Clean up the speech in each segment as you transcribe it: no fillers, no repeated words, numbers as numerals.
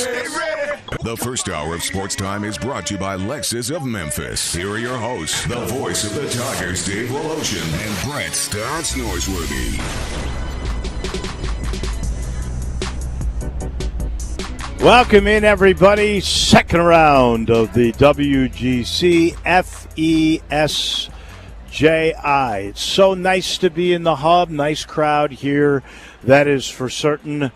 Memphis. The first hour of Sports Time is brought to you by Lexus of Memphis. Here are your hosts, the voice of the Tigers, Dave Woloshin and Brett Stotts Norsworthy. Welcome in, everybody. Second round of the WGC FESJI. It's so nice to be in the hub. Nice crowd here, that is for certain.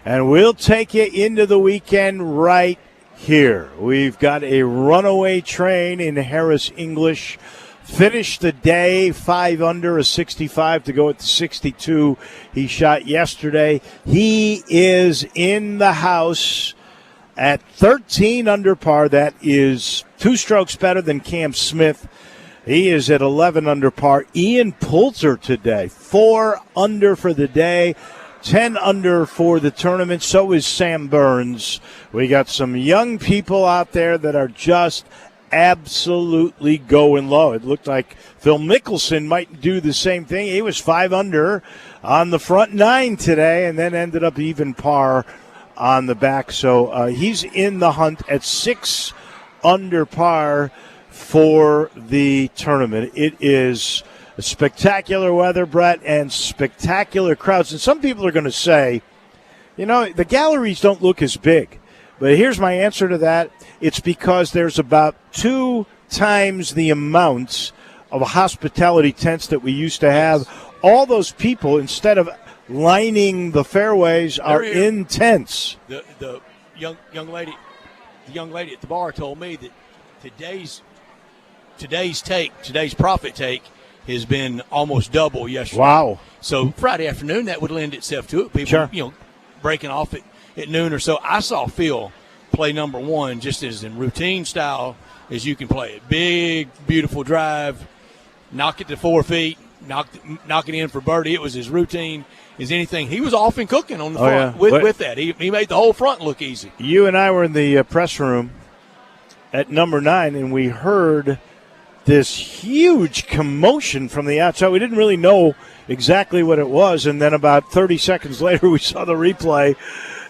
And we'll take you into the weekend right here. We've got a runaway train in Harris English. Finished the day 5 under, a 65 to go at the 62 he shot yesterday. He is in the house at 13 under par. That is 2 strokes better than Cam Smith. He is at 11 under par. Ian Poulter today, 4 under for the day, 10 under for the tournament. So is Sam Burns. We got some young people out there that are just absolutely going low. It looked like Phil Mickelson might do the same thing. He was 5 under on the front 9 today and then ended up even par on the back. So he's in the hunt at 6 under par for the tournament. It is spectacular weather, Brett, and spectacular crowds. And some people are going to say, you know, the galleries don't look as big. But here's my answer to that. It's because there's about 2 times the amount of hospitality tents that we used to have. All those people, instead of lining the fairways, are in tents. The young lady at the bar told me that today's profit take has been almost double yesterday. Wow. So Friday afternoon, that would lend itself to it. People, sure, breaking off at noon or so. I saw Phil play number 1 just as in routine style as you can play it. Big, beautiful drive, knock it to 4 feet, knock it in for birdie. It was as routine as anything. He was off and cooking on the front with that. He made the whole front look easy. You and I were in the press room at number 9, and we heard this huge commotion from the outside. We didn't really know exactly what it was, and then about 30 seconds later we saw the replay,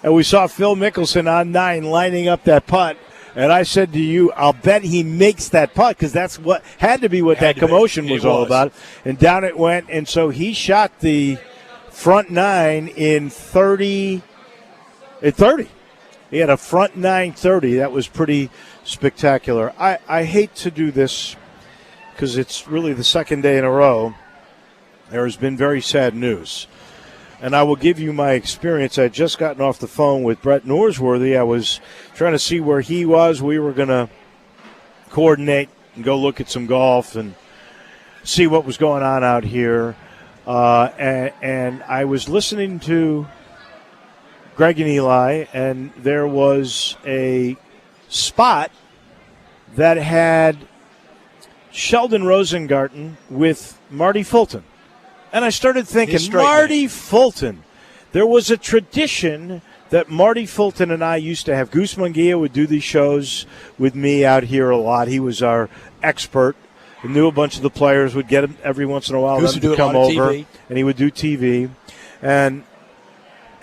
and we saw Phil Mickelson on 9 lining up that putt. And I said to you, I'll bet he makes that putt, because that's what had to be what that commotion was all about. And down it went, and so he shot the front 9 in 30. He had a front 9 30. That was pretty spectacular. I hate to do this because it's really the second day in a row. There has been very sad news. And I will give you my experience. I had just gotten off the phone with Brett Norsworthy. I was trying to see where he was. We were going to coordinate and go look at some golf and see what was going on out here. And I was listening to Greg and Eli, and there was a spot that had Sheldon Rosengarten with Marty Fulton. And I started thinking, Marty Fulton. There was a tradition that Marty Fulton and I used to have. Goose Munguia would do these shows with me out here a lot. He was our expert. He knew a bunch of the players, would get him every once in a while to come over. TV. And he would do TV. And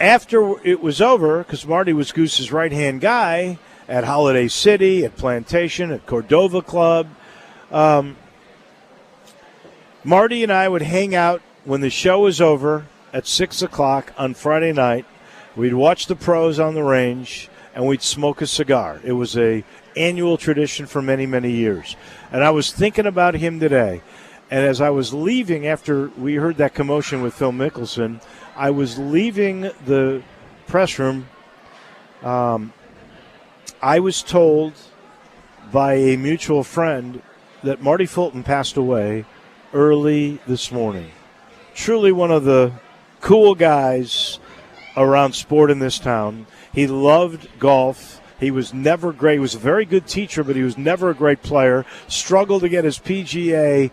after it was over, because Marty was Goose's right-hand guy at Holiday City, at Plantation, at Cordova Club, Marty and I would hang out when the show was over at 6 o'clock on Friday night. We'd watch the pros on the range, and we'd smoke a cigar. It was a annual tradition for many, many years. And I was thinking about him today. And as I was leaving, after we heard that commotion with Phil Mickelson, I was leaving the press room. I was told by a mutual friend that Marty Fulton passed away early this morning. Truly one of the cool guys around sport in this town. He loved golf. He was never great. He was a very good teacher, but he was never a great player. Struggled to get his PGA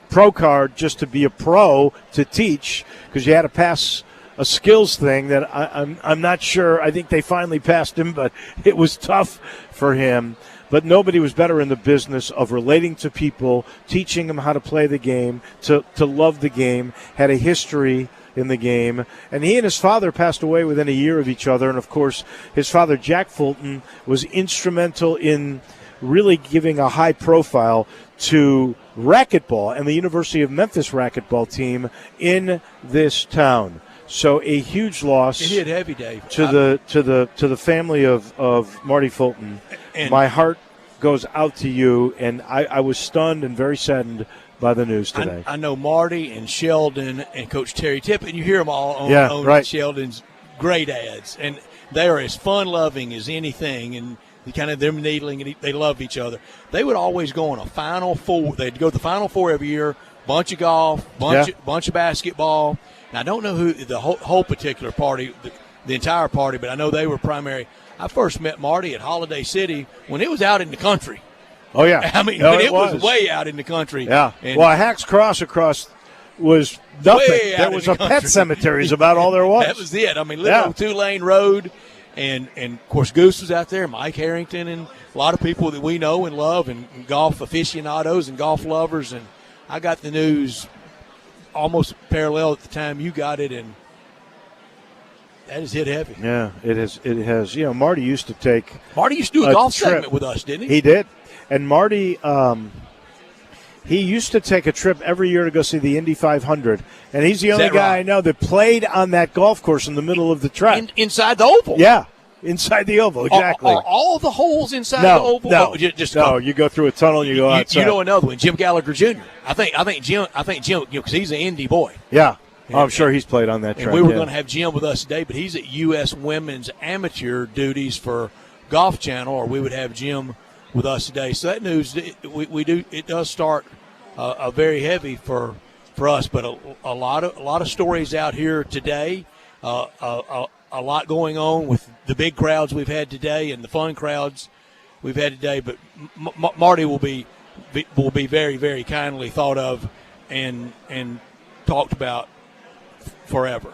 pro card just to be a pro to teach, because you had to pass a skills thing that I'm not sure. I think they finally passed him, but it was tough for him. But nobody was better in the business of relating to people, teaching them how to play the game, to love the game, had a history in the game. And he and his father passed away within a year of each other. And, of course, his father, Jack Fulton, was instrumental in really giving a high profile to racquetball and the University of Memphis racquetball team in this town. So a huge loss. It hit heavy, Dave. To the family of Marty Fulton. And my heart goes out to you, and I was stunned and very saddened by the news today. I know Marty and Sheldon and Coach Terry Tippett. You hear them all on Sheldon's great ads, and they are as fun-loving as anything, and kind of them needling, and they love each other. They would always go on a Final Four. They'd go to the Final Four every year, bunch of golf, bunch of basketball. Now, I don't know who the whole particular party, the entire party, but I know they were primary. I first met Marty at Holiday City when it was out in the country. Oh, yeah. I mean, it was way out in the country. Yeah. And Hacks Cross across was nothing. There was a pet cemetery is about all there was. That was it. I mean, little two-lane road. And, of course, Goose was out there, Mike Harrington, and a lot of people that we know and love, and golf aficionados and golf lovers. And I got the news almost parallel at the time you got it, and that has hit heavy. Yeah, it has. You know, Marty used to do a golf segment with us, didn't he? He did. And Marty, he used to take a trip every year to go see the Indy 500. And he's the only guy I know that played on that golf course in the middle of the track. Inside the oval? Yeah, inside the oval, exactly. Are all the holes inside the oval? No, you go through a tunnel and you go outside. You know another one, Jim Gallagher Jr. I think Jim, because he's an Indy boy. Yeah. I'm sure he's played on that track. And we were going to have Jim with us today, but he's at U.S. Women's Amateur duties for Golf Channel, or we would have Jim with us today. So that news, it does start very heavy for us, but a lot of stories out here today. A lot going on with the big crowds we've had today and the fun crowds we've had today. But Marty will be very, very kindly thought of and talked about forever.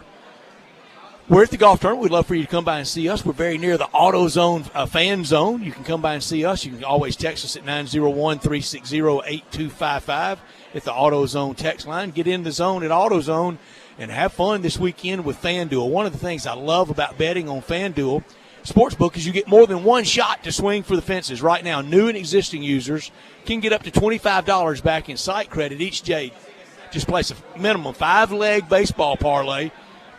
We're at the golf tournament. We'd love for you to come by and see us. We're very near the AutoZone fan zone. You can come by and see us. You can always text us at 901-360-8255 at the AutoZone text line. Get in the zone at AutoZone and have fun this weekend with FanDuel. One of the things I love about betting on FanDuel Sportsbook is you get more than one shot to swing for the fences. Right now, new and existing users can get up to $25 back in site credit each day. Just place a minimum 5-leg baseball parlay.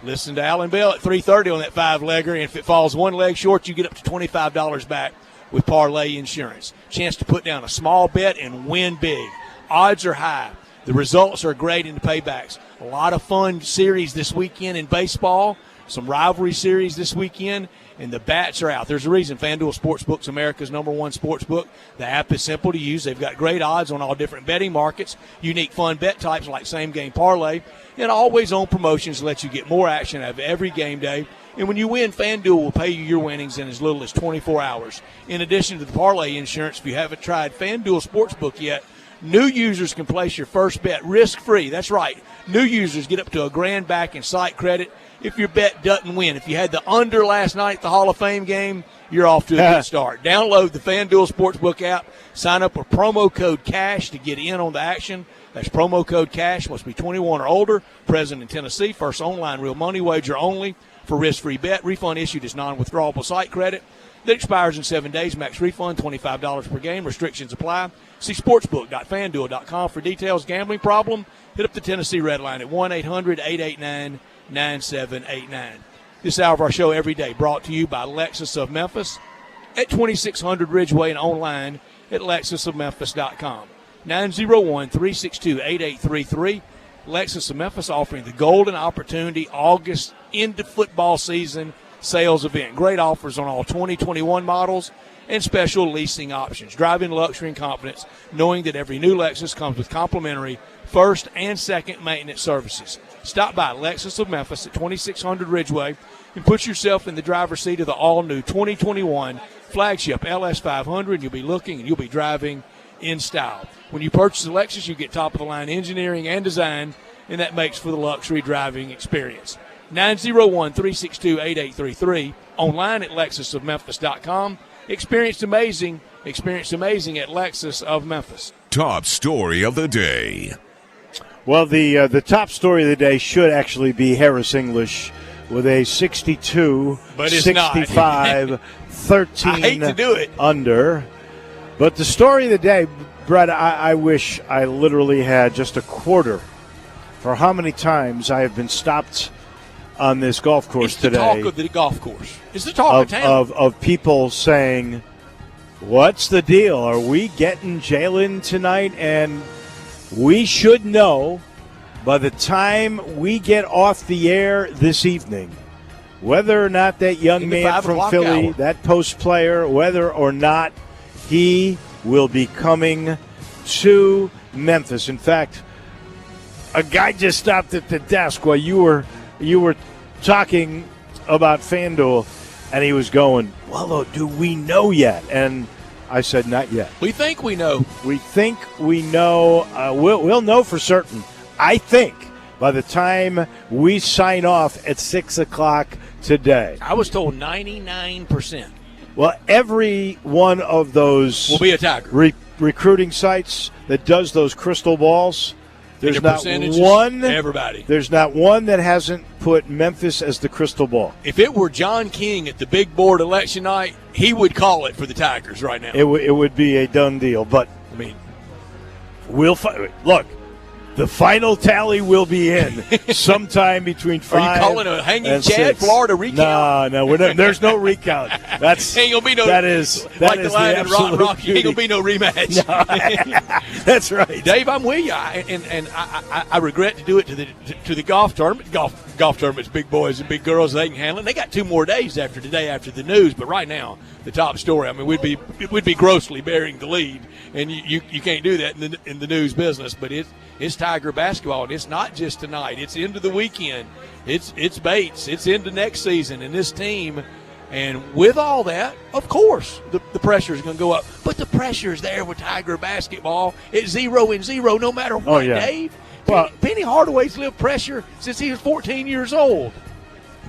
Listen to Alan Bell at 3:30 on that 5-legger, and if it falls one leg short, you get up to $25 back with parlay insurance. Chance to put down a small bet and win big. Odds are high. The results are great in the paybacks. A lot of fun series this weekend in baseball, some rivalry series this weekend, and the bats are out. There's a reason FanDuel Sportsbook's America's #1 sportsbook. The app is simple to use. They've got great odds on all different betting markets, unique fun bet types like same-game parlay, and always-on promotions to let you get more action out of every game day. And when you win, FanDuel will pay you your winnings in as little as 24 hours. In addition to the parlay insurance, if you haven't tried FanDuel Sportsbook yet, new users can place your first bet risk-free. That's right. New users get up to $1,000 back in site credit if your bet doesn't win. If you had the under last night at the Hall of Fame game, you're off to a good start. Download the FanDuel Sportsbook app. Sign up with promo code CASH to get in on the action. That's promo code CASH. Must be 21 or older. Present in Tennessee. First online real money wager only for risk-free bet. Refund issued as non-withdrawable site credit that expires in 7 days. Max refund $25 per game. Restrictions apply. See sportsbook.fanduel.com for details. Gambling problem? Hit up the Tennessee Red Line at 1-800-889-9789. This hour of our show every day brought to you by Lexus of Memphis at 2600 Ridgeway and online at lexusofmemphis.com. 901-362-8833. Lexus of Memphis offering the golden opportunity August into football season sales event. Great offers on all 2021 models and special leasing options. Drive in luxury and confidence knowing that every new Lexus comes with complimentary first and second maintenance services. Stop by Lexus of Memphis at 2600 Ridgeway and put yourself in the driver's seat of the all-new 2021 flagship LS500. You'll be looking and you'll be driving in style. When you purchase a Lexus, you get top-of-the-line engineering and design, and that makes for the luxury driving experience. 901-362-8833, online at lexusofmemphis.com. Experience amazing at Lexus of Memphis. Top story of the day. Well, the top story of the day should actually be Harris English with a 62, but it's 65, not. 13 I hate to do it. under. But the story of the day, Brett, I wish I literally had just a quarter for how many times I have been stopped on this golf course today. It's the talk of the golf course. It's the talk of town. Of people saying, what's the deal? Are we getting Jalen tonight? And we should know by the time we get off the air this evening whether or not that young man from Philly, hour, that post player, whether or not he will be coming to Memphis. In fact, a guy just stopped at the desk while you were talking about FanDuel, and he was going, well, do we know yet? And I said, not yet. We think we know. We think we know. We'll know for certain, I think, by the time we sign off at 6 o'clock today. I was told 99%. Well, every one of those will be a Tiger. Recruiting sites that does those crystal balls, there's not one. Everybody. There's not one that hasn't put Memphis as the crystal ball. If it were John King at the big board election night, he would call it for the Tigers right now. It would be a done deal. But I mean, we'll look. The final tally will be in sometime between 5 and 6. Are you calling a hanging Chad Florida recount? No, there's no recount. That's ain't gonna be no. That is like the line in Rotten Rocky. Beauty. Ain't gonna be no rematch. No, that's right, Dave. I'm with you, and I regret to do it to the golf tournament. Golf tournaments, big boys and big girls, they can handle it. They got 2 more days after today after the news, but right now the top story. I mean, we'd be grossly burying the lead, and you can't do that in the news business. But it's Tiger basketball, and it's not just tonight. It's into the weekend. It's Bates. It's into next season, and this team. And with all that, of course, the pressure is going to go up. But the pressure is there with Tiger basketball. It's 0-0, no matter what, oh, yeah. Dave. Well, Penny Hardaway's lived pressure since he was 14 years old.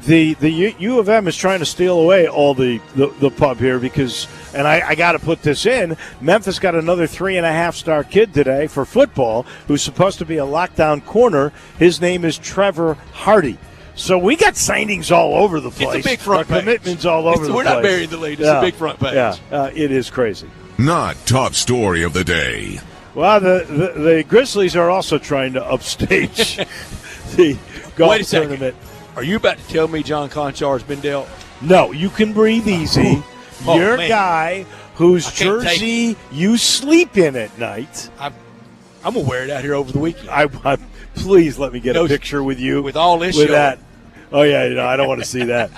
The U of M is trying to steal away all the pub here because, and I got to put this in, Memphis got another 3.5-star kid today for football who's supposed to be a lockdown corner. His name is Trevor Hardy. So we got signings all over the place. It's a big front page. Commitments all over the place. We're not burying the lead. It's a big front page. Yeah, it is crazy. Not top story of the day. Well, the Grizzlies are also trying to upstage the golf tournament. Are you about to tell me John Conchar's been dealt? No, you can breathe easy. You're a guy whose jersey you sleep in at night. I'm going to wear it out here over the weekend. Please let me get a picture with you. With all this with that. Oh, yeah, I don't want to see that.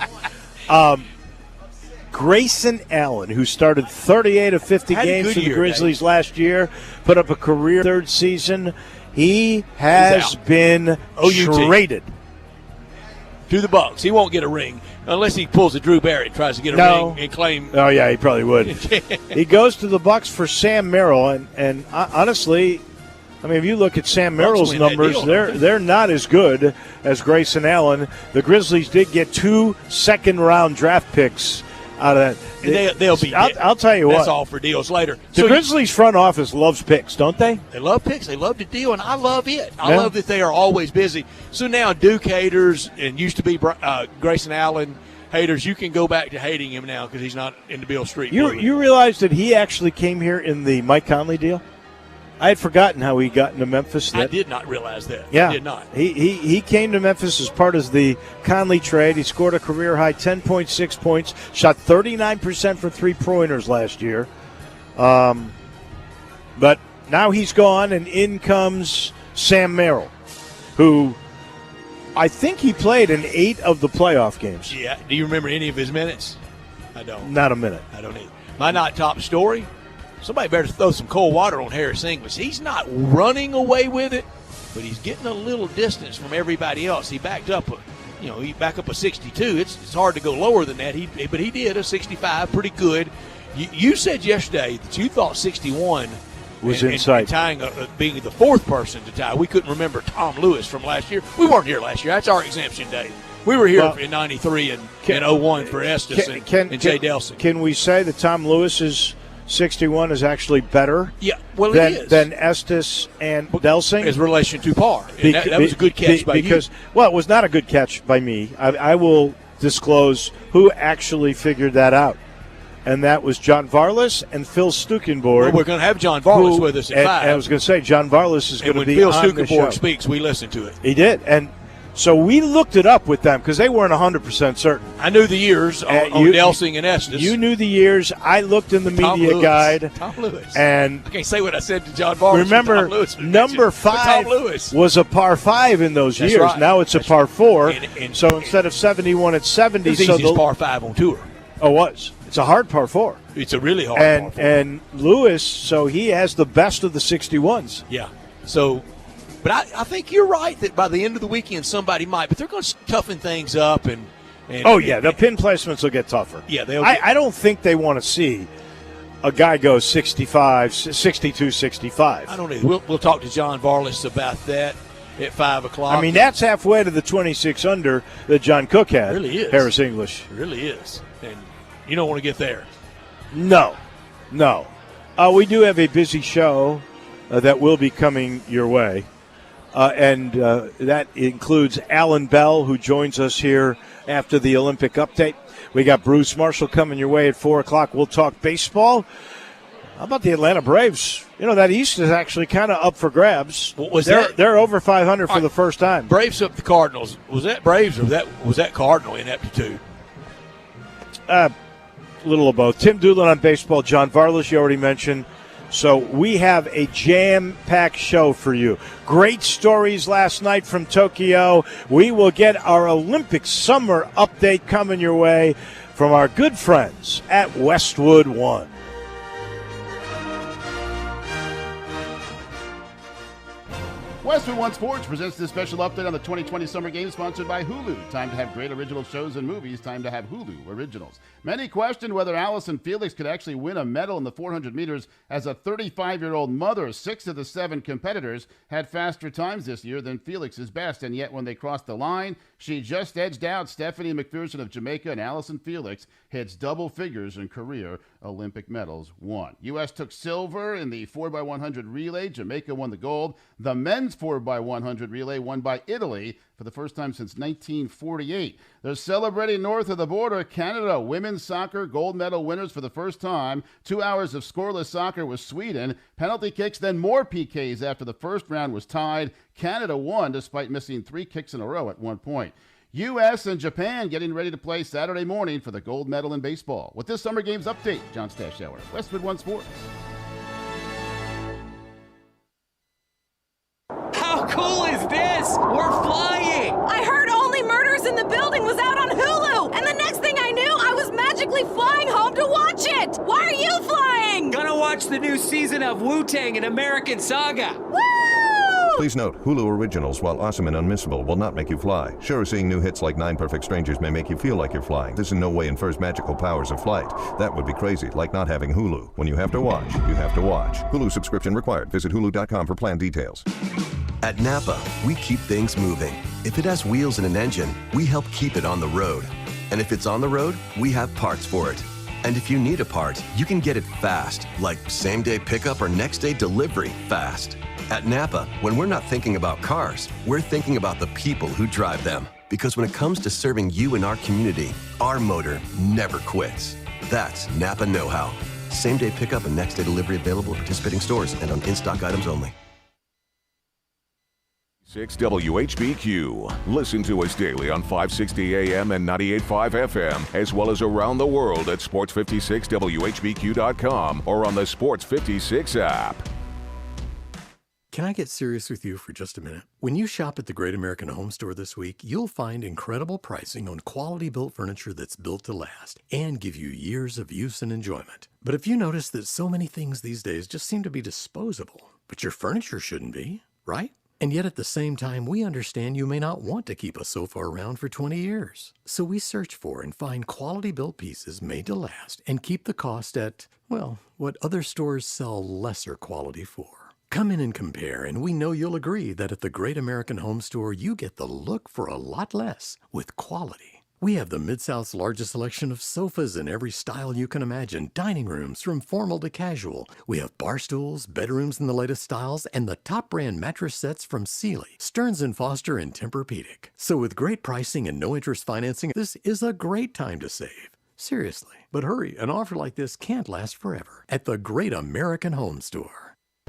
Grayson Allen, who started 38 of 50 games for the Grizzlies last year, put up a career third season. He has been traded to the Bucks. He won't get a ring unless he pulls a Drew Barrett, tries to get a ring and claim. Oh yeah, he probably would. He goes to the Bucks for Sam Merrill, and honestly, I mean, if you look at Sam Merrill's numbers, they're not as good as Grayson Allen. The Grizzlies did get 2 second-round draft picks out of that. They'll be. I'll tell you what. That's all for deals later. The Grizzlies front office loves picks, don't they? They love picks. They love to deal, and I love it. I love that they are always busy. So now Duke haters and used to be Grayson Allen haters, you can go back to hating him now because he's not in the Beale Street. You realize that he actually came here in the Mike Conley deal? I had forgotten how he got into Memphis. I did not realize that. Yeah. I did not. He came to Memphis as part of the Conley trade. He scored a career-high 10.6 points, shot 39% for three-pointers last year. But now he's gone, and in comes Sam Merrill, who I think he played in 8 of the playoff games. Yeah. Do you remember any of his minutes? I don't. Not a minute. I don't either. My not top story, somebody better throw some cold water on Harris English. He's not running away with it, but he's getting a little distance from everybody else. He backed up a 62. It's hard to go lower than that. But he did a 65, pretty good. You said yesterday that you thought 61 was in sight. And tying, being the 4th person to tie. We couldn't remember Tom Lewis from last year. We weren't here last year. That's our exemption day. We were here in 93 and 01 for Estes and Jay Delson. Can we say that Tom Lewis is 61 is actually better Yeah, well, than, it is. than Estes and Delsing. As relation to par. And that was a good catch by you. Well, it was not a good catch by me. I will disclose who actually figured that out. And that was John Varlas and Phil Stukenborg. Well, we're going to have John Varlas with us at 5. And I was going to say, John Varlas is going to be on the show. And when Phil Stukenborg speaks, we listen to it. He did. And so we looked it up with them because they weren't 100% certain. I knew the years on Delsing and Estes. You knew the years. I looked in the media guide. Tom Lewis. And I can't say what I said to John Varlas. Remember, number 5 was a par 5 in those years. Right. Now it's a par 4. And so instead of 71, it's 70. It's the easiest par 5 on tour. Oh, it was. It's a hard par 4. It's a really hard par 4. And Lewis, so he has the best of the 61s. Yeah. So, but I think you're right that by the end of the weekend somebody might, but they're going to toughen things up the pin placements will get tougher. Yeah, I don't think they want to see a guy go 65, 62, 65. I don't either. We'll talk to John Varlas about that at 5 o'clock. I mean, that's halfway to the 26 under that John Cook had. It really is. Harris English. It really is. And you don't want to get there. No. We do have a busy show that will be coming your way. And that includes Alan Bell, who joins us here after the Olympic update. We got Bruce Marshall coming your way at 4 o'clock. We'll talk baseball. How about the Atlanta Braves? You know, that East is actually kind of up for grabs. They're over 500 for the first time. Braves up the Cardinals. Was that Braves or was that Cardinal ineptitude? A little of both. Tim Doolin on baseball. John Varlas, you already mentioned. So we have a jam-packed show for you. Great stories last night from Tokyo. We will get our Olympic summer update coming your way from our good friends at Westwood One. Westwood One Sports presents this special update on the 2020 Summer Games sponsored by Hulu. Time to have great original shows and movies. Time to have Hulu Originals. Many questioned whether Allison Felix could actually win a medal in the 400 meters as a 35-year-old mother. 6 of the 7 competitors had faster times this year than Felix's best, and yet when they crossed the line, she just edged out Stephanie McPherson of Jamaica, and Allison Felix hits double figures in career Olympic medals won. U.S. took silver in the 4x100 relay. Jamaica won the gold. The men's 4x100 relay won by Italy for the first time since 1948. They're celebrating north of the border. Canada women's soccer gold medal winners for the first time. 2 hours of scoreless soccer with Sweden. Penalty kicks, then more PKs after the first round was tied. Canada won despite missing 3 kicks in a row at one point. U.S. and Japan getting ready to play Saturday morning for the gold medal in baseball. With this Summer Games update, John Stashower, Westwood One Sports. How cool is this? We're flying! I heard Only Murders in the Building was out on Hulu, and the next thing I knew, I was magically flying home to watch it! Why are you flying? Gonna watch the new season of Wu-Tang and American Saga. Woo! Please note, Hulu Originals, while awesome and unmissable, will not make you fly. Sure, seeing new hits like 9 Perfect Strangers may make you feel like you're flying. This in no way infers magical powers of flight. That would be crazy, like not having Hulu. When you have to watch, you have to watch. Hulu subscription required. Visit hulu.com for plan details. At Napa, we keep things moving. If it has wheels and an engine, we help keep it on the road. And if it's on the road, we have parts for it. And if you need a part, you can get it fast, like same-day pickup or next-day delivery fast. At Napa, when we're not thinking about cars, we're thinking about the people who drive them. Because when it comes to serving you and our community, our motor never quits. That's Napa know-how. Same-day pickup and next-day delivery available at participating stores and on in-stock items only. 6 WHBQ. Listen to us daily on 560 AM and 98.5 FM, as well as around the world at sports56whbq.com or on the Sports 56 app. Can I get serious with you for just a minute? When you shop at the Great American Home Store this week, you'll find incredible pricing on quality-built furniture that's built to last and give you years of use and enjoyment. But if you notice that so many things these days just seem to be disposable, but your furniture shouldn't be, right? And yet at the same time, we understand you may not want to keep a sofa around for 20 years. So we search for and find quality-built pieces made to last and keep the cost at, well, what other stores sell lesser quality for. Come in and compare, and we know you'll agree that at the Great American Home Store, you get the look for a lot less with quality. We have the Mid-South's largest selection of sofas in every style you can imagine, dining rooms from formal to casual. We have bar stools, bedrooms in the latest styles, and the top brand mattress sets from Sealy, Stearns & Foster, and Tempur-Pedic. So with great pricing and no interest financing, this is a great time to save. Seriously. But hurry, an offer like this can't last forever at the Great American Home Store.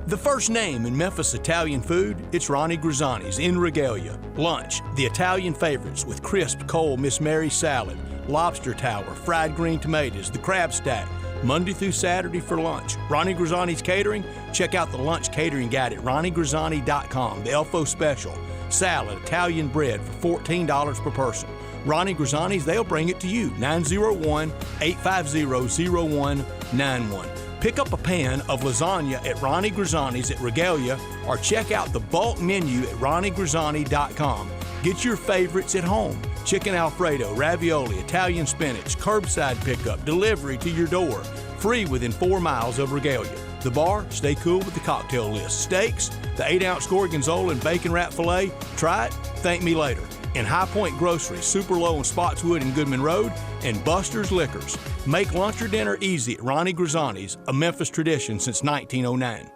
The first name in Memphis Italian food, it's Ronnie Grizzani's in Regalia. Lunch, the Italian favorites with crisp, cold Miss Mary salad, lobster tower, fried green tomatoes, the crab stack, Monday through Saturday for lunch. Ronnie Grizzani's Catering, check out the lunch catering guide at ronniegrizzani.com. The Elfo Special, salad, Italian bread for $14 per person. Ronnie Grizzani's, they'll bring it to you. 901-850-0191. Pick up a pan of lasagna at Ronnie Grizzani's at Regalia or check out the bulk menu at ronniegrizzani.com. Get your favorites at home. Chicken Alfredo, ravioli, Italian spinach, curbside pickup, delivery to your door. Free within 4 miles of Regalia. The bar, stay cool with the cocktail list. Steaks, the 8-ounce gorgonzola and bacon wrap filet. Try it, thank me later. In High Point Grocery, Super Low in Spotswood and Goodman Road, and Buster's Liquors. Make lunch or dinner easy at Ronnie Grizzani's, a Memphis tradition since 1909.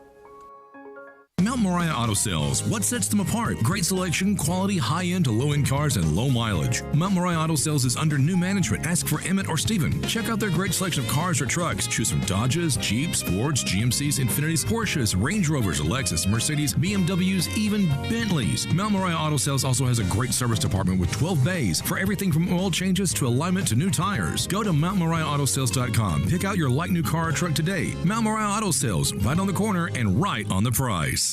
Mount Moriah Auto Sales. What sets them apart? Great selection, quality, high-end to low-end cars, and low mileage. Mount Moriah Auto Sales is under new management. Ask for Emmett or Steven. Check out their great selection of cars or trucks. Choose from Dodges, Jeeps, Fords, GMCs, Infinitis, Porsches, Range Rovers, Lexus, Mercedes, BMWs, even Bentleys. Mount Moriah Auto Sales also has a great service department with 12 bays for everything from oil changes to alignment to new tires. Go to MountMoriahAutoSales.com. Pick out your like new car or truck today. Mount Moriah Auto Sales, right on the corner and right on the price.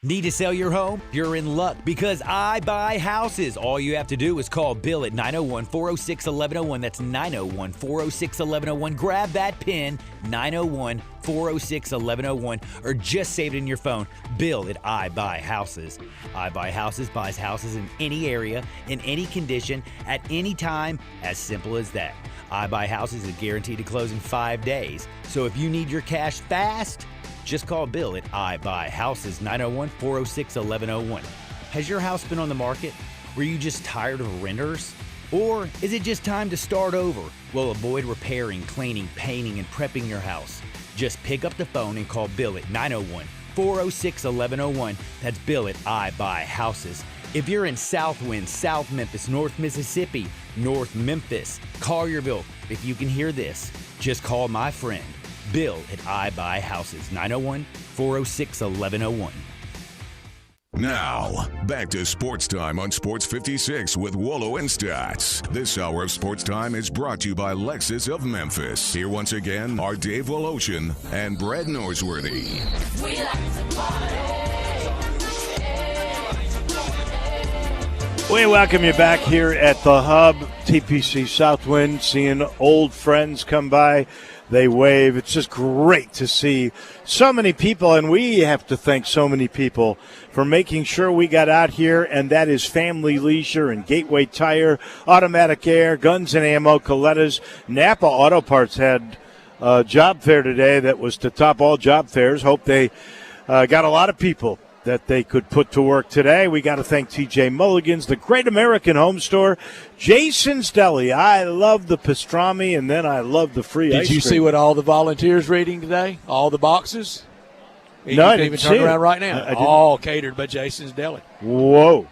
Need to sell your home? You're in luck because I buy houses. All you have to do is call Bill at 901-406-1101. That's 901-406-1101. Grab that pin, 901-406-1101, or just save it in your phone. Bill at I Buy Houses. I Buy Houses buys houses in any area, in any condition, at any time, as simple as that. I Buy Houses is guaranteed to close in 5 days. So if you need your cash fast, just call Bill at I Buy Houses, 901-406-1101. Has your house been on the market? Were you just tired of renters? Or is it just time to start over? Well, avoid repairing, cleaning, painting, and prepping your house. Just pick up the phone and call Bill at 901-406-1101. That's Bill at I Buy Houses. If you're in Southwind, South Memphis, North Mississippi, North Memphis, Collierville, if you can hear this, just call my friend Bill at I Buy Houses, 901-406-1101. Now, back to Sports Time on Sports 56 with Wolo and Stats. This hour of Sports Time is brought to you by Lexus of Memphis. Here once again are Dave Woloshin and Brad Norsworthy. We like to party. We welcome you back here at the Hub, TPC Southwind, seeing old friends come by. They wave. It's just great to see so many people, and we have to thank so many people for making sure we got out here, and that is Family Leisure and Gateway Tire, Automatic Air, Guns and Ammo, Coletta's. Napa Auto Parts had a job fair today that was to top all job fairs. Hope they got a lot of people that they could put to work today. We got to thank TJ Mulligan's, the Great American Home Store, Jason's Deli. I love the pastrami, and then I love the free ice cream. Did you see what all the volunteers reading today? All the boxes? No, I didn't even see turn it. around right now. All catered by Jason's Deli. Whoa.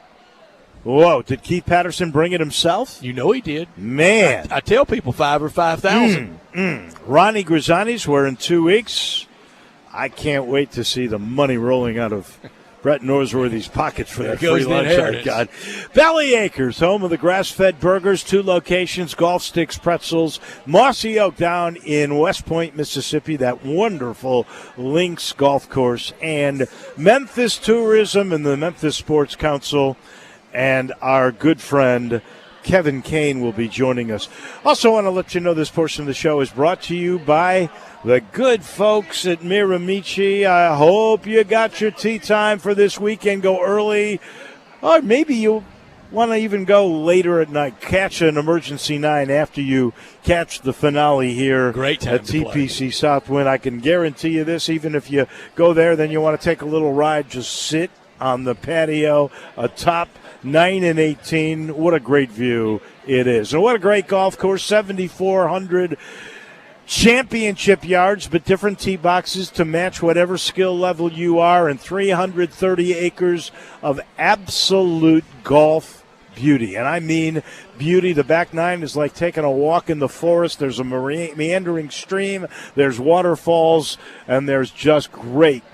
Did Keith Patterson bring it himself? You know he did. Man. I tell people 5 or 5,000. Ronnie Grizzani's, we're in 2 weeks. I can't wait to see the money rolling out of Brett Norsworthy's pockets for that free lunch. Oh, God. Valley Acres, home of the grass-fed burgers, 2 locations, Golf Sticks, Pretzels, Mossy Oak down in West Point, Mississippi, that wonderful links golf course, and Memphis Tourism and the Memphis Sports Council, and our good friend Kevin Kane will be joining us. Also want to let you know this portion of the show is brought to you by the good folks at Miramichi. I hope you got your tea time for this weekend. Go early, or maybe you want to even go later at night. Catch an emergency 9 after you catch the finale here Great time at TPC Southwind. I can guarantee you this, even if you go there, then you want to take a little ride, just sit on the patio atop 9-18. What a great view it is. And what a great golf course, 7,400 championship yards, but different tee boxes to match whatever skill level you are, and 330 acres of absolute golf beauty. And I mean beauty. The back nine is like taking a walk in the forest. There's a meandering stream, there's waterfalls, and there's just great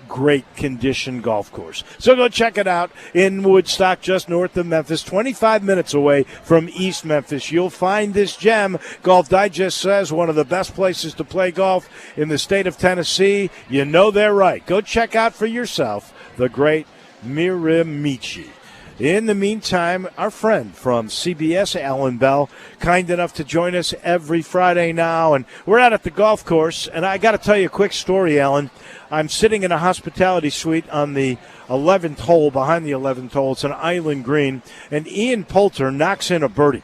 condition golf course. So go check it out in Woodstock, just north of Memphis, 25 minutes away from East Memphis. You'll find this gem. Golf Digest says one of the best places to play golf in the state of Tennessee. You know they're right. Go check out for yourself the great Miramichi. In the meantime, our friend from CBS, Alan Bell, kind enough to join us every Friday now. And we're out at the golf course, and I got to tell you a quick story, Alan. I'm sitting in a hospitality suite on the 11th hole, behind the 11th hole. It's an island green, and Ian Poulter knocks in a birdie.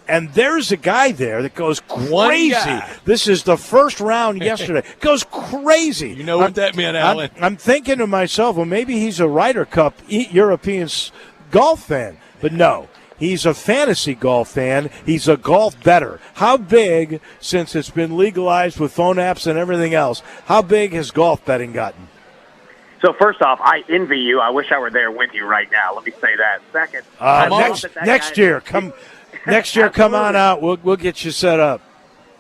And there's a guy there that goes crazy. This is the first round yesterday. Goes crazy. You know what that meant, Alan. I'm thinking to myself, well, maybe he's a Ryder Cup European golf fan. But no, he's a fantasy golf fan. He's a golf bettor. How big, since it's been legalized with phone apps and everything else, how big has golf betting gotten? So first off, I envy you. I wish I were there with you right now. Let me say that. Second, next year, come on out. We'll get you set up.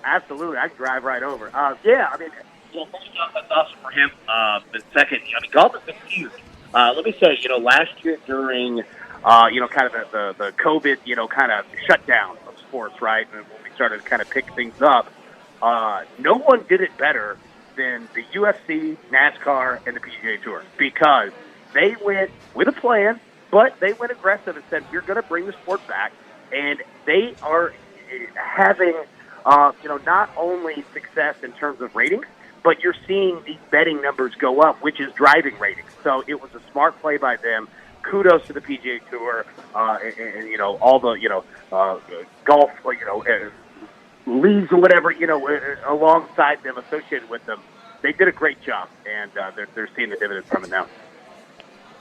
Absolutely, I can drive right over. Yeah, I mean, first off, that's awesome for him. But second, I mean, golf has been huge. Let me say, last year during, kind of the COVID, kind of shutdown of sports, right? And when we started to kind of pick things up, no one did it better than the UFC, NASCAR, and the PGA Tour, because they went with a plan, but they went aggressive and said, we're going to bring the sport back. And they are having, not only success in terms of ratings, but you're seeing these betting numbers go up, which is driving ratings. So it was a smart play by them. Kudos to the PGA Tour and all the golf leagues or whatever alongside them, associated with them. They did a great job, and they're seeing the dividends from it now.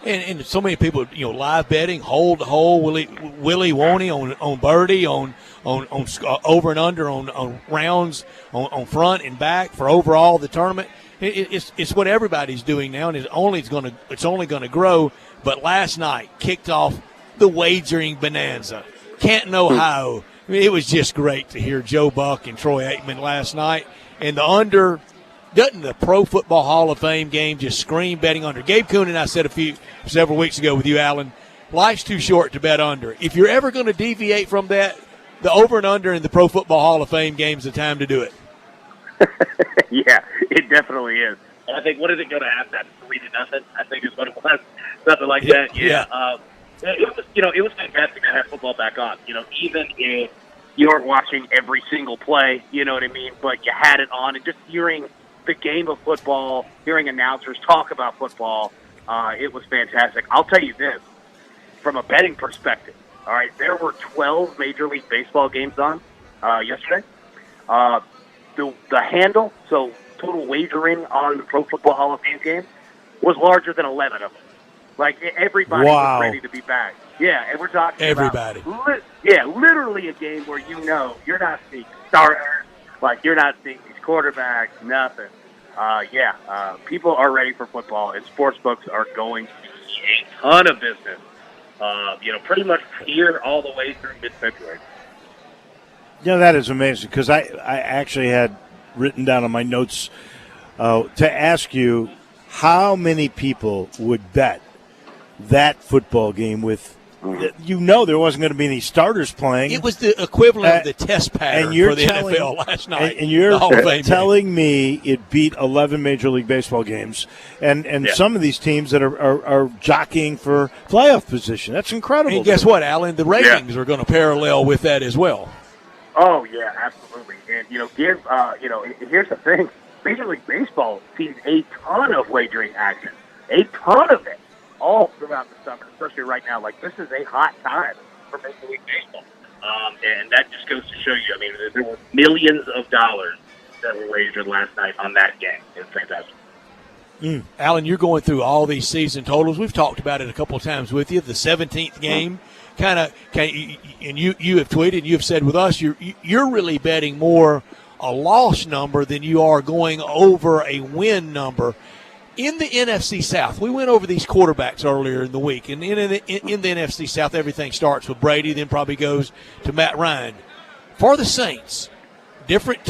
And so many people, live betting, hole to hole, Willie won't he on birdie, on over and under, on rounds, on front and back for overall the tournament. It's what everybody's doing now, and it's only going to grow. But last night kicked off the wagering bonanza. Canton, Ohio. I mean, it was just great to hear Joe Buck and Troy Aikman last night, and the under. Doesn't the Pro Football Hall of Fame game just scream betting under? Gabe Kuhn and I said several weeks ago with you, Alan, life's too short to bet under. If you're ever going to deviate from that, the over and under in the Pro Football Hall of Fame game is the time to do it. Yeah, it definitely is. And I think, what is it going to have? That 3-0, I think is what it was. Something like that. Yeah. It was fantastic to have football back on. Even if you weren't watching every single play, you know what I mean? But you had it on, and just hearing the game of football, hearing announcers talk about football, it was fantastic. I'll tell you this, from a betting perspective, all right, there were 12 Major League Baseball games on yesterday. The handle, so total wagering on the Pro Football Hall of Fame game, was larger than 11 of them. Like, everybody was ready to be back. Yeah, and we're talking everybody. Literally a game where you're not seeing starters, like you're not seeing these quarterbacks, nothing. People are ready for football, and sportsbooks are going to see a ton of business, pretty much here all the way through mid-February. That is amazing, because I actually had written down on my notes to ask you how many people would bet that football game with there wasn't going to be any starters playing. It was the equivalent of the test pattern for the NFL last night. And you're telling me it beat 11 Major League Baseball games and some of these teams that are jockeying for playoff position. That's incredible. And guess what, Alan? The ratings are going to parallel with that as well. Oh, yeah, absolutely. And, here's the thing. Major League Baseball sees a ton of wagering action, a ton of it, all throughout the summer, especially right now. Like, this is a hot time for Major League Baseball. And that just goes to show you, I mean, there were millions of dollars that were wagered last night on that game. It's fantastic. Alan, you're going through all these season totals. We've talked about it a couple of times with you. The 17th game and you have tweeted, you have said with us, you're really betting more a loss number than you are going over a win number. In the NFC South, we went over these quarterbacks earlier in the week, and in the NFC South, everything starts with Brady, then probably goes to Matt Ryan. For the Saints, different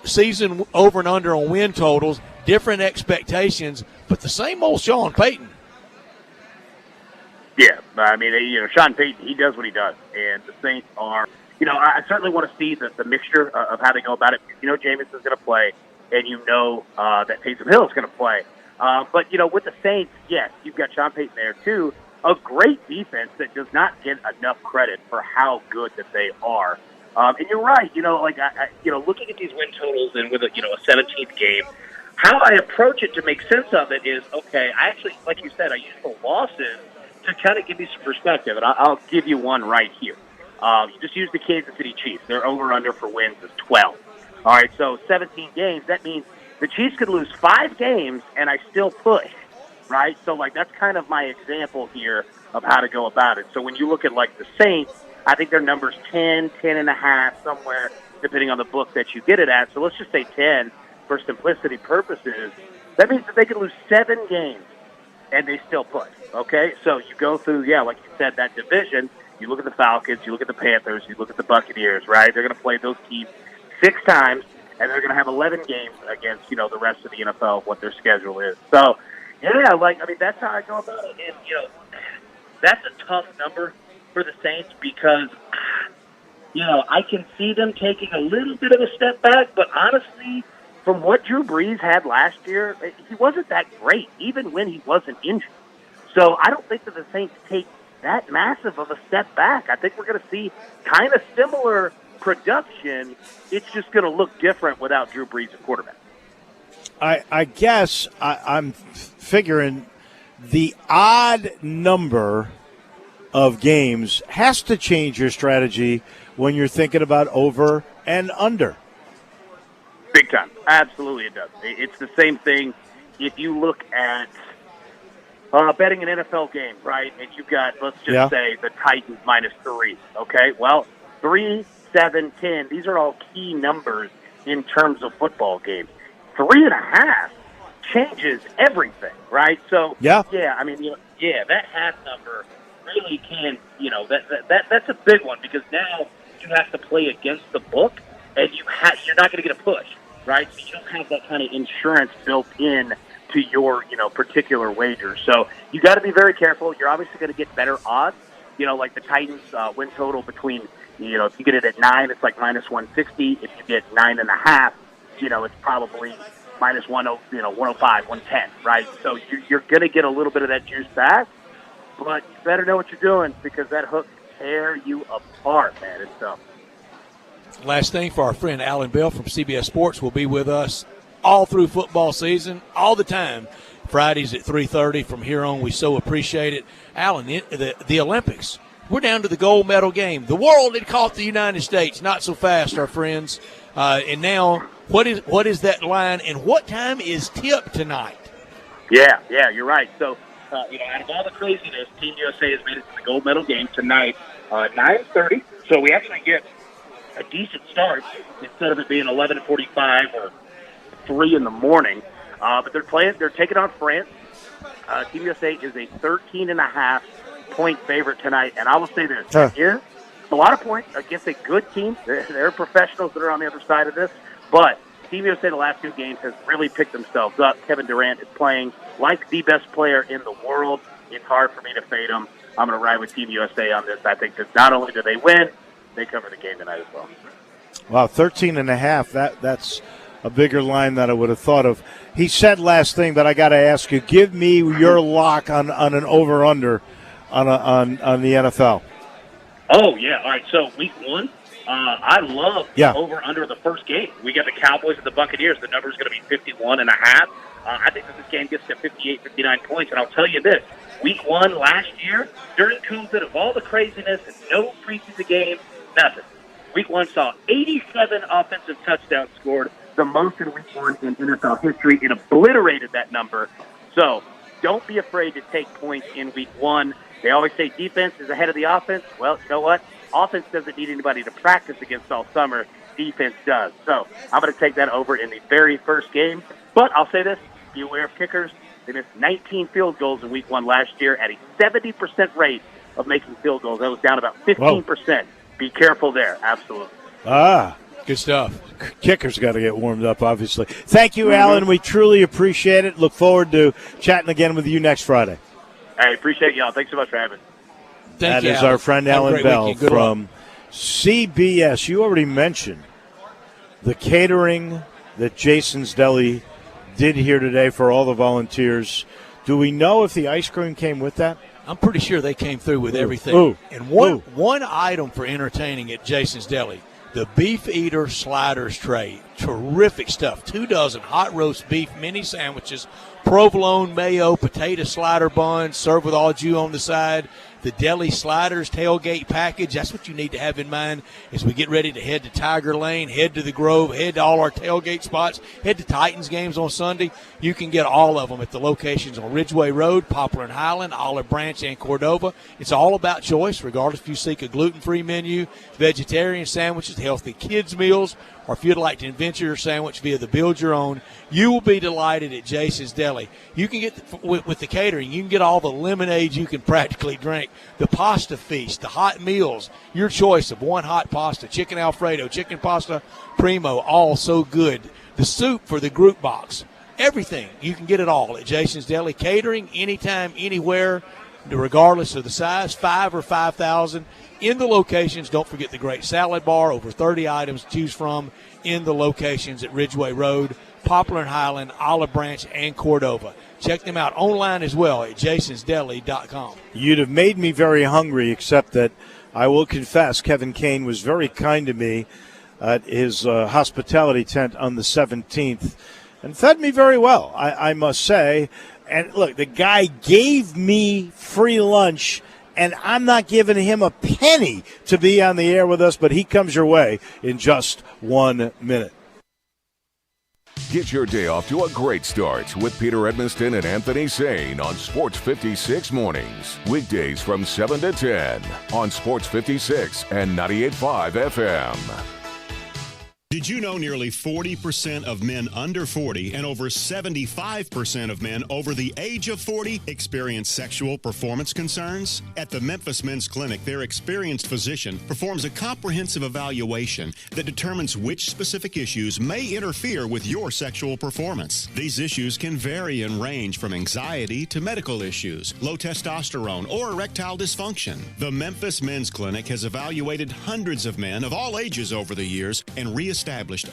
season over and under on win totals, different expectations, but the same old Sean Payton. Yeah, I mean, Sean Payton, he does what he does, and the Saints are, I certainly want to see the mixture of how they go about it. Jameson's going to play, and that Taysom Hill is going to play. But, with the Saints, yes, you've got Sean Payton there, too. A great defense that does not get enough credit for how good that they are. And you're right, looking at these win totals and with a 17th game, how I approach it to make sense of it is, okay, I actually, like you said, I use the losses to kind of give you some perspective, and I'll give you one right here. You just use the Kansas City Chiefs. Their over-under for wins is 12. All right, so 17 games, that means the Chiefs could lose 5 games, and I still push, right? So, that's kind of my example here of how to go about it. So when you look at, the Saints, I think their number's 10, 10.5, somewhere, depending on the book that you get it at. So let's just say 10 for simplicity purposes. That means that they could lose 7 games, and they still push, okay? So you go through, like you said, that division. You look at the Falcons, you look at the Panthers, you look at the Buccaneers, right? They're going to play those teams 6 times. And they're going to have 11 games against, the rest of the NFL of what their schedule is. So, that's how I go about it. And, that's a tough number for the Saints because, I can see them taking a little bit of a step back. But honestly, from what Drew Brees had last year, he wasn't that great, even when he wasn't injured. So I don't think that the Saints take that massive of a step back. I think we're going to see kind of similar production. It's just going to look different without Drew Brees at quarterback. I guess I'm figuring the odd number of games has to change your strategy when you're thinking about over and under. Big time. Absolutely it does. It's the same thing if you look at betting an NFL game, right? And you've got, let's just say, the Titans -3, okay? Well, 3, 7, 10, these are all key numbers in terms of football games. 3.5 changes everything, right? So, that half number really can, that's a big one because now you have to play against the book and you're not going to get a push, right? So you don't have that kind of insurance built in to your, particular wager. So you got to be very careful. You're obviously going to get better odds, like the Titans win total between, if you get it at 9, it's like -160. If you get 9.5, it's probably -10, 105, 110, right? So you're going to get a little bit of that juice back, but you better know what you're doing because that hook can tear you apart, man. It's tough. Last thing for our friend Alan Bell from CBS Sports will be with us all through football season, all the time. Fridays at 3:30 from here on. We so appreciate it. Alan, the Olympics, we're down to the gold medal game. The world had caught the United States. Not so fast, our friends. And now, what is that line, and what time is tip tonight? Yeah, you're right. So, out of all the craziness, Team USA has made it to the gold medal game tonight, 9:30. So we actually get a decent start instead of it being 11:45 or 3 in the morning. But they're taking on France. Team USA is a 13.5-point favorite tonight. And I will say this, here, a lot of points against a good team. There are professionals that are on the other side of this. But Team USA the last 2 games has really picked themselves up. Kevin Durant is playing like the best player in the world. It's hard for me to fade him. I'm going to ride with Team USA on this. I think that not only do they win, they cover the game tonight as well. Wow, 13.5. That's a bigger line than I would have thought of. He said last thing, but I got to ask you, give me your lock on an over-under on the NFL. Oh, yeah. All right, so week 1, I love over-under the first game. We got the Cowboys and the Buccaneers. The number is going to be 51.5. I think that this game gets to 58, 59 points, and I'll tell you this. Week 1 last year, during COVID of all the craziness and no preseason game, nothing. Week 1 saw 87 offensive touchdowns scored, the most in Week 1 in NFL history. It obliterated that number. So don't be afraid to take points in week one. They always say defense is ahead of the offense. Well, you know what? Offense doesn't need anybody to practice against all summer. Defense does. So I'm going to take that over in the very first game. But I'll say this, be aware of kickers. They missed 19 field goals in week one last year at a 70% rate of making field goals. That was down about 15%. Whoa. Be careful there. Absolutely. Good stuff. Kickers got to get warmed up, obviously. Thank you, Alan. We truly appreciate it. Look forward to chatting again with you next Friday. I appreciate y'all. Thanks so much for having me. That is our friend Alan Bell from CBS. You already mentioned the catering that Jason's Deli did here today for all the volunteers. Do we know if the ice cream came with that? I'm pretty sure they came through with everything. Ooh. And one item for entertaining at Jason's Deli, the Beef Eater Sliders tray. Terrific stuff. 2 dozen hot roast beef mini sandwiches, provolone mayo, potato slider buns, served with au jus on the side. The Deli Sliders tailgate package, that's what you need to have in mind as we get ready to head to Tiger Lane, head to the Grove, head to all our tailgate spots, head to Titans games on Sunday. You can get all of them at the locations on Ridgeway Road, Poplar and Highland, Olive Branch, and Cordova. It's all about choice, regardless if you seek a gluten-free menu, vegetarian sandwiches, healthy kids' meals, or if you'd like to invent your sandwich via the Build Your Own, you will be delighted at Jason's Deli. You can get, with the catering, you can get all the lemonade you can practically drink, the pasta feast, the hot meals, your choice of one hot pasta, chicken Alfredo, chicken pasta primo, all so good. The soup for the group box, everything. You can get it all at Jason's Deli. Catering anytime, anywhere, regardless of the size, 5 or 5,000. In the locations, don't forget the great salad bar, over 30 items to choose from in the locations at Ridgeway Road, Poplar and Highland, Olive Branch, and Cordova. Check them out online as well at jasonsdeli.com. You'd have made me very hungry, except that I will confess Kevin Kane was very kind to me at his hospitality tent on the 17th and fed me very well, I must say. And, look, the guy gave me free lunch, and I'm not giving him a penny to be on the air with us, but he comes your way in just 1 minute. Get your day off to a great start with Peter Edmonston and Anthony Sane on Sports 56 mornings. Weekdays from 7 to 10 on Sports 56 and 98.5 FM. Did you know nearly 40% of men under 40 and over 75% of men over the age of 40 experience sexual performance concerns? At the Memphis Men's Clinic, their experienced physician performs a comprehensive evaluation that determines which specific issues may interfere with your sexual performance. These issues can vary and range from anxiety to medical issues, low testosterone, or erectile dysfunction. The Memphis Men's Clinic has evaluated hundreds of men of all ages over the years and reestablished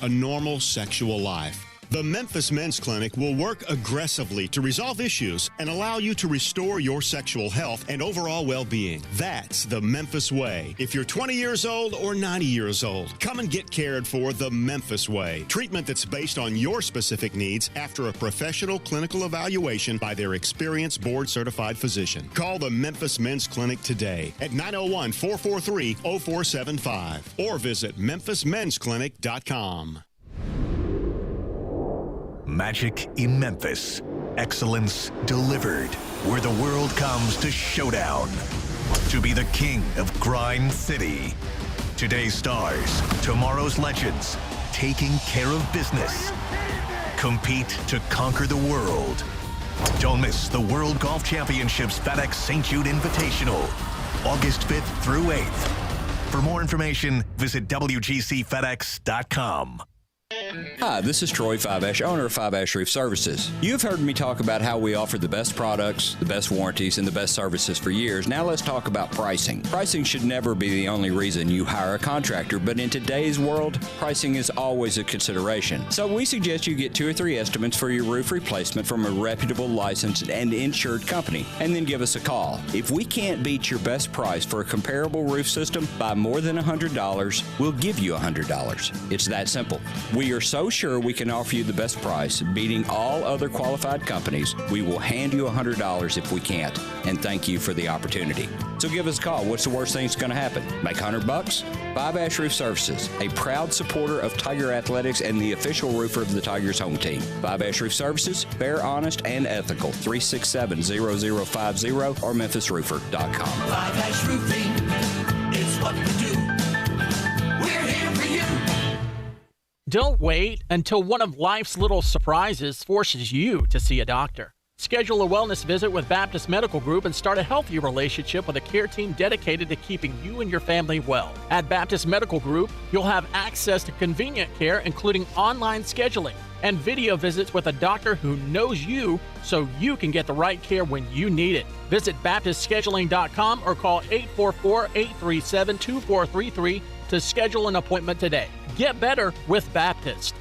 a normal sexual life. The Memphis Men's Clinic will work aggressively to resolve issues and allow you to restore your sexual health and overall well-being. That's the Memphis way. If you're 20 years old or 90 years old, come and get cared for the Memphis way. Treatment that's based on your specific needs after a professional clinical evaluation by their experienced board-certified physician. Call the Memphis Men's Clinic today at 901-443-0475 or visit memphismensclinic.com. Magic in Memphis. Excellence delivered. Where the world comes to showdown. To be the king of Grind City. Today's stars, tomorrow's legends. Taking care of business. Compete to conquer the world. Don't miss the World Golf Championships FedEx St. Jude Invitational. August 5th through 8th. For more information, visit WGCFedEx.com. Hi, this is Troy Fiveash, owner of Fiveash Roof Services. You've heard me talk about how we offer the best products, the best warranties, and the best services for years. Now let's talk about pricing. Pricing should never be the only reason you hire a contractor, but in today's world, pricing is always a consideration. So we suggest you get 2 or 3 estimates for your roof replacement from a reputable, licensed, and insured company, and then give us a call. If we can't beat your best price for a comparable roof system by more than $100, we'll give you $100. It's that simple. We are We're so sure we can offer you the best price, beating all other qualified companies, we will hand you $100 if we can't, and thank you for the opportunity. So give us a call. What's the worst thing that's going to happen? Make $100? 5 Ash Roof Services, a proud supporter of Tiger Athletics and the official roofer of the Tigers home team. 5 Ash Roof Services, fair, honest, and ethical. 367-0050 or memphisroofer.com. 5 Ash Roofing, it's what we do. We're here for you. Don't wait until one of life's little surprises forces you to see a doctor. Schedule a wellness visit with Baptist Medical Group and start a healthy relationship with a care team dedicated to keeping you and your family well. At Baptist Medical Group, you'll have access to convenient care, including online scheduling and video visits with a doctor who knows you so you can get the right care when you need it. Visit BaptistScheduling.com or call 844-837-2433 to schedule an appointment today. Get better with Baptist.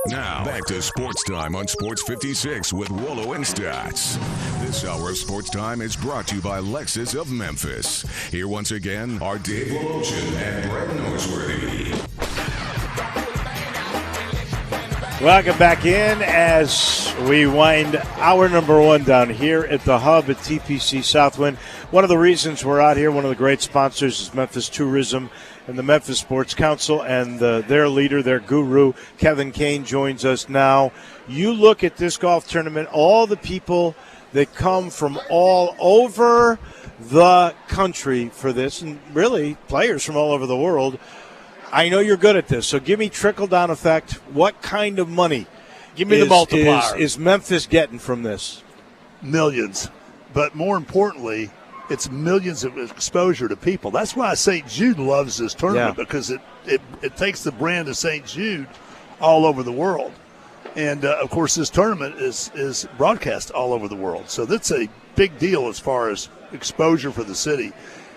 Now, back to Sports Time on Sports 56 with Wolo and Stats. This hour of Sports Time is brought to you by Lexus of Memphis. Here once again are Dave Woloshin and Brett Norsworthy. Welcome back in as we wind hour number 1 down here at the Hub at TPC Southwind. One of the reasons we're out here, one of the great sponsors is Memphis Tourism and the Memphis Sports Council, and their leader, their guru, Kevin Kane, joins us now. You look at this golf tournament, all the people that come from all over the country for this, and really players from all over the world. I know you're good at this, so give me trickle-down effect. What kind of money Give me the multiplier. Is Memphis getting from this? Millions. But more importantly, it's millions of exposure to people. That's why St. Jude loves this tournament, because it takes the brand of St. Jude all over the world. And, of course, this tournament is broadcast all over the world. So that's a big deal as far as exposure for the city.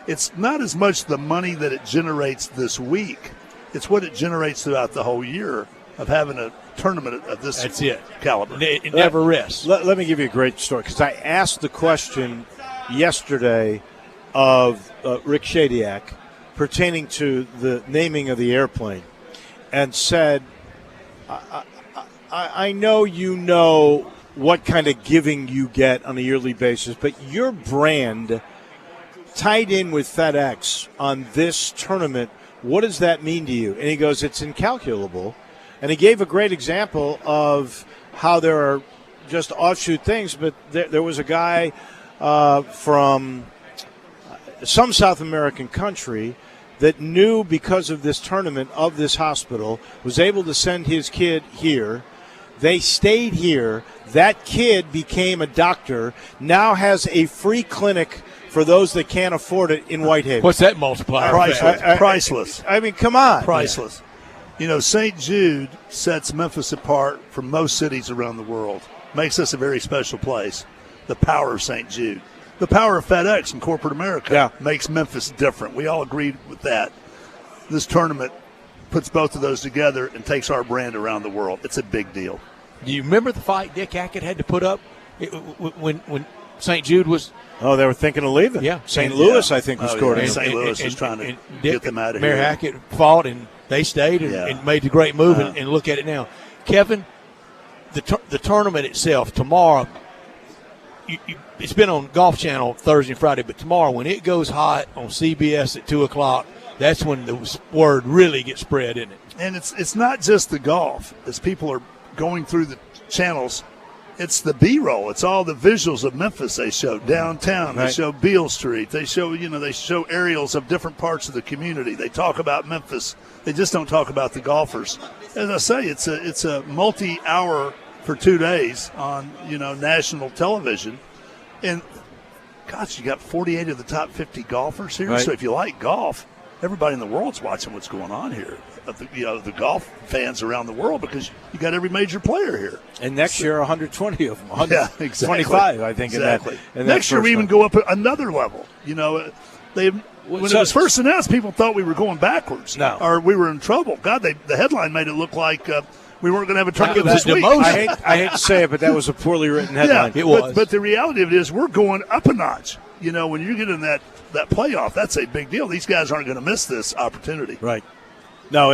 It's not as much the money that it generates this week. It's what it generates throughout the whole year of having a tournament of this caliber. It never rests. Let me give you a great story, because I asked the question yesterday of Rick Shadiak pertaining to the naming of the airplane, and said, I know you know what kind of giving you get on a yearly basis, but your brand tied in with FedEx on this tournament, what does that mean to you? And he goes, it's incalculable. And he gave a great example of how there are just offshoot things, but there was a guy from some South American country that knew, because of this tournament, of this hospital, was able to send his kid here. They stayed here. That kid became a doctor, now has a free clinic for those that can't afford it in Whitehaven. What's that multiplier? Priceless. I mean, come on. Priceless. Yeah. You know, St. Jude sets Memphis apart from most cities around the world. Makes us a very special place. The power of St. Jude. The power of FedEx and corporate America makes Memphis different. We all agreed with that. This tournament puts both of those together and takes our brand around the world. It's a big deal. Do you remember the fight Dick Hackett had to put up when St. Jude was? Oh, they were thinking of leaving. Yeah. St. Louis, I think, was scored. St. Louis was trying to get them out of Mayor here. Mayor Hackett fought, and they stayed and made the great move, and look at it now. Kevin, the tournament itself, tomorrow, it's been on Golf Channel Thursday and Friday, but tomorrow when it goes hot on CBS at 2 o'clock, that's when the word really gets spread, isn't it? And it's not just the golf. As people are going through the channels, it's the B-roll. It's all the visuals of Memphis they show. Downtown, they show Beale Street. They show, they show aerials of different parts of the community. They talk about Memphis. They just don't talk about the golfers. As I say, it's a multi-hour for 2 days on, national television. And, gosh, you got 48 of the top 50 golfers here. Right. So if you like golf, everybody in the world's watching what's going on here. The golf fans around the world, because you got every major player here. And next year, 120 of them. 125, I think. Exactly. In that next year, we even go up another level. When it was first announced, people thought we were going backwards. No. Or we were in trouble. God, the headline made it look like we weren't going to have a tournament this week. I hate to say it, but that was a poorly written headline. Yeah, it was. But the reality of it is we're going up a notch. When you get in that playoff, that's a big deal. These guys aren't going to miss this opportunity. Right. No,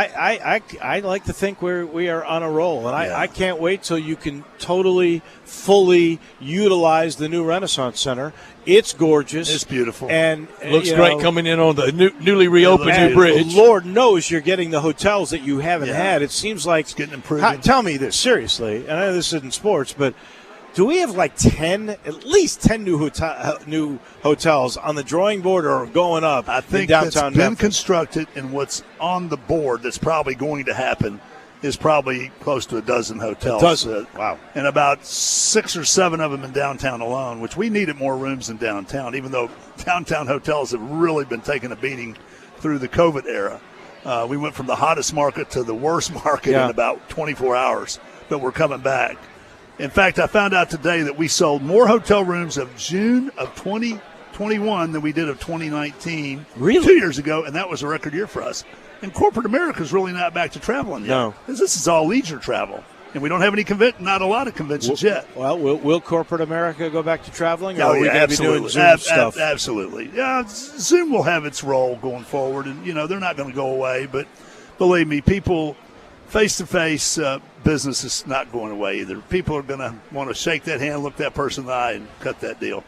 I like to think we are on a roll, and I can't wait till you can totally, fully utilize the new Renaissance Center. It's gorgeous. It's beautiful. And looks great coming in on the newly reopened new bridge. Lord knows you're getting the hotels that you haven't had. It seems like it's getting improved. Tell me this, seriously. I know this isn't sports, but do we have like at least 10 new hotels on the drawing board or going up? I think in downtown that's been Memphis? constructed, and what's on the board that's probably going to happen is probably close to a dozen hotels. A dozen. Wow. And about 6 or 7 of them in downtown alone, which we needed more rooms in downtown, even though downtown hotels have really been taking a beating through the COVID era. We went from the hottest market to the worst market in about 24 hours, but we're coming back. In fact, I found out today that we sold more hotel rooms of June of 2021 than we did of 2019 Really? 2 years ago, and that was a record year for us. And corporate America is really not back to traveling yet. No. This is all leisure travel, and we don't have any not a lot of conventions yet. Well, will corporate America go back to traveling? Or Oh, are we yeah, going to be doing Zoom stuff? Absolutely. Yeah, Zoom will have its role going forward, and, they're not going to go away. But believe me, people – face-to-face business is not going away either. People are going to want to shake that hand, look that person in the eye, and cut that deal.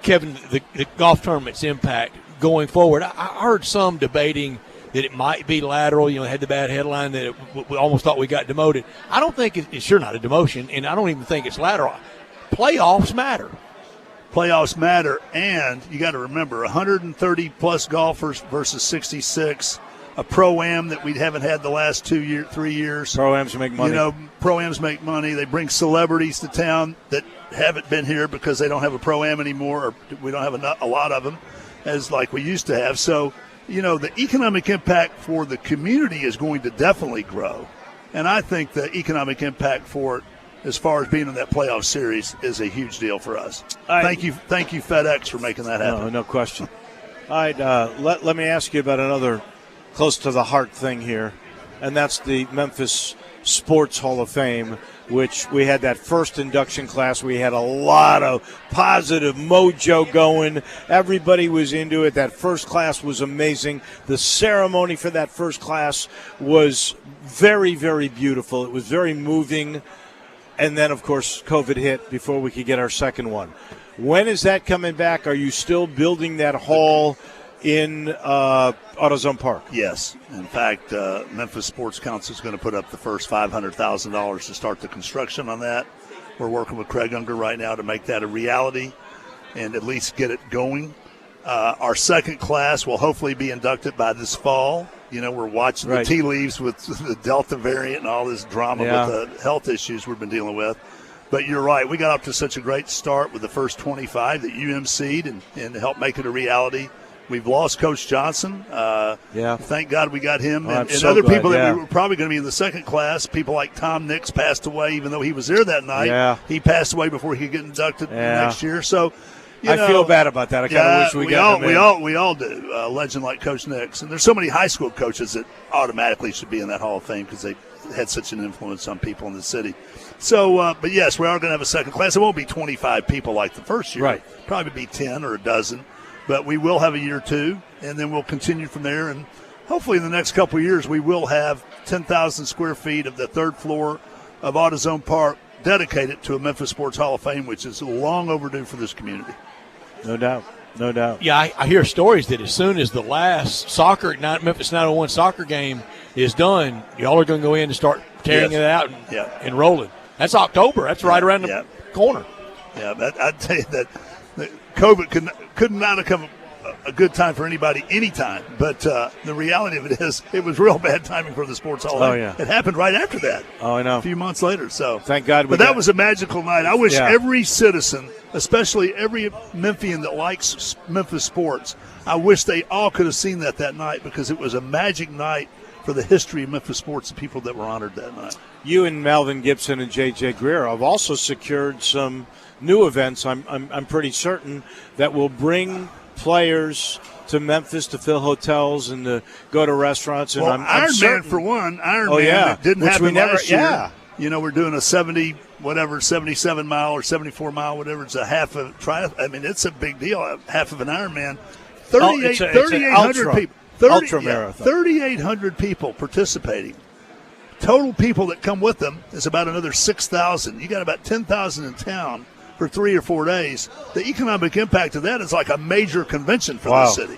Kevin, the golf tournament's impact going forward, I heard some debating that it might be lateral. It had the bad headline that we almost thought we got demoted. I don't think it's sure not a demotion, and I don't even think it's lateral. Playoffs matter. Playoffs matter, and you got to remember 130-plus golfers versus 66. A Pro-Am that we haven't had the last 3 years. Pro-Ams make money. Pro-Ams make money. They bring celebrities to town that haven't been here because they don't have a Pro-Am anymore, or we don't have a lot of them as like we used to have. So, the economic impact for the community is going to definitely grow. And I think the economic impact for it, as far as being in that playoff series, is a huge deal for us. Thank you, FedEx, for making that happen. No question. All right, let me ask you about another close to the heart thing here, and that's the Memphis Sports Hall of Fame, which we had that first induction class. We had a lot of positive mojo going. Everybody was into it. That first class was amazing. The ceremony for that first class was very, very beautiful. It was very moving. And then, of course, COVID hit before we could get our second one. When is that coming back? Are you still building that hall in AutoZone Park? Yes. In fact, Memphis Sports Council is going to put up the first $500,000 to start the construction on that. We're working with Craig Unger right now to make that a reality and at least get it going. Our second class will hopefully be inducted by this fall. We're watching the tea leaves with the Delta variant and all this drama with the health issues we've been dealing with. But you're right. We got off to such a great start with the first 25 that you emceed and helped make it a reality. We've lost Coach Johnson. Thank God we got him. And other people that we were probably going to be in the second class, people like Tom Nix passed away, even though he was there that night. Yeah. He passed away before he could get inducted next year. So, I feel bad about that. I kind of wish we got him in. We all do. A legend like Coach Nix. And there's so many high school coaches that automatically should be in that Hall of Fame because they had such an influence on people in the city. So, but yes, we are going to have a second class. It won't be 25 people like the first year. Right. Probably be 10 or a dozen. But we will have a year two, and then we'll continue from there. And hopefully in the next couple of years, we will have 10,000 square feet of the third floor of AutoZone Park dedicated to a Memphis Sports Hall of Fame, which is long overdue for this community. No doubt. No doubt. Yeah, I hear stories that as soon as the last Memphis 901 soccer game is done, y'all are going to go in and start tearing it out and rolling. That's October. That's right around the corner. Yeah, I'd tell you that COVID could not have come a good time for anybody anytime. But the reality of it is it was real bad timing for the Sports Hall. Oh, yeah. It happened right after that. Oh, I know. A few months later. So thank God. But that was a magical night. I wish every citizen, especially every Memphian that likes Memphis sports, I wish they all could have seen that night because it was a magic night for the history of Memphis sports and people that were honored that night. You and Melvin Gibson and J.J. Greer have also secured some new events, I'm pretty certain, that will bring players to Memphis to fill hotels and to go to restaurants. And well, I'm Ironman for one. Ironman that didn't happen last year. We're doing a 77 mile or 74 mile, whatever. It's a half of triathlon. I mean, it's a big deal. Half of an Ironman. 3,800 people. ultra marathon. 3,800 people participating. Total people that come with them is about another 6,000. You got about 10,000 in town for 3 or 4 days. The economic impact of that is like a major convention for the city.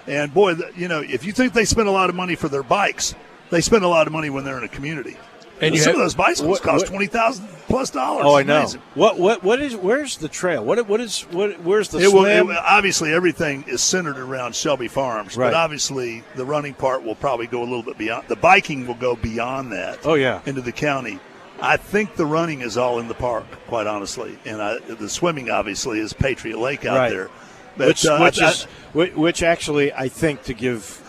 And boy, if you think they spend a lot of money for their bikes, they spend a lot of money when they're in a community. And some of those bicycles cost $20,000 plus. Oh, I know. Amazing. Where's the trail? Where's the swim? Obviously, everything is centered around Shelby Farms, right. But obviously the running part will probably go a little bit beyond. The biking will go beyond that. Oh, yeah. Into the county. I think the running is all in the park, quite honestly, and the swimming obviously is Patriot Lake out there. But, which actually I think to give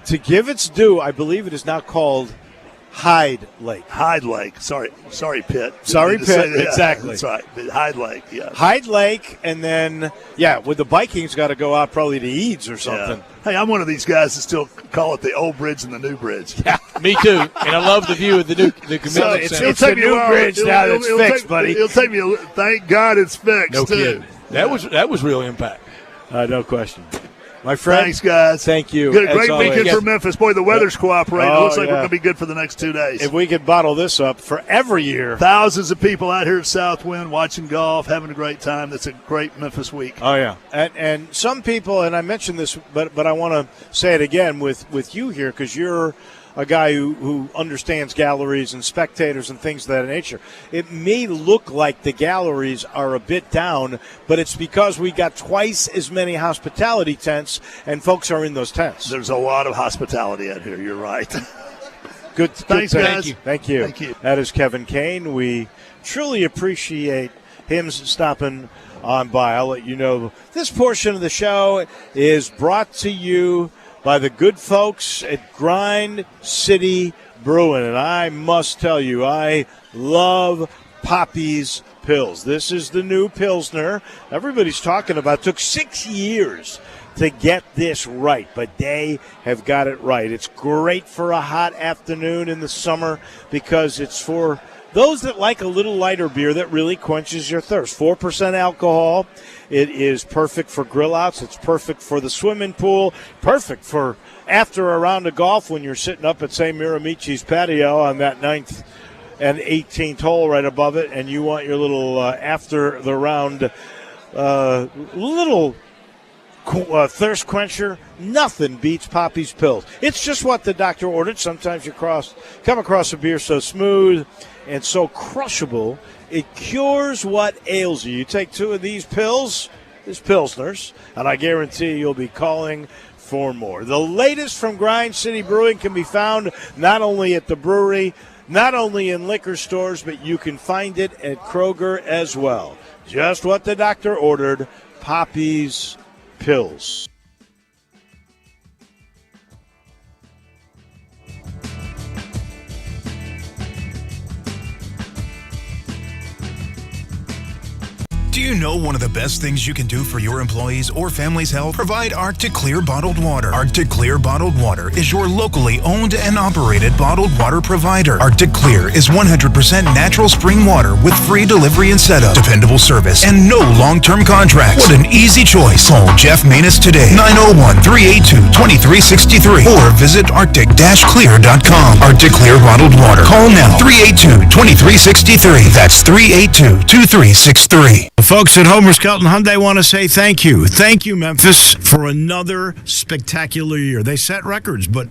its due, I believe it is now called Hyde Lake. Hyde Lake. Sorry, Pitt. Sorry, Pitt. Exactly. That's right. Hyde Lake. Yeah. Hyde Lake, and then with the Vikings, got to go out probably to Eads or something. Yeah. Hey, I'm one of these guys that still call it the old bridge and the new bridge. Yeah, me too. And I love the view of the community center. It's the new bridge now that's fixed, buddy. It'll take me. Thank God it's fixed. No too. kidding. That was real impact. No question. My friend. Thanks, guys. Thank you. Good, great weekend for Memphis. Boy, the weather's cooperating. It looks like we're going to be good for the next 2 days. If we could bottle this up for every year. Thousands of people out here at Southwind watching golf, having a great time. That's a great Memphis week. Oh, yeah. And some people, and I mentioned this, but I want to say it again with you here because you're a guy who understands galleries and spectators and things of that nature. It may look like the galleries are a bit down, but it's because we got twice as many hospitality tents, and folks are in those tents. There's a lot of hospitality out here. You're right. Good. Thanks, guys. Thank you. Thank you. That is Kevin Kane. We truly appreciate him stopping on by. I'll let you know this portion of the show is brought to you by the good folks at Grind City Brewing. And I must tell you, I love Poppy's Pills. This is the new Pilsner everybody's talking about. It took 6 years to get this right, but they have got it right. It's great for a hot afternoon in the summer because it's for those that like a little lighter beer that really quenches your thirst. 4% alcohol. It is perfect for grill outs. It's perfect for the swimming pool. Perfect for after a round of golf when you're sitting up at, say, Miramici's patio on that 9th and 18th hole right above it, and you want your little after the round little thirst quencher. Nothing beats Poppy's Pills. It's just what the doctor ordered. Sometimes you come across a beer so smooth and so crushable, it cures what ails you. You take 2 of these pills, these Pilsners, and I guarantee you'll be calling for more. The latest from Grind City Brewing can be found not only at the brewery, not only in liquor stores, but you can find it at Kroger as well. Just what the doctor ordered, Poppy's Pills. Do you know one of the best things you can do for your employees or family's health? Provide Arctic Clear bottled water. Arctic Clear bottled water is your locally owned and operated bottled water provider. Arctic Clear is 100% natural spring water with free delivery and setup, dependable service, and no long-term contracts. What an easy choice. Call Jeff Manus today, 901-382-2363, or visit arctic-clear.com. Arctic Clear bottled water. Call now, 382-2363. That's 382-2363. Folks at Homer Skelton Hyundai want to say thank you. Thank you, Memphis, for another spectacular year. They set records, but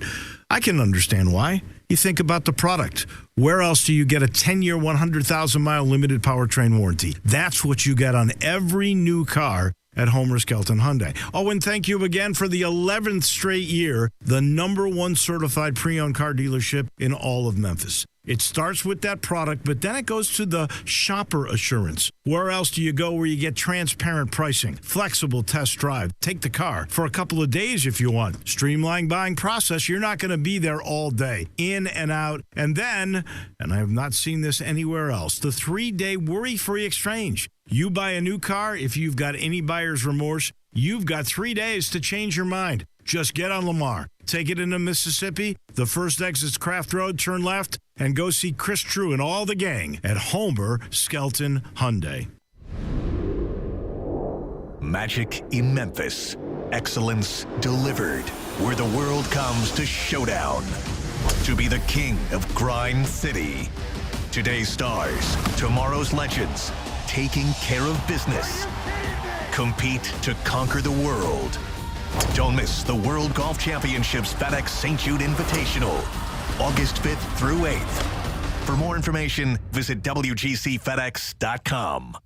I can understand why. You think about the product. Where else do you get a 10-year, 100,000-mile limited powertrain warranty? That's what you get on every new car at Homer Skelton Hyundai. Oh, and thank you again for the 11th straight year, the #1 certified pre-owned car dealership in all of Memphis. It starts with that product, but then it goes to the shopper assurance. Where else do you go where you get transparent pricing, flexible test drive, take the car for a couple of days if you want, streamlined buying process? You're not going to be there all day, in and out. And then, and I have not seen this anywhere else, the 3-day worry-free exchange. You buy a new car, if you've got any buyer's remorse, you've got 3 days to change your mind. Just get on Lamar, take it into Mississippi, the first exit's Craft Road, turn left, and go see Chris True and all the gang at Homer Skelton Hyundai. Magic in Memphis. Excellence delivered, where the world comes to showdown. To be the king of Grind City. Today's stars, tomorrow's legends, taking care of business. Compete to conquer the world. Don't miss the World Golf Championships FedEx St. Jude Invitational, August 5th through 8th. For more information, visit WGCFedEx.com.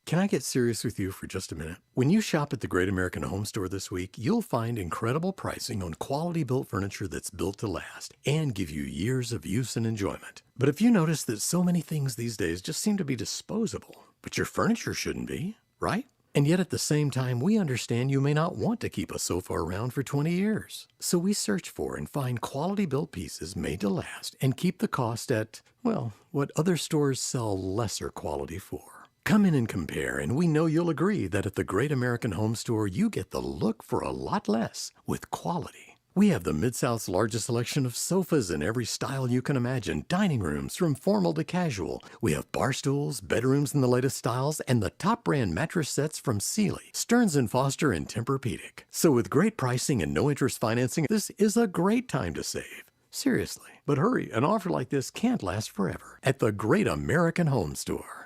Can I get serious with you for just a minute? When you shop at the Great American Home Store this week, you'll find incredible pricing on quality-built furniture that's built to last and give you years of use and enjoyment. But if you notice that so many things these days just seem to be disposable, but your furniture shouldn't be, right? And yet at the same time, we understand you may not want to keep a sofa around for 20 years. So we search for and find quality-built pieces made to last and keep the cost at, well, what other stores sell lesser quality for. Come in and compare, and we know you'll agree that at the Great American Home Store, you get the look for a lot less with quality. We have the Mid-South's largest selection of sofas in every style you can imagine, dining rooms from formal to casual. We have bar stools, bedrooms in the latest styles, and the top brand mattress sets from Sealy, Stearns & Foster, and Tempur-Pedic. So with great pricing and no interest financing, this is a great time to save. Seriously. But hurry, an offer like this can't last forever at the Great American Home Store.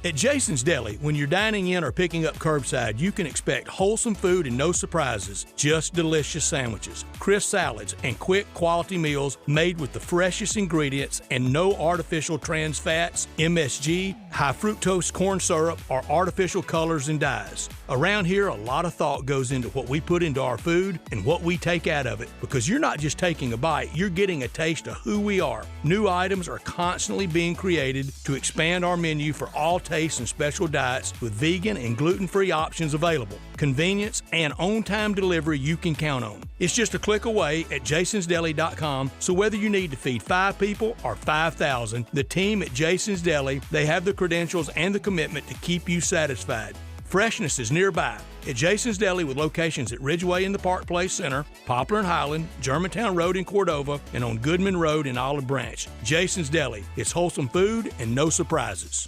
At Jason's Deli, when you're dining in or picking up curbside, you can expect wholesome food and no surprises, just delicious sandwiches, crisp salads, and quick quality meals made with the freshest ingredients and no artificial trans fats, MSG, high fructose corn syrup, or artificial colors and dyes. Around here, a lot of thought goes into what we put into our food and what we take out of it, because you're not just taking a bite, you're getting a taste of who we are. New items are constantly being created to expand our menu for all tastes and special diets with vegan and gluten-free options available. Convenience and on-time delivery you can count on. It's just a click away at jasonsdeli.com, so whether you need to feed 5 people or 5,000, the team at Jason's Deli, they have the credentials and the commitment to keep you satisfied. Freshness is nearby at Jason's Deli with locations at Ridgeway in the Park Place Center, Poplar and Highland, Germantown Road in Cordova, and on Goodman Road in Olive Branch. Jason's Deli. It's wholesome food and no surprises.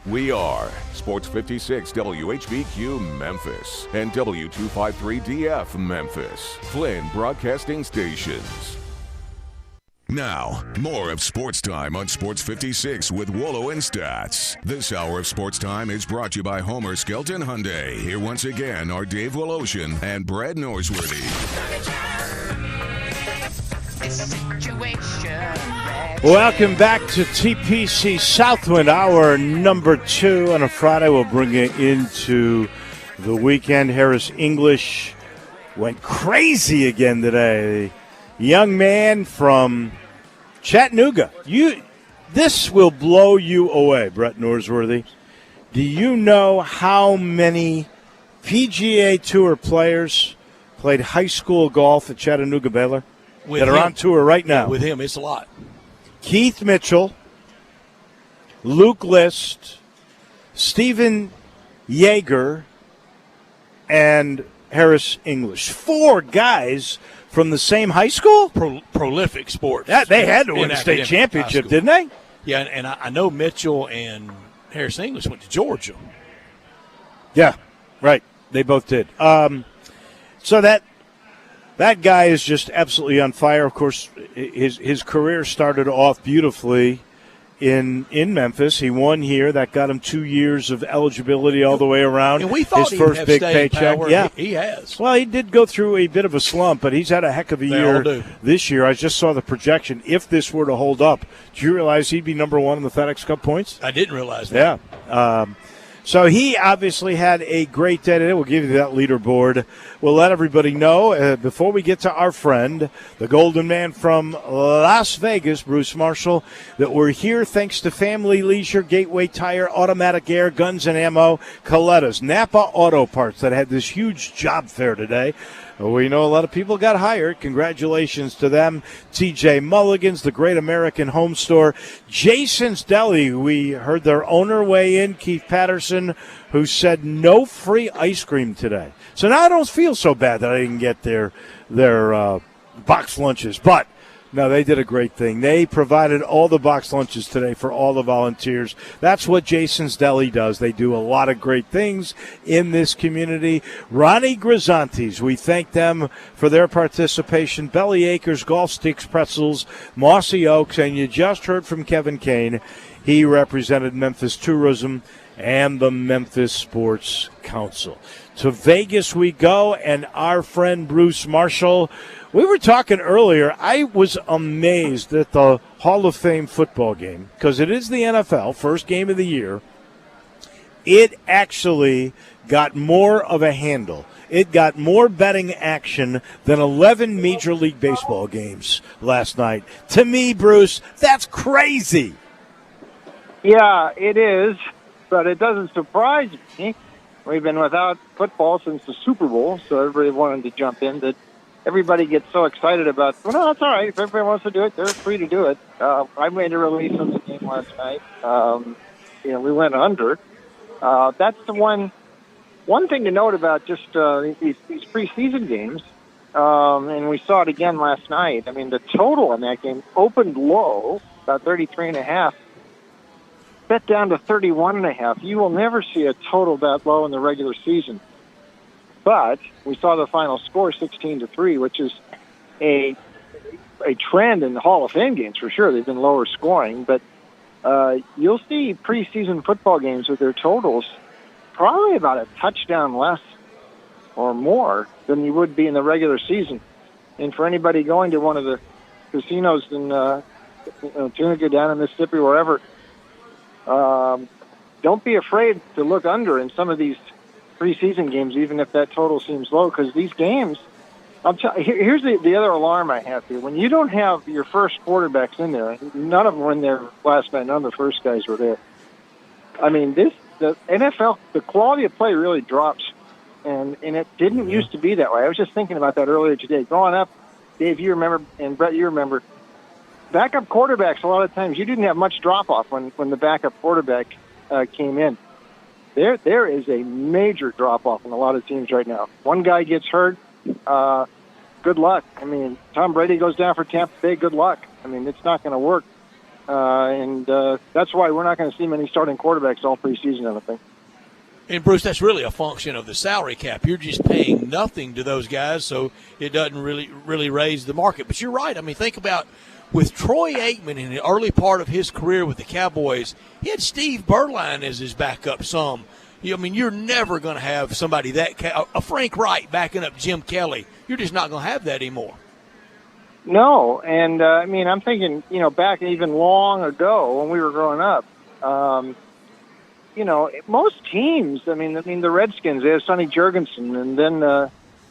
We are Sports 56 WHBQ Memphis and W253DF Memphis, Flynn Broadcasting Stations. Now, more of Sports Time on Sports 56 with Wolo and Stats. This hour of Sports Time is brought to you by Homer Skelton Hyundai. Here once again are Dave Woloshin and Brad Norsworthy. Welcome back to TPC Southwind, hour number 2 on a Friday. We'll bring you into the weekend. Harris English went crazy again today. Young man from Chattanooga. This will blow you away, Brett Norsworthy. Do you know how many PGA Tour players played high school golf at Chattanooga Baylor that are on tour right now? With him, it's a lot. Keith Mitchell, Luke List, Stephen Yeager, and Harris English. 4 guys from the same high school? Prolific sports. They had to win a state championship, didn't they? Yeah, and I know Mitchell and Harris English went to Georgia. Yeah, right. They both did. So that guy is just absolutely on fire. Of course, his career started off beautifully in Memphis. He won here. That got him 2 years of eligibility all the way around. And we thought his first big paycheck. Power. Yeah, he has. Well, he did go through a bit of a slump, but he's had a heck of a year this year. I just saw the projection. If this were to hold up, do you realize he'd be number 1 in the FedEx Cup points? I didn't realize that. Yeah. So he obviously had a great day today. We'll give you that leaderboard. We'll let everybody know before we get to our friend, the Golden Man from Las Vegas, Bruce Marshall, that we're here thanks to Family Leisure, Gateway Tire, Automatic Air, Guns and Ammo, Coletta's, Napa Auto Parts that had this huge job fair today. We know a lot of people got hired. Congratulations to them. TJ Mulligan's, the Great American Home Store. Jason's Deli, we heard their owner weigh in, Keith Patterson, who said no free ice cream today. So now I don't feel so bad that I didn't get their box lunches. But No, they did a great thing. They provided all the box lunches today for all the volunteers. That's what Jason's Deli does. They do a lot of great things in this community. Ronnie Grisantes, we thank them for their participation. Belly Acres, Golf Sticks, Pretzels, Mossy Oaks, and you just heard from Kevin Kane. He represented Memphis Tourism and the Memphis Sports Council. To Vegas we go, and our friend Bruce Marshall. We were talking earlier. I was amazed at the Hall of Fame football game because it is the NFL, first game of the year. It actually got more of a handle. It got more betting action than 11 Major League Baseball games last night. To me, Bruce, that's crazy. Yeah, it is, but it doesn't surprise me. We've been without football since the Super Bowl, so everybody wanted to jump in. That everybody gets so excited about, well, no, that's all right. If everybody wants to do it, they're free to do it. I made a release on the game last night. We went under. That's the one thing to note about just these preseason games, and we saw it again last night. I mean, the total in that game opened low, about 33.5. Bet down to 31.5. You will never see a total that low in the regular season. But we saw the final score 16-3, which is a trend in the Hall of Fame games for sure. They've been lower scoring, but you'll see preseason football games with their totals probably about a touchdown less or more than you would be in the regular season. And for anybody going to one of the casinos in Tunica, down in Mississippi, wherever, don't be afraid to look under in some of these preseason games, even if that total seems low, because these games, here's the other alarm I have here. When you don't have your first quarterbacks in there, none of them were in there last night, none of the first guys were there. I mean, the NFL, the quality of play really drops, and it didn't used to be that way. I was just thinking about that earlier today. Growing up, Dave, you remember, and Brett, you remember, backup quarterbacks, a lot of times you didn't have much drop-off when the backup quarterback came in. There is a major drop-off in a lot of teams right now. One guy gets hurt, good luck. I mean, Tom Brady goes down for Tampa Bay, good luck. I mean, it's not going to work. And that's why we're not going to see many starting quarterbacks all preseason, I don't think. And, Bruce, that's really a function of the salary cap. You're just paying nothing to those guys, so it doesn't really raise the market. But you're right. I mean, think about with Troy Aikman in the early part of his career with the Cowboys, he had Steve Berline as his backup some. I mean, you're never going to have somebody a Frank Wright backing up Jim Kelly. You're just not going to have that anymore. No, and I mean, I'm thinking, back even long ago when we were growing up, most teams, I mean, the Redskins, they have Sonny Jurgensen, and then,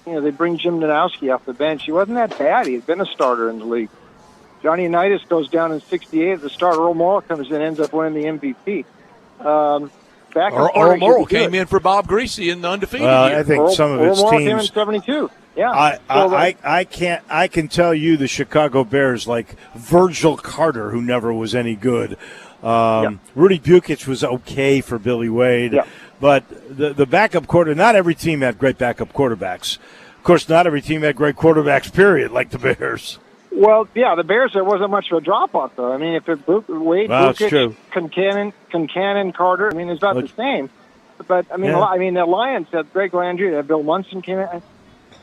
they bring Jim Nanowski off the bench. He wasn't that bad. He had been a starter in the league. Johnny Unitas goes down in 68 at the start. Earl Morrall comes in, ends up winning the MVP. Earl Morrall came in for Bob Greasy in the undefeated year. I think some of his teams came in 72. Yeah. I can tell you the Chicago Bears, like Virgil Carter, who never was any good. Rudy Bukic was okay for Billy Wade. But the backup not every team had great backup quarterbacks. Of course, not every team had great quarterbacks, period, like the Bears. Well, yeah, the Bears, there wasn't much of a drop-off, though. I mean, if it Wade, Bukic, Concannon, Carter, I mean, it's about the same. But, I mean, the Lions had Greg Landry, had Bill Munson came in.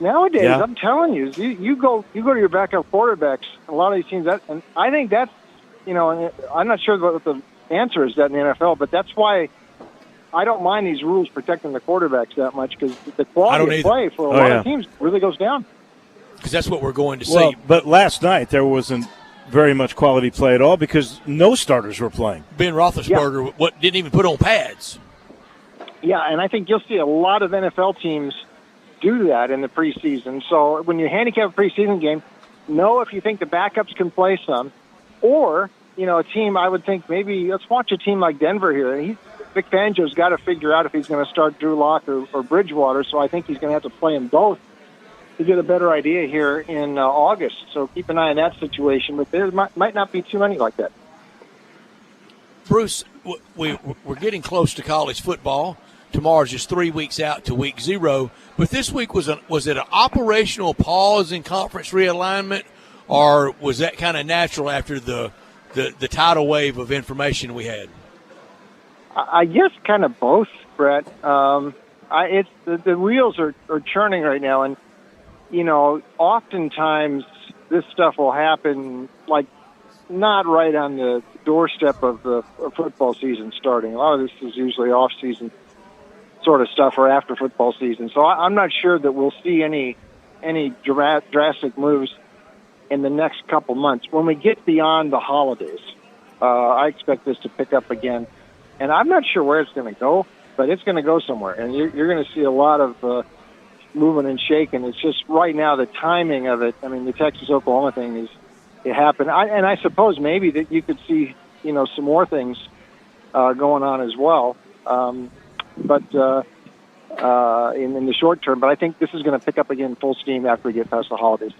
Nowadays, I'm telling you, you go to your backup quarterbacks, a lot of these teams, and I think that's, I'm not sure what the answer is that in the NFL, but that's why I don't mind these rules protecting the quarterbacks that much, because the quality of play for a lot of teams really goes down. Because that's what we're going to see. But last night there wasn't very much quality play at all because no starters were playing. Ben Roethlisberger didn't even put on pads. Yeah, and I think you'll see a lot of NFL teams do that in the preseason. So when you handicap a preseason game, know if you think the backups can play some, or a team. I would think maybe let's watch a team like Denver here. Vic Fangio's got to figure out if he's going to start Drew Lock or Bridgewater. So I think he's going to have to play them both to get a better idea here in August. So keep an eye on that situation. But there might not be too many like that. Bruce, we're getting close to college football. Tomorrow's just 3 weeks out to week 0. But this week was it an operational pause in conference realignment, or was that kind of natural after the tidal wave of information we had? I guess kind of both, Brett. It's the wheels are churning right now, and oftentimes this stuff will happen like not right on the doorstep of the football season starting. A lot of this is usually off-season sort of stuff or after football season. So I'm not sure that we'll see any drastic moves in the next couple months. When we get beyond the holidays, I expect this to pick up again. And I'm not sure where it's going to go, but it's going to go somewhere. And you're going to see a lot of moving and shaking. It's just right now the timing of it. I mean, the Texas-Oklahoma thing it happened. And I suppose maybe that you could see, some more things going on as well. But in the short term, but I think this is going to pick up again full steam after we get past the holidays.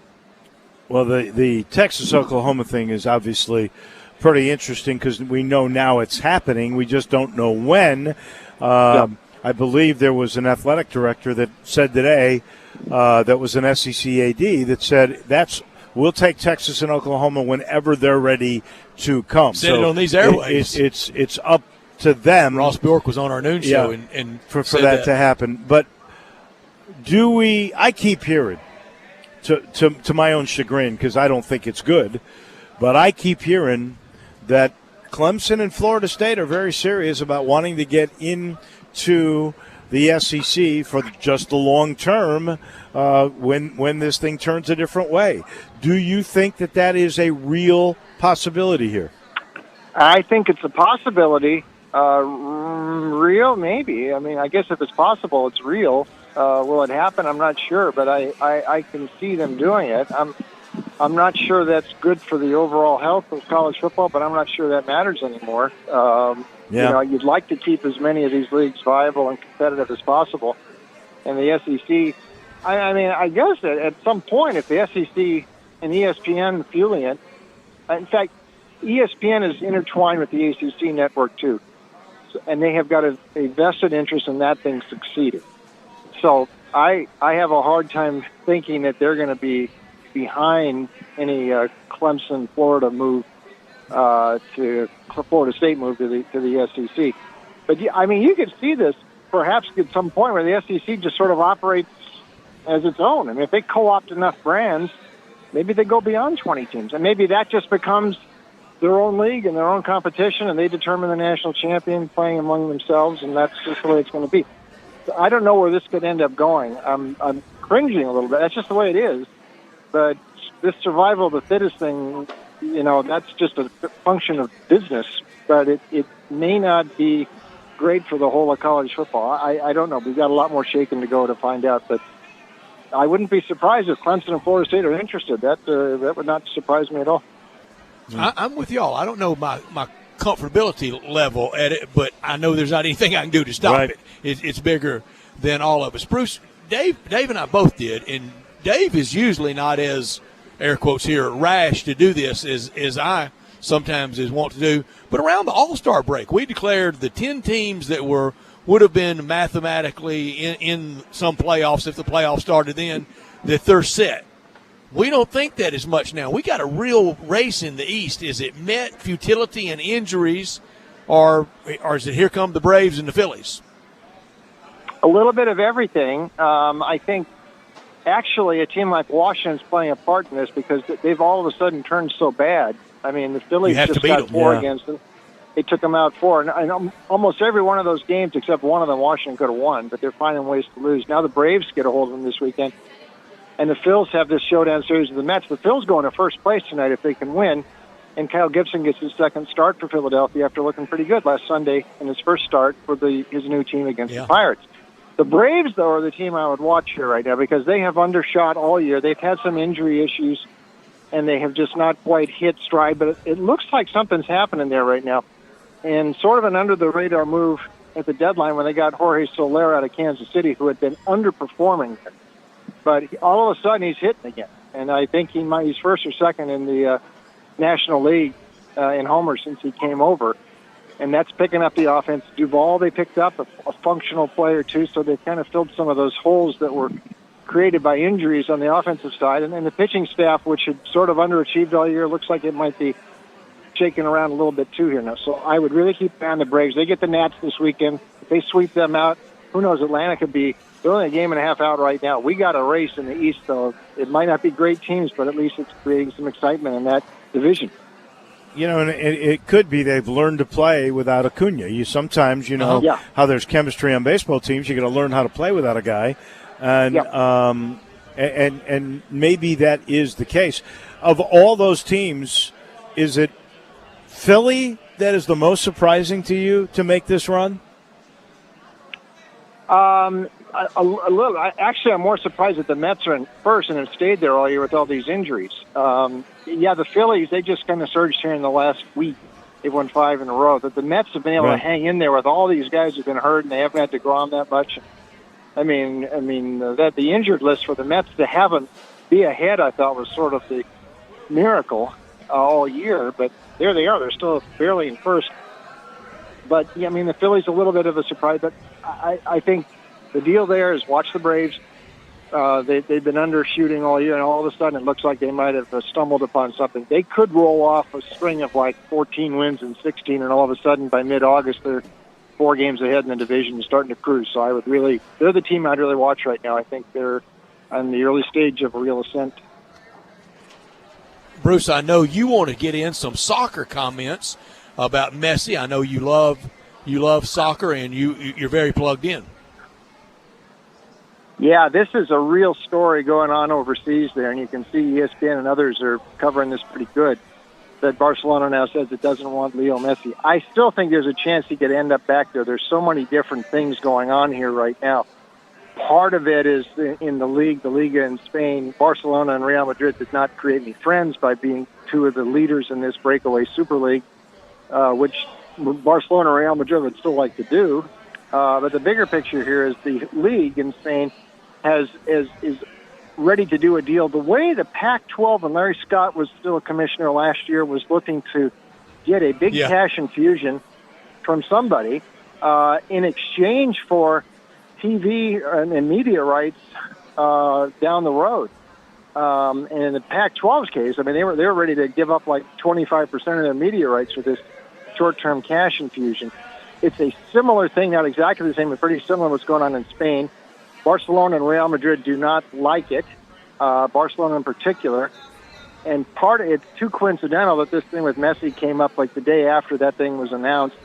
Well, the Texas-Oklahoma thing is obviously pretty interesting because we know now it's happening. We just don't know when. I believe there was an athletic director that said today that was an SEC AD that said we'll take Texas and Oklahoma whenever they're ready to come. Said it on these airwaves. It's up to them. Ross Bjork was on our noon show and for that to happen. But I keep hearing, to my own chagrin, because I don't think it's good, but I keep hearing that Clemson and Florida State are very serious about wanting to get into the SEC for just the long term when this thing turns a different way. Do you think that is a real possibility here? I think it's a possibility. Real, maybe. I mean, I guess if it's possible, it's real. Will it happen? I'm not sure, but I can see them doing it. I'm not sure that's good for the overall health of college football, but I'm not sure that matters anymore. You'd like to keep as many of these leagues viable and competitive as possible. And the SEC, I guess at some point, if the SEC and ESPN fueling it, in fact, ESPN is intertwined with the ACC network too, and they have got a vested interest in that thing succeeding. So I have a hard time thinking that they're going to be behind any Clemson, Florida move to Florida State move to the SEC. But you could see this perhaps at some point where the SEC just sort of operates as its own. I mean, if they co-opt enough brands, maybe they go beyond 20 teams, and maybe that just becomes their own league and their own competition, and they determine the national champion playing among themselves, and that's just the way it's going to be. So I don't know where this could end up going. I'm cringing a little bit. That's just the way it is. But this survival of the fittest thing, that's just a function of business. But it may not be great for the whole of college football. I don't know. We've got a lot more shaking to go to find out. But I wouldn't be surprised if Clemson and Florida State are interested. That would not surprise me at all. I'm with y'all. I don't know my comfortability level at it, but I know there's not anything I can do to stop it. It's bigger than all of us. Bruce, Dave and I both did, and Dave is usually not as, air quotes here, rash to do this as I sometimes is want to do. But around the All-Star break, we declared the 10 teams that would have been mathematically in some playoffs if the playoffs started then, that they're set. We don't think that as much now. We got a real race in the East. Is it Met, futility, and injuries, or is it here come the Braves and the Phillies? A little bit of everything. I think actually a team like Washington's playing a part in this because they've all of a sudden turned so bad. I mean, the Phillies just got 4 against them. They took them out 4. And almost every one of those games, except one of them, Washington could have won, but they're finding ways to lose. Now the Braves get a hold of them this weekend. And the Phils have this showdown series with the Mets. The Phils go into first place tonight if they can win. And Kyle Gibson gets his second start for Philadelphia after looking pretty good last Sunday in his first start for his new team against the Pirates. The Braves, though, are the team I would watch here right now because they have undershot all year. They've had some injury issues, and they have just not quite hit stride. But it looks like something's happening there right now. And sort of an under-the-radar move at the deadline when they got Jorge Soler out of Kansas City, who had been underperforming. But all of a sudden, he's hitting again. And I think he's first or second in the National League in homers since he came over. And that's picking up the offense. Duvall, they picked up a functional player, too, so they kind of filled some of those holes that were created by injuries on the offensive side, and then the pitching staff, which had sort of underachieved all year, looks like it might be shaking around a little bit too here now. So I would really keep an eye on the Braves. They get the Nats this weekend. If they sweep them out, who knows? Atlanta could be. They're only a game and a half out right now. We got a race in the East, though. It might not be great teams, but at least it's creating some excitement in that division. You know, and it could be they've learned to play without Acuna. You sometimes, you know, how there's chemistry on baseball teams. You got to learn how to play without a guy, and and maybe that is the case. Of all those teams, is it Philly that is the most surprising to you to make this run? A little. Actually, I'm more surprised that the Mets are in first and have stayed there all year with all these injuries. The Phillies, they just kind of surged here in the last week. They've won 5 in a row. That the Mets have been able to hang in there with all these guys who've been hurt, and they haven't had to Grom that much. I mean, that the injured list for the Mets to have them be ahead, I thought was sort of the miracle all year. But there they are. They're still barely in first. But, yeah, I mean, the Phillies a little bit of a surprise. But I think the deal there is watch the Braves. They've been undershooting all year, and all of a sudden it looks like they might have stumbled upon something. They could roll off a string of like 14 wins and 16, and all of a sudden by mid-August they're 4 games ahead in the division and starting to cruise. So they're the team I'd really watch right now. I think they're on the early stage of a real ascent. Bruce, I know you want to get in some soccer comments about Messi. I know you love soccer, and you're very plugged in. Yeah, this is a real story going on overseas there, and you can see ESPN and others are covering this pretty good, that Barcelona now says it doesn't want Leo Messi. I still think there's a chance he could end up back there. There's so many different things going on here right now. Part of it is in the league, the Liga in Spain. Barcelona and Real Madrid did not create any friends by being 2 of the leaders in this breakaway Super League, which Barcelona and Real Madrid would still like to do. But the bigger picture here is the league in Spain is ready to do a deal. The way the Pac-12 and Larry Scott was still a commissioner last year was looking to get a big cash infusion from somebody in exchange for TV and media rights down the road. And in the Pac-12's case, I mean, they were ready to give up like 25% of their media rights for this short-term cash infusion. It's a similar thing, not exactly the same, but pretty similar to what's going on in Spain. Barcelona and Real Madrid do not like it, Barcelona in particular. And it's too coincidental that this thing with Messi came up like the day after that thing was announced.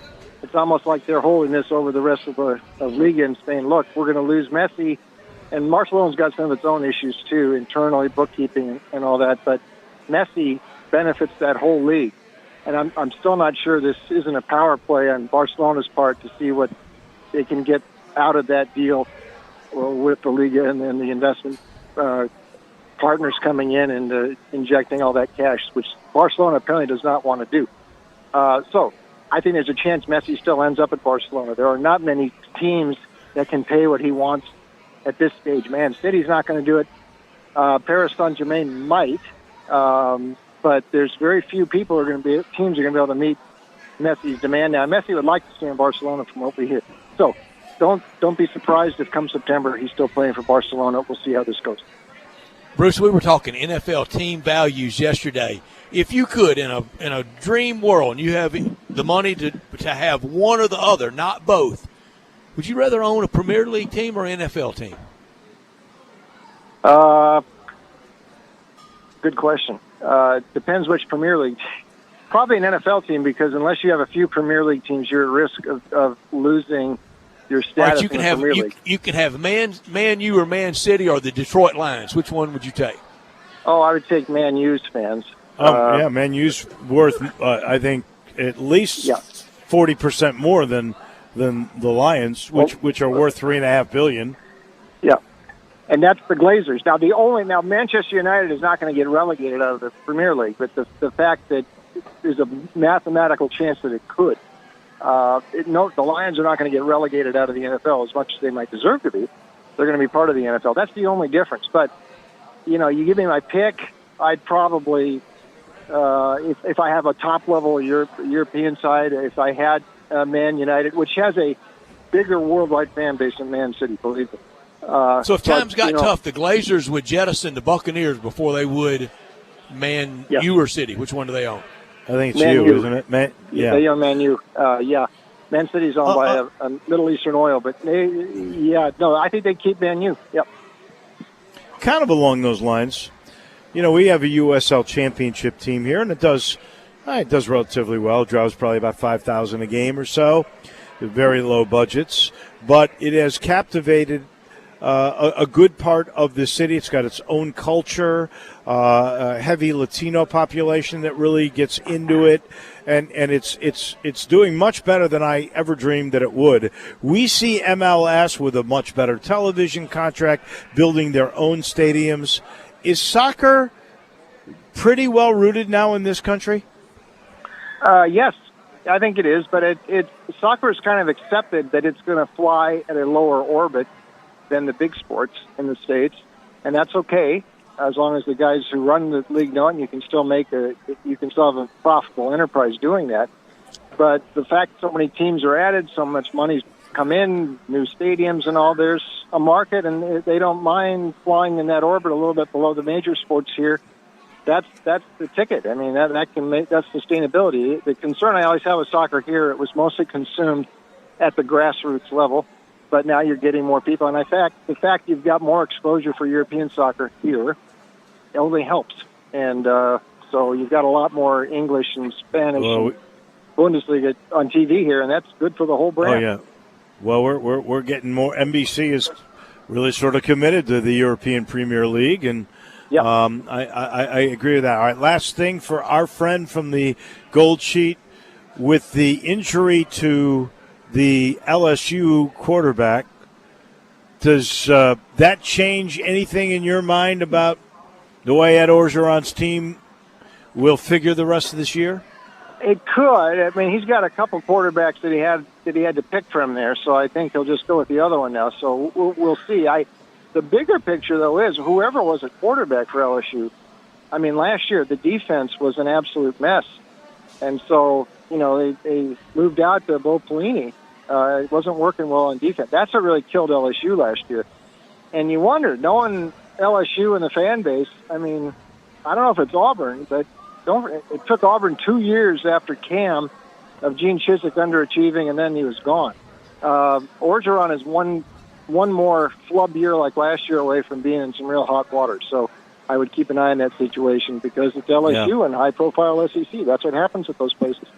It's almost like they're holding this over the rest of Liga in Spain. Look, we're going to lose Messi. And Barcelona's got some of its own issues, too, internally, bookkeeping and all that. But Messi benefits that whole league. And I'm still not sure this isn't a power play on Barcelona's part to see what they can get out of that deal with the Liga and then the investment partners coming in and injecting all that cash, which Barcelona apparently does not want to do. So I think there's a chance Messi still ends up at Barcelona. There are not many teams that can pay what he wants at this stage. Man City's not going to do it. Paris Saint-Germain might, but there's very few teams are going to be able to meet Messi's demand. Now, Messi would like to stay in Barcelona from what we hear. So don't be surprised if come September he's still playing for Barcelona. We'll see how this goes. Bruce, we were talking NFL team values yesterday. If you could, in a dream world, and you have the money to have one or the other, not both, would you rather own a Premier League team or an NFL team? Good question. Depends which Premier League. Probably an NFL team, because unless you have a few Premier League teams, you're at risk of losing your status in the Premier League. You can have Man U or Man City or the Detroit Lions. Which one would you take? Oh, I would take Man U's fans. Man U's worth, I think, at least 40% more than the Lions, which are worth $3.5 billion. Yeah, and that's the Glazers. Now Manchester United is not going to get relegated out of the Premier League, but the fact that there's a mathematical chance that it could. The Lions are not going to get relegated out of the NFL as much as they might deserve to be. They're going to be part of the NFL. That's the only difference. But, you give me my pick, I'd probably, if I have a top-level European side, if I had Man United, which has a bigger worldwide fan base than Man City, believe it. So if times got tough, the Glazers would jettison the Buccaneers before they would Man U or City. Which one do they own? I think it's you, isn't it? They own Man U. Man City's owned by a Middle Eastern oil, but I think they keep Man U. Yep. Kind of along those lines. We have a USL championship team here, and it does relatively well. It draws probably about 5,000 a game or so. Very low budgets, but it has captivated a good part of the city. It's got its own culture, a heavy Latino population that really gets into it, and it's doing much better than I ever dreamed that it would. We see MLS with a much better television contract, building their own stadiums. Is soccer pretty well rooted now in this country? Yes, I think it is, but soccer is kind of accepted that it's going to fly at a lower orbit than the big sports in the States, and that's okay as long as the guys who run the league know it, and you can still have a profitable enterprise doing that. But the fact so many teams are added, so much money's come in, new stadiums and all, there's a market, and they don't mind flying in that orbit a little bit below the major sports here. That's the ticket. I mean, that can make that's sustainability. The concern I always have with soccer here, it was mostly consumed at the grassroots level, but now you're getting more people. And the fact you've got more exposure for European soccer here only helps. And so you've got a lot more English and Spanish and Bundesliga on TV here, and that's good for the whole brand. Oh yeah. Well, we're getting more. NBC is really sort of committed to the European Premier League, and yep. I agree with that. All right, last thing for our friend from the Gold Sheet, with the injury to the LSU quarterback, does that change anything in your mind about the way Ed Orgeron's team will figure the rest of this year? It could. I mean, he's got a couple quarterbacks that he had to pick from there, so I think he'll just go with the other one now. So we'll see. The bigger picture, though, is whoever was a quarterback for LSU, I mean, last year the defense was an absolute mess. And so, they moved out to Bo Pelini. It wasn't working well on defense. That's what really killed LSU last year. And you wonder, knowing LSU and the fan base, I mean, I don't know if it's Auburn, but it took Auburn 2 years after Cam of Gene Chizik underachieving, and then he was gone. Orgeron is one more flub year like last year away from being in some real hot water. So I would keep an eye on that situation because it's LSU and high-profile SEC. That's what happens at those places.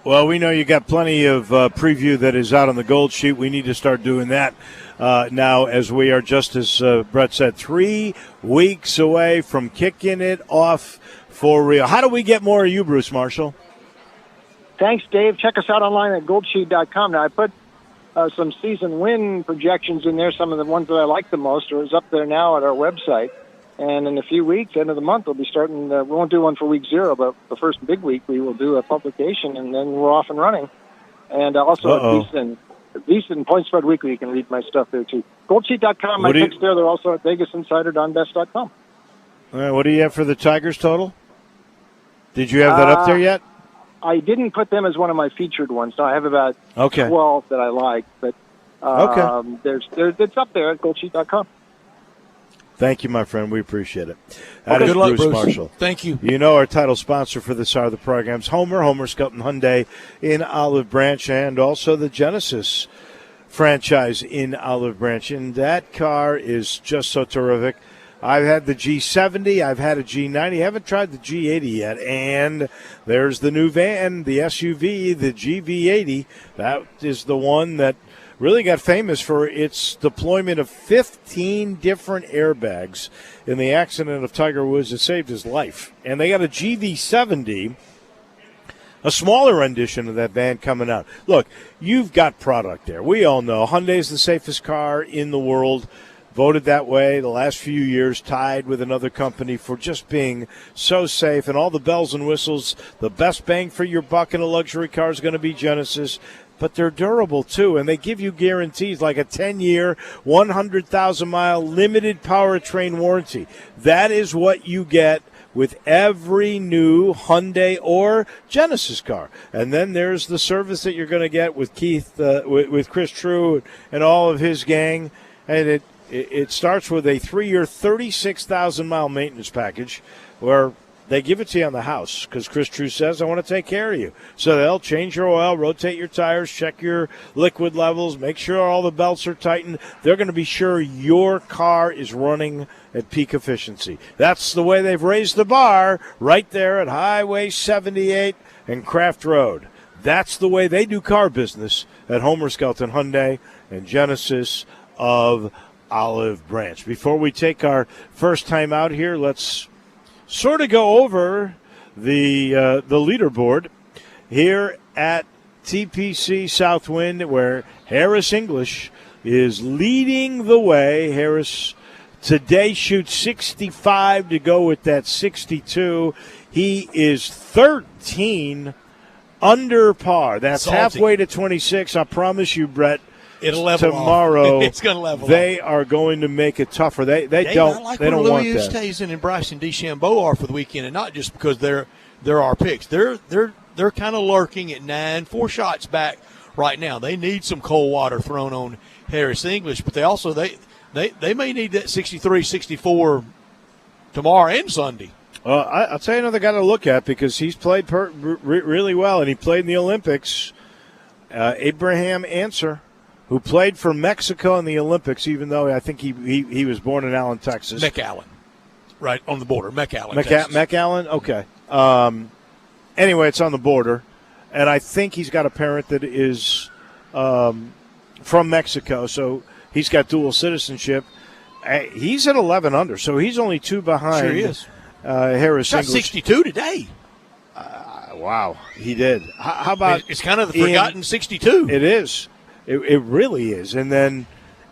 Well, we know you got plenty of preview that is out on the Gold Sheet. We need to start doing that now, as we are, just as Brett said, 3 weeks away from kicking it off for real. How do we get more of you, Bruce Marshall? Thanks, Dave. Check us out online at goldsheet.com. Now, I put some season win projections in there, some of the ones that I like the most, or is up there now at our website. And in a few weeks, end of the month, we'll be starting. We won't do one for week 0, but the first big week we will do a publication, and then we're off and running. And also at VEASAN Point Spread Weekly, you can read my stuff there too. Goldsheet.com, my picks there. They're also at VegasInsider.best.com. All right, what do you have for the Tigers total? Did you have that up there yet? I didn't put them as one of my featured ones. So I have about 12 that I like, but it's up there at goldsheet.com. Thank you, my friend. We appreciate it. That is Good luck, Bruce Marshall. Thank you. You know our title sponsor for this hour of the program's Homer Skelton Hyundai in Olive Branch, and also the Genesis franchise in Olive Branch. And that car is just so terrific. I've had the G70. I've had a G90. I haven't tried the G80 yet. And there's the new van, the SUV, the GV80. That is the one that really got famous for its deployment of 15 different airbags in the accident of Tiger Woods that saved his life. And they got a GV70, a smaller rendition of that van coming out. Look, you've got product there. We all know Hyundai's the safest car in the world. Voted that way the last few years, tied with another company for just being so safe and all the bells and whistles. The best bang for your buck in a luxury car is going to be Genesis. But they're durable, too, and they give you guarantees like a 10-year, 100,000-mile limited powertrain warranty. That is what you get with every new Hyundai or Genesis car. And then there's the service that you're going to get with Keith, with Chris True and all of his gang. And It starts with a 3-year, 36,000-mile maintenance package where they give it to you on the house because Chris True says, I want to take care of you. So they'll change your oil, rotate your tires, check your liquid levels, make sure all the belts are tightened. They're going to be sure your car is running at peak efficiency. That's the way they've raised the bar right there at Highway 78 and Craft Road. That's the way they do car business at Homer Skelton Hyundai and Genesis of Olive Branch. Before we take our first time out here, let's sort of go over the leaderboard here at TPC Southwind, where Harris English is leading the way. Harris today shoots 65 to go with that 62. He is 13 under par. That's halfway to 26. I promise you, Brett, it'll level tomorrow. Off. It's going to level They off. are going to make it tougher. They don't. I like they don't where want Louis that. Oosthuizen and Bryson DeChambeau are for the weekend, and not just because they're our picks. They're kind of lurking at 9, 4 shots back right now. They need some cold water thrown on Harris English, but they also they may need that 63, 64 tomorrow and Sunday. I'll tell you another guy to look at because he's played really well, and he played in the Olympics. Abraham Answer, who played for Mexico in the Olympics, even though I think he was born in Allen, Texas. McAllen, right on the border. McAllen, McAllen, okay. Anyway, it's on the border, and I think he's got a parent that is from Mexico, so he's got dual citizenship. He's at 11 under, so he's only 2 behind. Sure he is. Harris Shot English. 62 today. Wow, he did. How about it's kind of the forgotten 62. It is. It really is. And then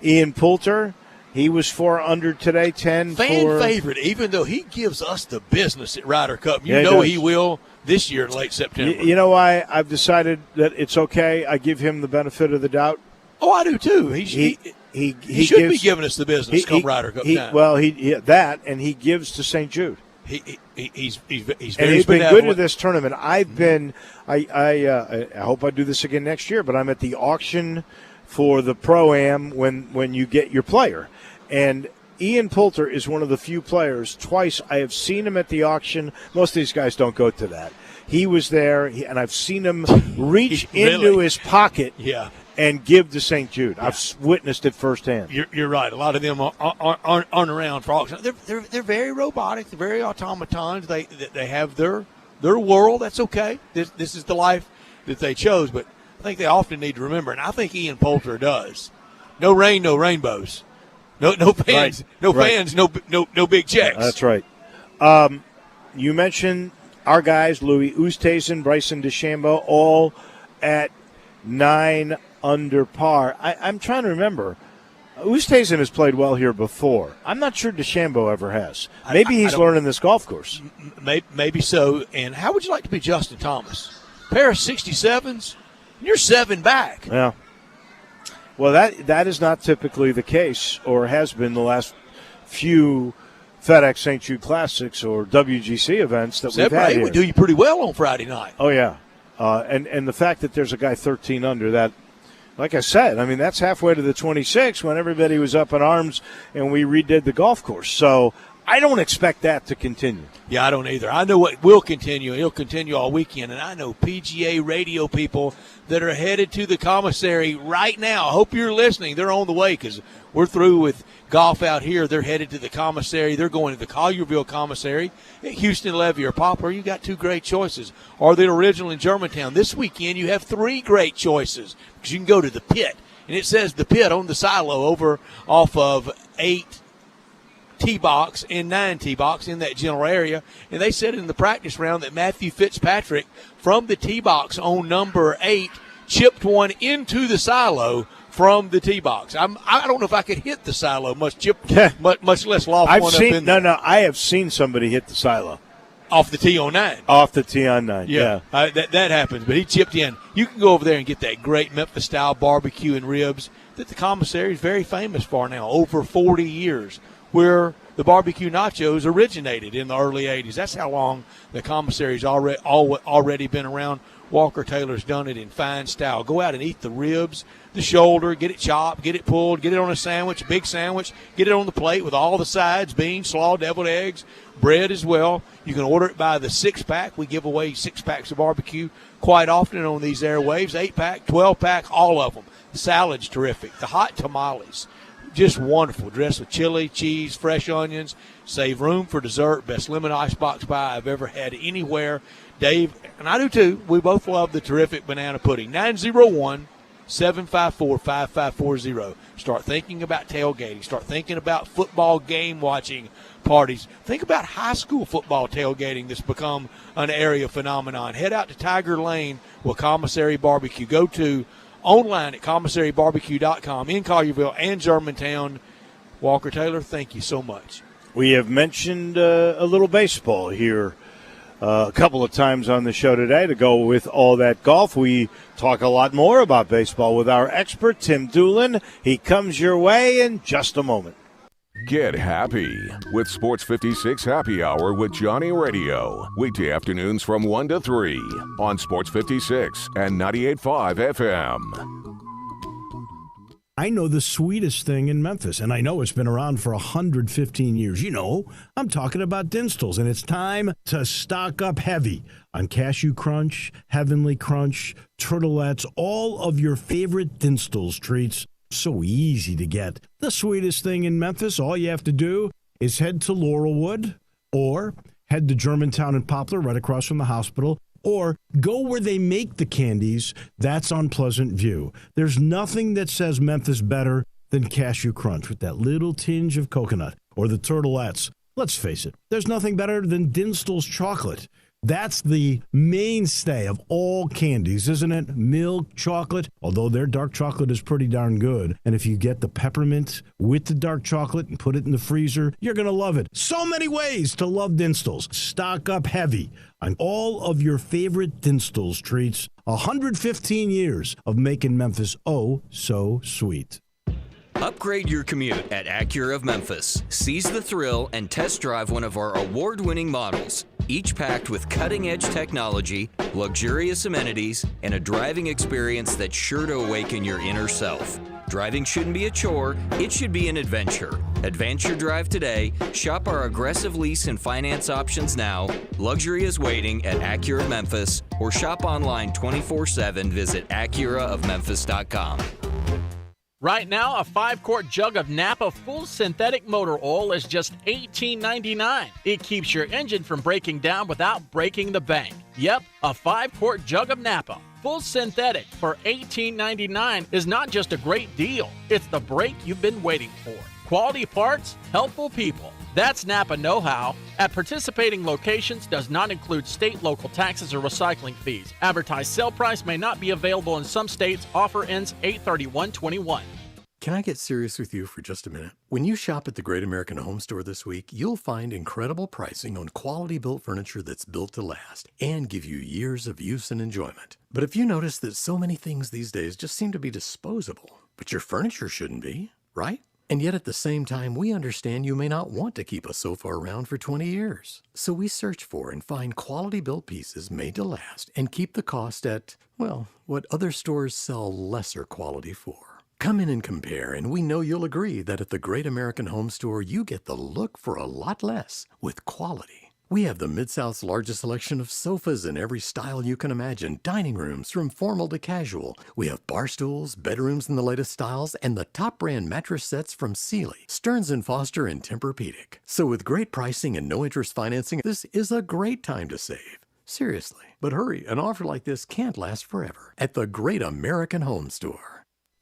Ian Poulter, he was 4 under today, 10 Fan favorite, even though he gives us the business at Ryder Cup. You Yeah, know he he will this year in late September. You know why I've decided that it's okay? I give him the benefit of the doubt. Oh, I do too. He should be giving us the business come Ryder Cup time. Well, that, and he gives to St. Jude. He's and very he's been good to this tournament. I've been. I hope I do this again next year. But I'm at the auction for the Pro-Am when you get your player, and Ian Poulter is one of the few players. Twice I have seen him at the auction. Most of these guys don't go to that. He was there, and I've seen him reach into his pocket. Yeah. And give to St. Jude. Yeah. I've witnessed it firsthand. You're right. A lot of them aren't around for auction. They're very robotic. They're very automatons. They have their world. That's okay. This is the life that they chose. But I think they often need to remember, and I think Ian Poulter does. No rain, no rainbows. No fans. Right. No fans. No big checks. That's right. You mentioned our guys, Louis Oosthuizen, Bryson DeChambeau, all at 9 under par. I'm trying to remember. Oosthuizen has played well here before. I'm not sure DeChambeau ever has. Maybe he's learning this golf course. Maybe so. And how would you like to be Justin Thomas? Pair of 67s, you're 7 back. Yeah. Well, that is not typically the case, or has been the last few FedEx St. Jude Classics or WGC events that we've had here. Would do you pretty well on Friday night. Oh, yeah. And the fact that there's a guy 13 under that, like I said, I mean, that's halfway to the 26 when everybody was up in arms and we redid the golf course. So I don't expect that to continue. Yeah, I don't either. I know what will continue. It'll continue all weekend. And I know PGA radio people that are headed to the commissary right now. I hope you're listening. They're on the way because we're through with golf out here. They're headed to the commissary. They're going to the Collierville commissary at Houston, Levy, or Poplar. You got 2 great choices. Or the original in Germantown. This weekend you have 3 great choices because you can go to the Pit. And it says the Pit on the silo over off of 8 T-box and 9 T-box in that general area. And they said in the practice round that Matthew Fitzpatrick from the T-box on number 8 chipped one into the silo from the tee box. I don't know if I could hit the silo, much less loft one up in there. No, I have seen somebody hit the silo. Off the tee on 9. Off the tee on 9, yeah. That happens, but he chipped in. You can go over there and get that great Memphis-style barbecue and ribs that the commissary is very famous for now, over 40 years. We're the barbecue nachos originated in the early 80s. That's how long the commissary's already been around. Walker Taylor's done it in fine style. Go out and eat the ribs, the shoulder, get it chopped, get it pulled, get it on a sandwich, big sandwich, get it on the plate with all the sides, beans, slaw, deviled eggs, bread as well. You can order it by the 6-pack. We give away 6-packs of barbecue quite often on these airwaves, 8-pack, 12-pack, all of them. The salad's terrific. The hot tamales, just wonderful, dressed with chili, cheese, fresh onions, save room for dessert, best lemon icebox pie I've ever had anywhere. Dave, and I do too, we both love the terrific banana pudding. 901-754-5540. Start thinking about tailgating. Start thinking about football game watching parties. Think about high school football tailgating that's become an area phenomenon. Head out to Tiger Lane with Commissary Barbecue. Go to online at commissarybarbecue.com in Collierville and Germantown. Walker Taylor, thank you so much. We have mentioned a little baseball here a couple of times on the show today. To go with all that golf, we talk a lot more about baseball with our expert, Tim Doolin. He comes your way in just a moment. Get happy with Sports 56 Happy Hour with Johnny Radio. Weekday afternoons from 1 to 3 on Sports 56 and 98.5 FM. I know the sweetest thing in Memphis, and I know it's been around for 115 years. You know, I'm talking about Dinstall's, and it's time to stock up heavy on Cashew Crunch, Heavenly Crunch, Turtlettes, all of your favorite Dinstall's treats. So easy to get. The sweetest thing in Memphis, all you have to do is head to Laurelwood or head to Germantown and Poplar right across from the hospital, or go where they make the candies. That's on Pleasant View. There's nothing that says Memphis better than Cashew Crunch with that little tinge of coconut, or the Turtlettes. Let's face it, there's nothing better than Dinstall's chocolate. That's the mainstay of all candies, isn't it? Milk chocolate, although their dark chocolate is pretty darn good. And if you get the peppermint with the dark chocolate and put it in the freezer, you're going to love it. So many ways to love Dinstall's. Stock up heavy on all of your favorite Dinstall's treats. 115 years of making Memphis oh so sweet. Upgrade your commute at Acura of Memphis. Seize the thrill and test drive one of our award-winning models, each packed with cutting-edge technology, luxurious amenities, and a driving experience that's sure to awaken your inner self. Driving shouldn't be a chore, it should be an adventure. Advance your drive today, shop our aggressive lease and finance options now, luxury is waiting at Acura of Memphis, or shop online 24/7, visit AcuraofMemphis.com. Right now, a 5-quart jug of Napa full synthetic motor oil is just $18.99. It keeps your engine from breaking down without breaking the bank. Yep, a 5-quart jug of Napa full synthetic for $18.99 is not just a great deal. It's the break you've been waiting for. Quality parts, helpful people. That's Napa know-how. At participating locations does not include state, local taxes, or recycling fees. Advertised sale price may not be available in some states. Offer ends 8/31/21. Can I get serious with you for just a minute? When you shop at the Great American Home Store this week, you'll find incredible pricing on quality-built furniture that's built to last and give you years of use and enjoyment. But if you notice that so many things these days just seem to be disposable, but your furniture shouldn't be, right? And yet at the same time, we understand you may not want to keep a sofa around for 20 years. So we search for and find quality-built pieces made to last and keep the cost at, well, what other stores sell lesser quality for. Come in and compare, and we know you'll agree that at the Great American Home Store, you get the look for a lot less with quality. We have the Mid-South's largest selection of sofas in every style you can imagine, dining rooms from formal to casual. We have bar stools, bedrooms in the latest styles, and the top brand mattress sets from Sealy, Stearns & Foster, and Tempur-Pedic. So with great pricing and no interest financing, this is a great time to save. Seriously. But hurry, an offer like this can't last forever at the Great American Home Store.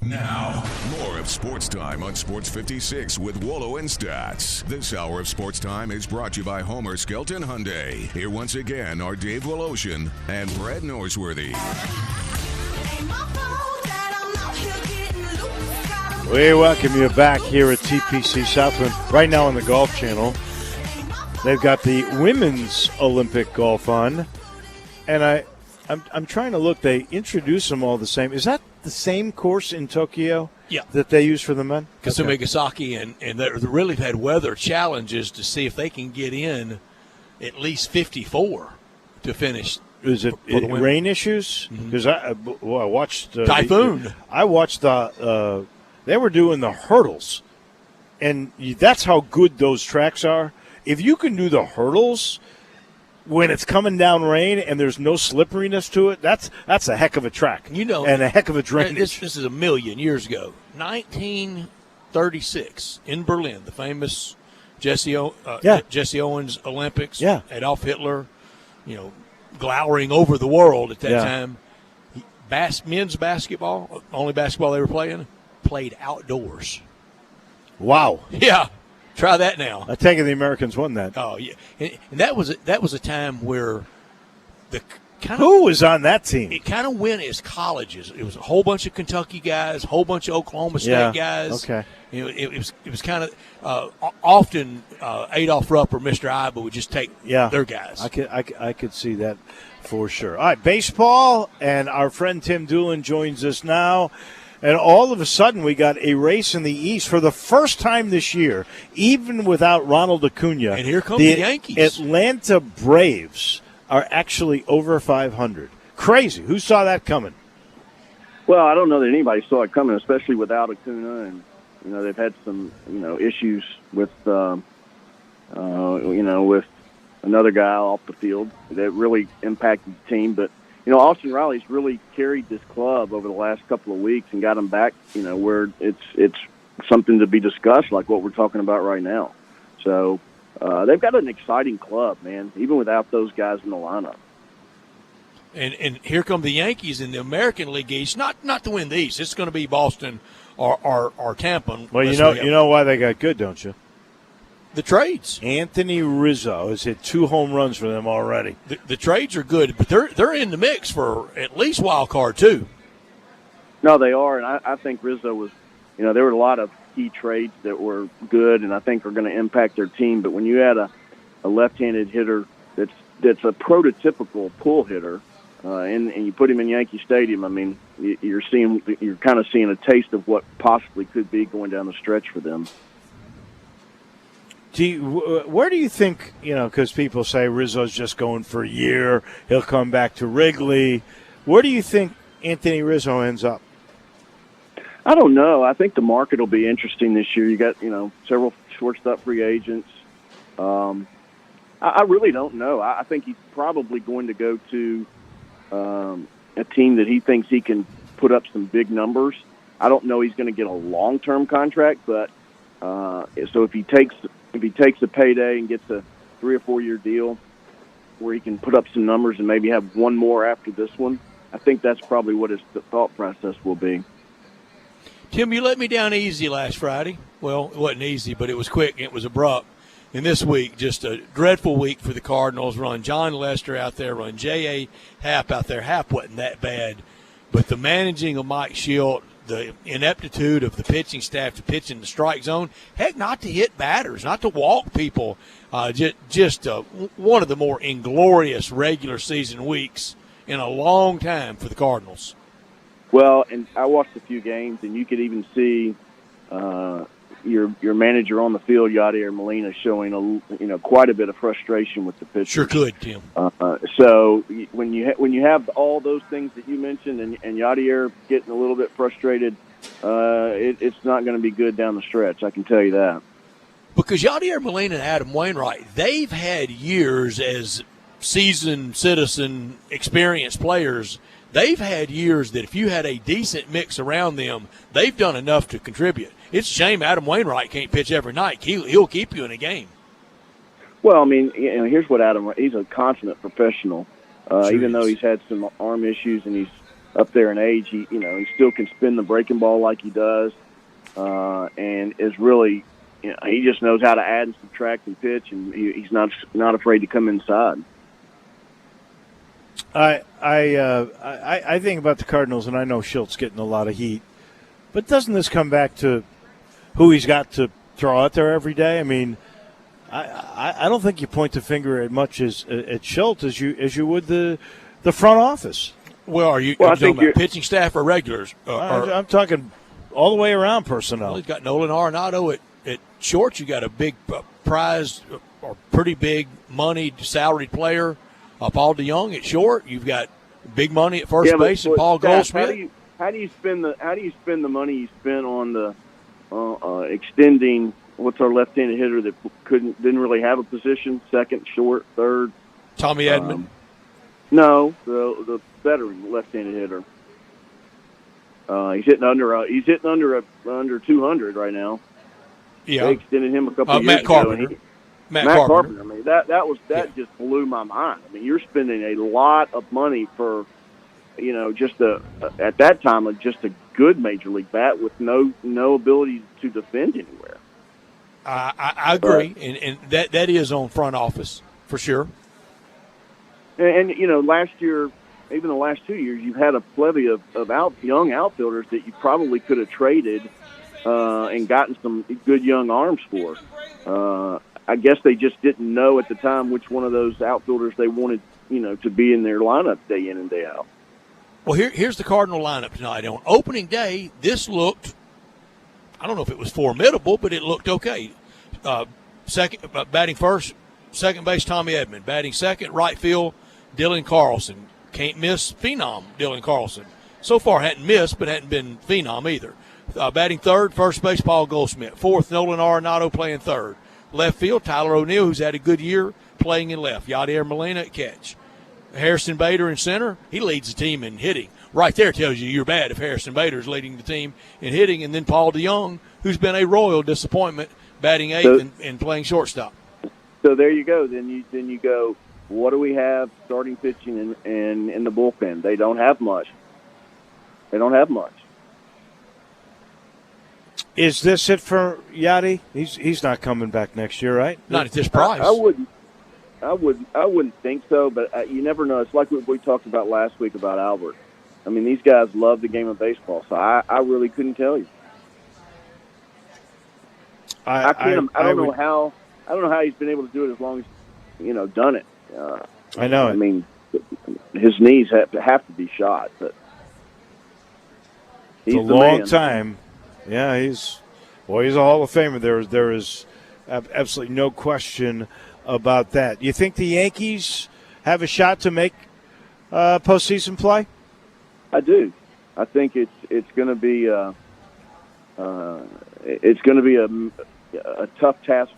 Now, more of Sports Time on Sports 56 with Wolo and Stats. This hour of Sports Time is brought to you by Homer Skelton Hyundai. Here once again are Dave Woloshin and Brad Norsworthy. We welcome you back here at TPC Southland. Right now on the Golf Channel, they've got the Women's Olympic Golf on. And I'm trying to look. They introduce them all the same. Is that the same course in Tokyo Yeah. that they use for the men? Kasumi Gasaki, and they really have had weather challenges to see if they can get in at least 54 to finish. Is it for the win. rain issues? Because I watched Typhoon. I watched they were doing the hurdles, and that's how good those tracks are. If you can do the hurdles when it's coming down rain and there's no slipperiness to it, that's a heck of a track. And a heck of a drainage. This is a million years ago, 1936 in Berlin, the famous Jesse Owens Olympics. Yeah. Adolf Hitler, glowering over the world at that Yeah. time. Men's basketball, only basketball they were played outdoors. Wow. Yeah, try that now. I take it the Americans won that. Oh yeah, and that was a time where who was on that team? It kind of went as colleges. It was a whole bunch of Kentucky guys, a whole bunch of Oklahoma State guys. Okay. It was kind of often Adolph Rupp or Mr. Iba would just take their guys. I could see that for sure. All right, baseball, and our friend Tim Doolin joins us now. And all of a sudden, we got a race in the East for the first time this year, even without Ronald Acuna. And here come the Yankees. Atlanta Braves are actually over 500. Crazy. Who saw that coming? Well, I don't know that anybody saw it coming, especially without Acuna, and they've had some issues with with another guy off the field that really impacted the team. But Austin Riley's really carried this club over the last couple of weeks and got them back, where it's something to be discussed, like what we're talking about right now. So they've got an exciting club, man, even without those guys in the lineup. And here come the Yankees in the American League East, not to win the East. It's going to be Boston or Tampa. Well, you know why they got good, don't you? The trades. Anthony Rizzo has hit 2 home runs for them already. The trades are good, but they're in the mix for at least wild card too. No, they are, and I think Rizzo was. There were a lot of key trades that were good, and I think are going to impact their team. But when you add a left-handed hitter that's a prototypical pull hitter, and you put him in Yankee Stadium, I mean, you're kind of seeing a taste of what possibly could be going down the stretch for them. Where do you think, because people say Rizzo's just going for a year, he'll come back to Wrigley. Where do you think Anthony Rizzo ends up? I don't know. I think the market will be interesting this year. You got, several shortstop free agents. I really don't know. I think he's probably going to go to a team that he thinks he can put up some big numbers. I don't know he's going to get a long-term contract, but so if he takes a payday and gets a 3 or 4 year deal where he can put up some numbers and maybe have one more after this one, I think that's probably what his thought process will be. Tim, you let me down easy last Friday. Well, it wasn't easy, but it was quick and it was abrupt. And this week, just a dreadful week for the Cardinals. Run John Lester out there, run J.A. Happ out there. Happ wasn't that bad. But the managing of Mike Schilt, the ineptitude of the pitching staff to pitch in the strike zone, heck, not to hit batters, not to walk people, just one of the more inglorious regular season weeks in a long time for the Cardinals. Well, and I watched a few games, and you could even see your manager on the field, Yadier Molina, showing quite a bit of frustration with the pitchers. Sure could, Tim. So when you have all those things that you mentioned, and Yadier getting a little bit frustrated, it's not going to be good down the stretch. I can tell you that. Because Yadier Molina and Adam Wainwright, they've had years as seasoned citizen, experienced players. They've had years that if you had a decent mix around them, they've done enough to contribute. It's a shame Adam Wainwright can't pitch every night. He'll keep you in a game. Well, I mean, here's what he's a consummate professional. Even though he's had some arm issues and he's up there in age, he still can spin the breaking ball like he does, and is really, he just knows how to add and subtract and pitch, and he's not afraid to come inside. I think about the Cardinals, and I know Schilt's getting a lot of heat, but doesn't this come back to who he's got to throw out there every day? I mean, I don't think you point the finger as much at Schilt as you would the front office. Well, are you Well, I talking think about pitching staff or regulars? I'm talking all the way around personnel. Well, he's got Nolan Arenado at short. You got a big prize or pretty big money salaried player, Paul DeYoung at short. You've got big money at first base and Paul Goldschmidt. How do you spend the money you spent on the extending? What's our left-handed hitter that didn't really have a position? Second, short, third. Tommy Edman. No, the veteran left-handed hitter. He's hitting under 200 right now. Yeah, they extended him a couple years Matt ago. Carpenter. Matt Carpenter. I mean, that just blew my mind. I mean, you're spending a lot of money for, just at that time just a good major league bat with no ability to defend anywhere. I agree, and that is on front office for sure. And last year, even the last 2 years, you've had a plethora of young outfielders that you probably could have traded and gotten some good young arms for. I guess they just didn't know at the time which one of those outfielders they wanted, to be in their lineup day in and day out. Well, here's the Cardinal lineup tonight. On opening day, this looked, I don't know if it was formidable, but it looked okay. Batting first, second base, Tommy Edman. Batting second, right field, Dylan Carlson. Can't miss phenom Dylan Carlson. So far hadn't missed, but hadn't been phenom either. Batting third, first base, Paul Goldschmidt. Fourth, Nolan Arenado playing third. Left field, Tyler O'Neill, who's had a good year, playing in left. Yadier Molina at catch. Harrison Bader in center. He leads the team in hitting. Right there tells you you're bad if Harrison Bader is leading the team in hitting. And then Paul DeYoung, who's been a royal disappointment, batting eighth and playing shortstop. So there you go. Then you go, what do we have starting pitching and in the bullpen? They don't have much. Is this it for Yadi? He's not coming back next year, right? Not at this price. I wouldn't think so, but you never know. It's like what we talked about last week about Albert. I mean, these guys love the game of baseball, so I really couldn't tell you. I don't know how he's been able to do it as long as done it. I know. I mean, his knees have to be shot, but he's a long time. Yeah, he's a Hall of Famer. There is absolutely no question about that. You think the Yankees have a shot to make postseason play? I do. I think it's going to be a tough task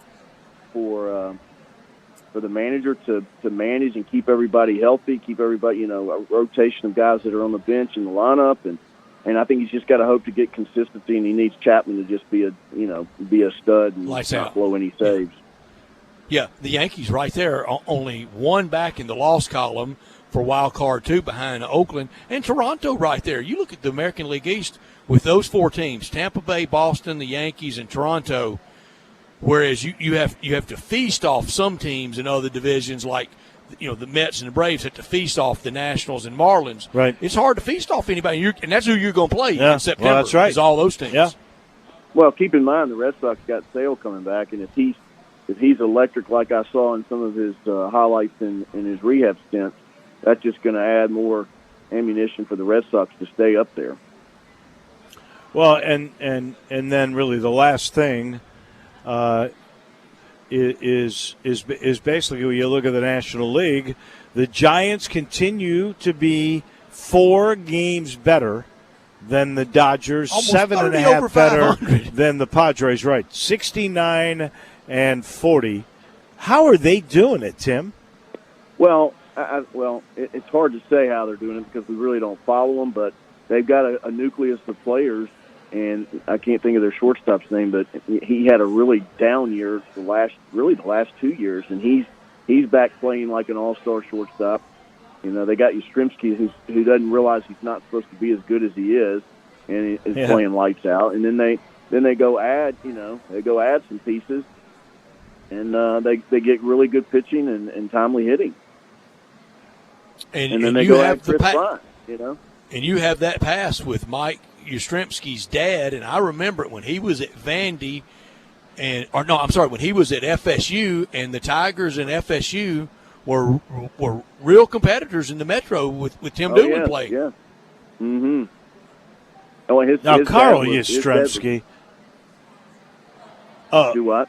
for the manager to manage and keep everybody healthy, keep everybody a rotation of guys that are on the bench in the lineup, and I think he's just got to hope to get consistency, and he needs Chapman to just be a stud and not blow any saves. Yeah, the Yankees right there, only one back in the loss column for wild card 2 behind Oakland, and Toronto right there. You look at the American League East with those 4 teams: Tampa Bay, Boston, the Yankees, and Toronto. Whereas you have to feast off some teams in other divisions, like the Mets and the Braves have to feast off the Nationals and Marlins. Right. It's hard to feast off anybody, and that's who you're going to play in September. Well, that's right. Is all those teams. Yeah. Well, keep in mind the Red Sox got Sale coming back, and if he's electric like I saw in some of his highlights in his rehab stint, that's just going to add more ammunition for the Red Sox to stay up there. Well, and then really the last thing is basically when you look at the National League, the Giants continue to be 4 games better than the Dodgers, almost 7.5 better than the Padres. Right, 69 and 40. How are they doing it, Tim? Well, it's hard to say how they're doing it because we really don't follow them, but they've got a nucleus of players, and I can't think of their shortstop's name, but he had a really down year the last 2 years, and he's back playing like an all-star shortstop. They got Yastrzemski, who doesn't realize he's not supposed to be as good as he is, and is playing lights out. And then they go add some pieces, and they get really good pitching and timely hitting. And then they go add Chris Bryant, And you have that pass with Mike Yastrzemski's dad, and I remember it when he was at Vandy, when he was at FSU, and the Tigers and FSU were real competitors in the Metro with Tim Doolin playing. Yeah. Mm-hmm. Oh, his Carl dad was- Yastrzemski. Do what?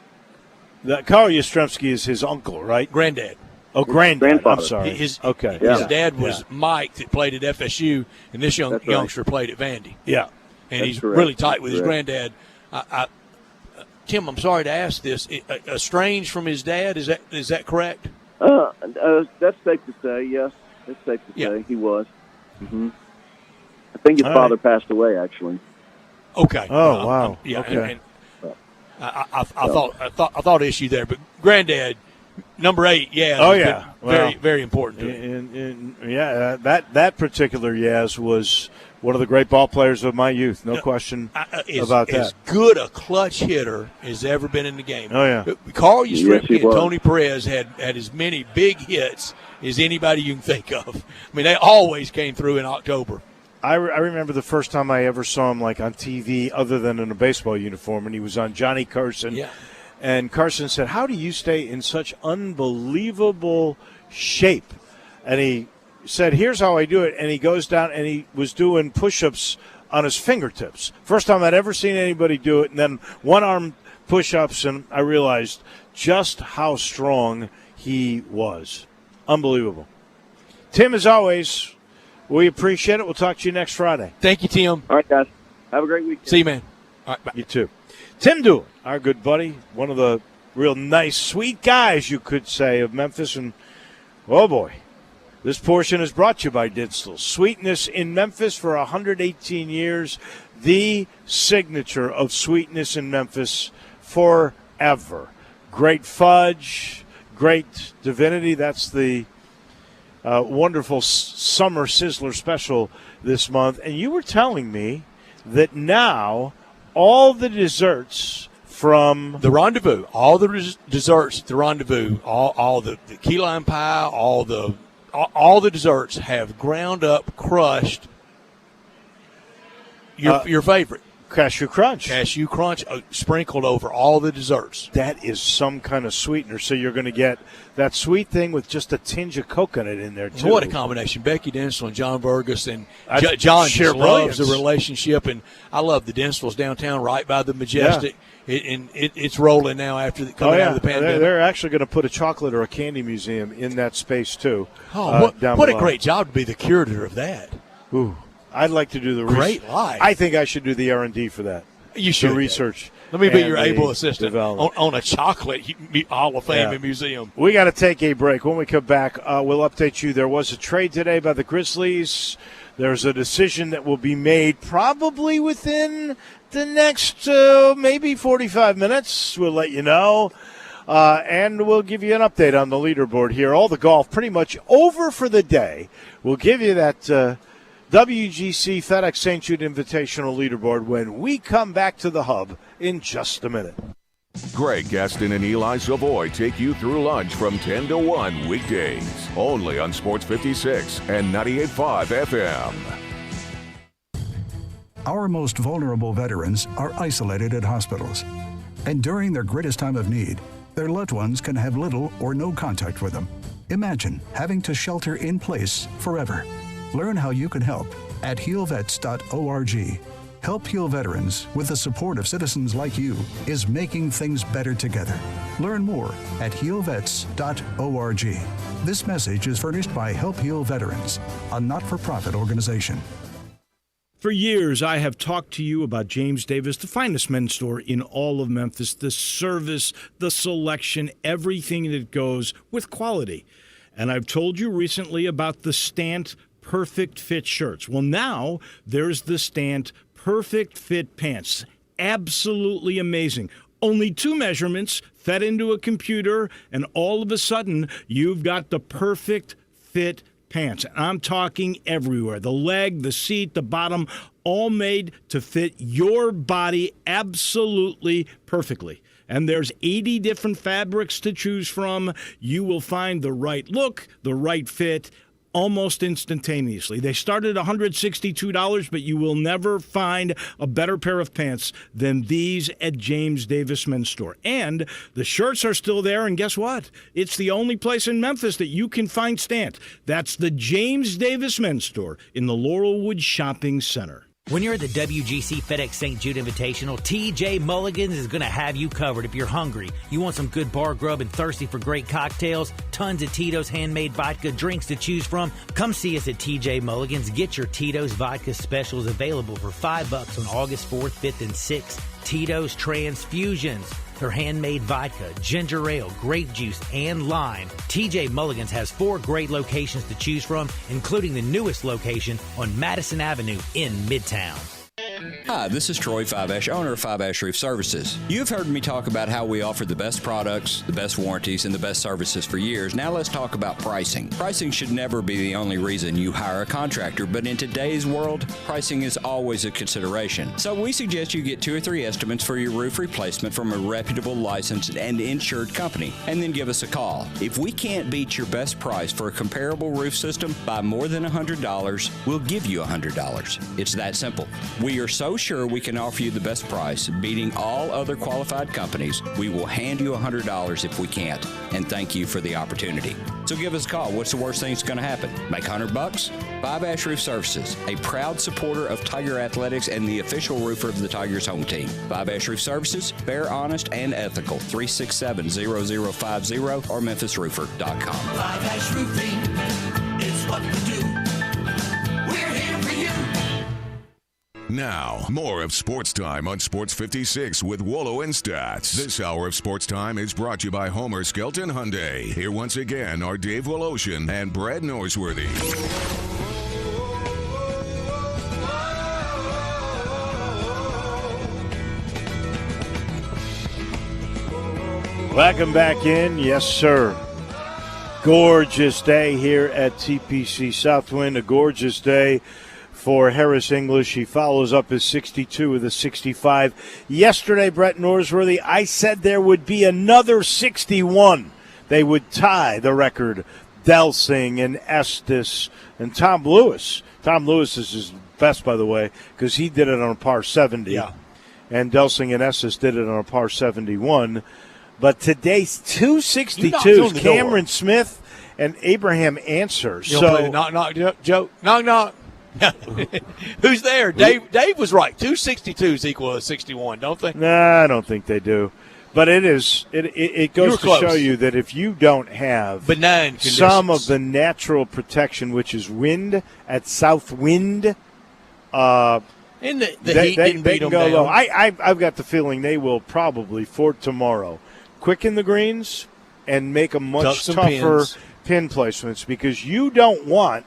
Carl Yastrzemski is his uncle, right? Granddad. Oh, granddad. Grandfather. I'm sorry. His dad was Mike that played at FSU, and this That's right. youngster played at Vandy. Yeah. And That's he's correct. really tight with his Correct. granddad. Tim, I'm sorry to ask this. Estranged from his dad, is that correct? That's safe to say. Yes, it's safe to say he was. Mm-hmm. I think his father passed away. Actually. Okay. Oh, wow. Yeah. Okay. And I thought issue there, but granddad, number 8. Yeah. Oh, has yeah. been very Well, very important to him. That particular Yaz was one of the great ball players of my youth. No question about that. As good a clutch hitter as ever been in the game. Oh, yeah. Carl Yes, Yastrzemski he and was. Tony Perez had as many big hits as anybody you can think of. I mean, they always came through in October. I remember the first time I ever saw him like on TV other than in a baseball uniform, and he was on Johnny Carson. Yeah. And Carson said, "How do you stay in such unbelievable shape?" And he said, "Here's how I do it." And he goes down and he was doing push-ups on his fingertips. First time I'd ever seen anybody do it. And then one-arm push-ups, and I realized just how strong he was. Unbelievable. Tim, as always, we appreciate it. We'll talk to you next Friday. Thank you, Tim. All right, guys. Have a great weekend. See you, man. All right, bye. You too. Tim Doolin, our good buddy, one of the real nice, sweet guys, you could say, of Memphis. And, oh, boy, this portion is brought to you by Dinstall. Sweetness in Memphis for 118 years. The signature of sweetness in Memphis forever. Great fudge, great divinity. That's the wonderful Summer Sizzler special this month. And you were telling me that now all the desserts from the Rendezvous, all the desserts at the Rendezvous, all the key lime pie, all the desserts have ground up, crushed your favorite. Cashew Crunch. Cashew Crunch sprinkled over all the desserts. That is some kind of sweetener, so you're going to get that sweet thing with just a tinge of coconut in there, too. What a combination. Becky Dinstall and John Burgess. And That's John sheer just loves the brilliance. relationship. And I love the Dinstalls downtown right by the Majestic. It's rolling now after coming out of the pandemic. They're actually going to put a chocolate or a candy museum in that space, too. Oh, down what a below. great job to be the curator of that. Ooh. I'd like to do the Great life. I think I should do the R&D for that. You should. The research. Let me be and your the able assistant development. on a chocolate Hall of Fame Yeah. and museum. We got to take a break. When we come back, we'll update you. There was a trade today by the Grizzlies. There's a decision that will be made probably within the next maybe 45 minutes. We'll let you know. And we'll give you an update on the leaderboard here. All the golf pretty much over for the day. We'll give you that WGC FedEx St. Jude Invitational leaderboard when we come back to the hub in just a minute. Greg Gaston and Eli Savoy take you through lunch from 10 to 1 weekdays. Only on Sports 56 and 98.5 FM. Our most vulnerable veterans are isolated at hospitals. And during their greatest time of need, their loved ones can have little or no contact with them. Imagine having to shelter in place forever. Learn how you can help at healvets.org. Help Heal Veterans, with the support of citizens like you, is making things better together. Learn more at healvets.org. This message is furnished by Help Heal Veterans, a not-for-profit organization. For years, I have talked to you about James Davis, the finest men's store in all of Memphis, the service, the selection, everything that goes with quality. And I've told you recently about the Stant Perfect Fit shirts. Well, now there's the Stant Perfect Fit pants. Absolutely amazing. Only 2 measurements fed into a computer, and all of a sudden, you've got the perfect fit pants. I'm talking everywhere. The leg, the seat, the bottom, all made to fit your body absolutely perfectly. And there's 80 different fabrics to choose from. You will find the right look, the right fit, almost instantaneously. They start at $162, but you will never find a better pair of pants than these at James Davis Men's Store. And the shirts are still there, and guess what? It's the only place in Memphis that you can find Stant. That's the James Davis Men's Store in the Laurelwood Shopping Center. When you're at the WGC FedEx St. Jude Invitational, TJ Mulligan's is going to have you covered. If you're hungry, you want some good bar grub and thirsty for great cocktails, tons of Tito's handmade vodka drinks to choose from, come see us at TJ Mulligan's. Get your Tito's vodka specials available for $5 on August 4th, 5th, and 6th. Tito's Transfusions. Their handmade vodka, ginger ale, grape juice, and lime. TJ Mulligan's has 4 great locations to choose from, including the newest location on Madison Avenue in Midtown. Hi, this is Troy Fiveash, owner of Fiveash Roof Services. You've heard me talk about how we offer the best products, the best warranties, and the best services for years. Now let's talk about pricing. Pricing should never be the only reason you hire a contractor, but in today's world, pricing is always a consideration. So we suggest you get 2 or 3 estimates for your roof replacement from a reputable, licensed, and insured company, and then give us a call. If we can't beat your best price for a comparable roof system by more than $100, we'll give you $100. It's that simple. We are so sure we can offer you the best price, beating all other qualified companies. We will hand you $100 if we can't, and thank you for the opportunity. So give us a call. What's the worst thing that's going to happen? Make $100? Fiveash Roof Services, a proud supporter of Tiger Athletics and the official roofer of the Tigers home team. Fiveash Roof Services, fair, honest, and ethical. 367-0050 or memphisroofer.com. Fiveash Roofing, it's what we do. We're here for you. Now, more of Sports Time on Sports 56 with Wolo and Stats. This hour of Sports Time is brought to you by Homer Skelton Hyundai. Here once again are Dave Woloshin and Brad Norsworthy. Welcome back in. Yes, sir. Gorgeous day here at TPC Southwind. A gorgeous day for Harris English. He follows up his 62 with a 65. Yesterday, Brett Norsworthy, I said there would be another 61. They would tie the record. Delsing and Estes and Tom Lewis. Tom Lewis is his best, by the way, because he did it on a par 70. Yeah. And Delsing and Estes did it on a par 71. But today's 262s, Cameron Smith and Abraham Answer. So knock, Joe. Knock. Who's there? Dave was right. 262s equal a 61, don't they? Nah, I don't think they do. But it is. It goes to show you that if you don't have benign some of the natural protection, which is wind at south wind, and the heat didn't beat them go down. low. I've got the feeling they will probably for tomorrow quicken the greens and make them much tougher pin placements, because you don't want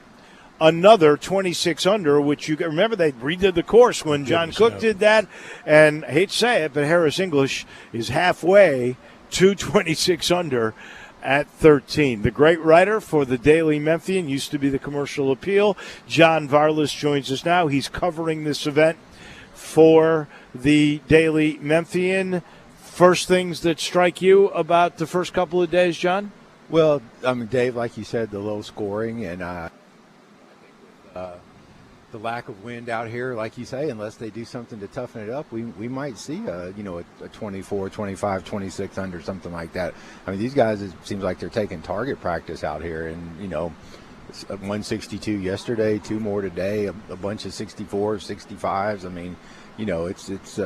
another 26 under, which you remember they redid the course when John Cook did that, and I hate to say it, but Harris English is halfway to 26 under at 13. The great writer for the Daily Memphian, used to be the Commercial Appeal, John Varlas joins us now. He's covering this event for the Daily Memphian. First things that strike you about the first couple of days, John? Well, I mean, Dave, like you said, the low scoring and the lack of wind out here, like you say, unless they do something to toughen it up, we might see a 24, 25, 26 under, something like that. I mean, these guys, it seems like they're taking target practice out here, and 162 yesterday, 2 more today, a bunch of 64s, 65s. I mean, it's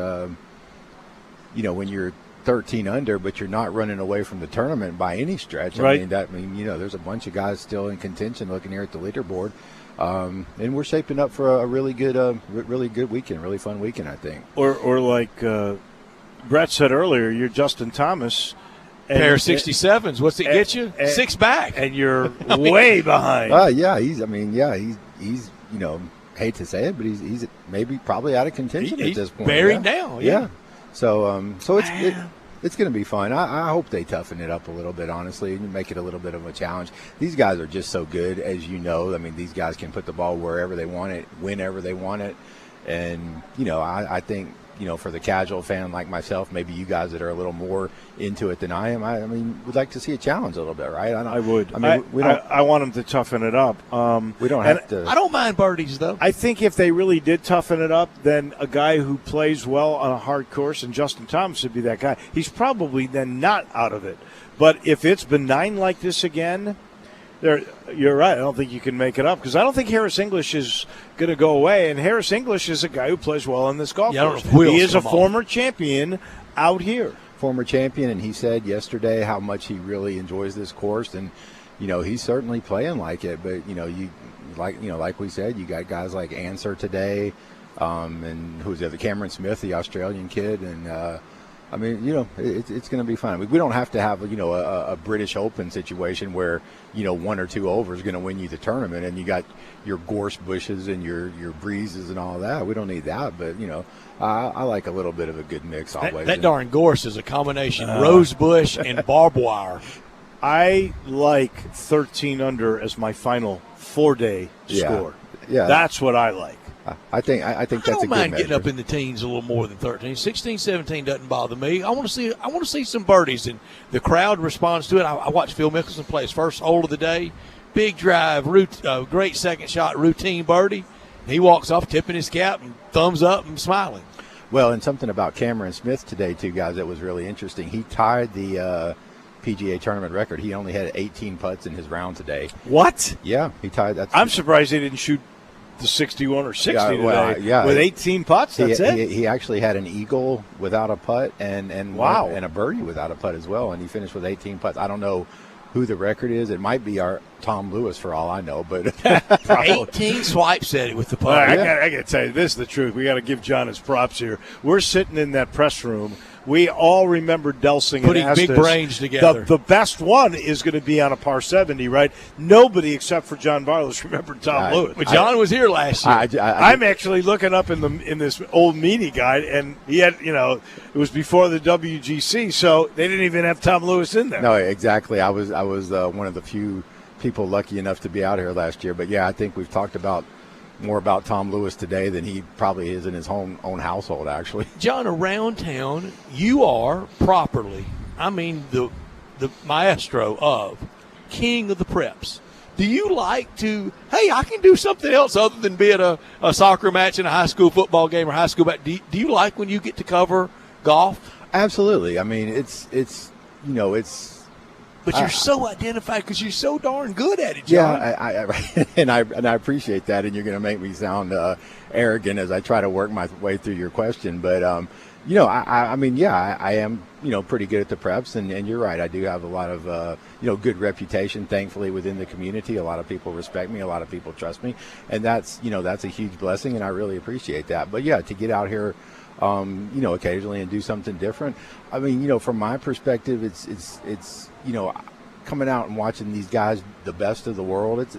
when you're 13 under, but you're not running away from the tournament by any stretch. Right. I mean, there's a bunch of guys still in contention looking here at the leaderboard. And we're shaping up for a really good weekend, really fun weekend, I think. Or like Brett said earlier, you're Justin Thomas. Pair of 67s. What's it get you? 6 back. And you're way behind. He's hate to say it, but he's maybe probably out of contention at this point. Buried down. Yeah. So it's going to be fun. I hope they toughen it up a little bit, honestly, and make it a little bit of a challenge. These guys are just so good, as you know. I mean, these guys can put the ball wherever they want it, whenever they want it. And, I think for the casual fan like myself, maybe you guys that are a little more into it than I am, I mean, we'd like to see a challenge a little bit, right? I would. I mean, we don't. I want them to toughen it up. We don't have to. I don't mind birdies, though. I think if they really did toughen it up, then a guy who plays well on a hard course, and Justin Thomas would be that guy, he's probably then not out of it. But if it's benign like this again, you're right. I don't think you can make it up because I don't think Harris English is going to go away. And Harris English is a guy who plays well on this golf course. He is a former champion out here. Former champion, and he said yesterday how much he really enjoys this course, and he's certainly playing like it. But like we said, you got guys like Answer today, and who's the other Cameron Smith, the Australian kid, and. I mean, it's going to be fun. We don't have to have, a British Open situation where, 1 or 2 over is going to win you the tournament, and you got your gorse bushes and your breezes and all that. We don't need that, but, I like a little bit of a good mix always. That darn gorse is a combination rose bush and barbed wire. I like 13 under as my final 4-day score. Yeah, that's what I like. I think that's a good measure. I don't mind getting up in the teens a little more than 13. 16, 17 doesn't bother me. I want to see some birdies, and the crowd responds to it. I watched Phil Mickelson play his first hole of the day. Big drive, great second shot, routine birdie. He walks off tipping his cap and thumbs up and smiling. Well, and something about Cameron Smith today, too, guys, that was really interesting. He tied the PGA tournament record. He only had 18 putts in his round today. What? Yeah, he tied that. I'm surprised he didn't shoot the 61 or 60 today with 18 putts. That's it. He actually had an eagle without a putt and a birdie without a putt as well, and he finished with 18 putts. I don't know who the record is. It might be our Tom Lewis for all I know, but 18 swipes at it with the putt. I got to tell you, this is the truth. We got to give John his props here. We're sitting in that press room. We all remember Delsing putting and big brains together. The best one is going to be on a par 70, right? Nobody except for John Barlows remembered Tom Lewis. But John was here last year. I'm actually looking up in this old media guide, and he had it was before the WGC, so they didn't even have Tom Lewis in there. No, exactly. I was one of the few people lucky enough to be out here last year. But yeah, I think we've talked more about Tom Lewis today than he probably is in his own household, actually. John, around town, you are properly, the maestro of king of the preps. Do you like to, hey, I can do something else other than be at a soccer match and a high school football game or high school match? Do you like when you get to cover golf? Absolutely. I mean, it's. But you're so identified because you're so darn good at it, John. Yeah, and I appreciate that, and you're going to make me sound arrogant as I try to work my way through your question. But, I am, pretty good at the preps, and you're right. I do have a lot of, good reputation, thankfully, within the community. A lot of people respect me. A lot of people trust me. And that's a huge blessing, and I really appreciate that. But, yeah, to get out here, occasionally and do something different. I mean, from my perspective, it's coming out and watching these guys, the best of the world. It's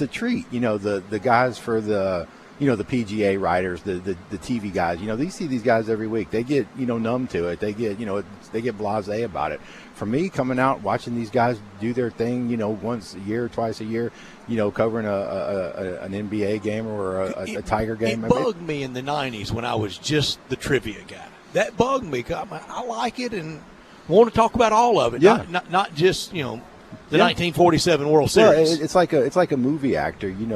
a treat. The guys for the PGA writers, the TV guys. They see these guys every week. They get numb to it. They get blasé about it. For me, coming out watching these guys do their thing, once a year, twice a year, covering an NBA game or a Tiger game. It bugged me in the 90s when I was just the trivia guy. That bugged me. I like it and want to talk about all of it. Yeah. Not just, the 1947 World Series. Well, it's like a movie actor. You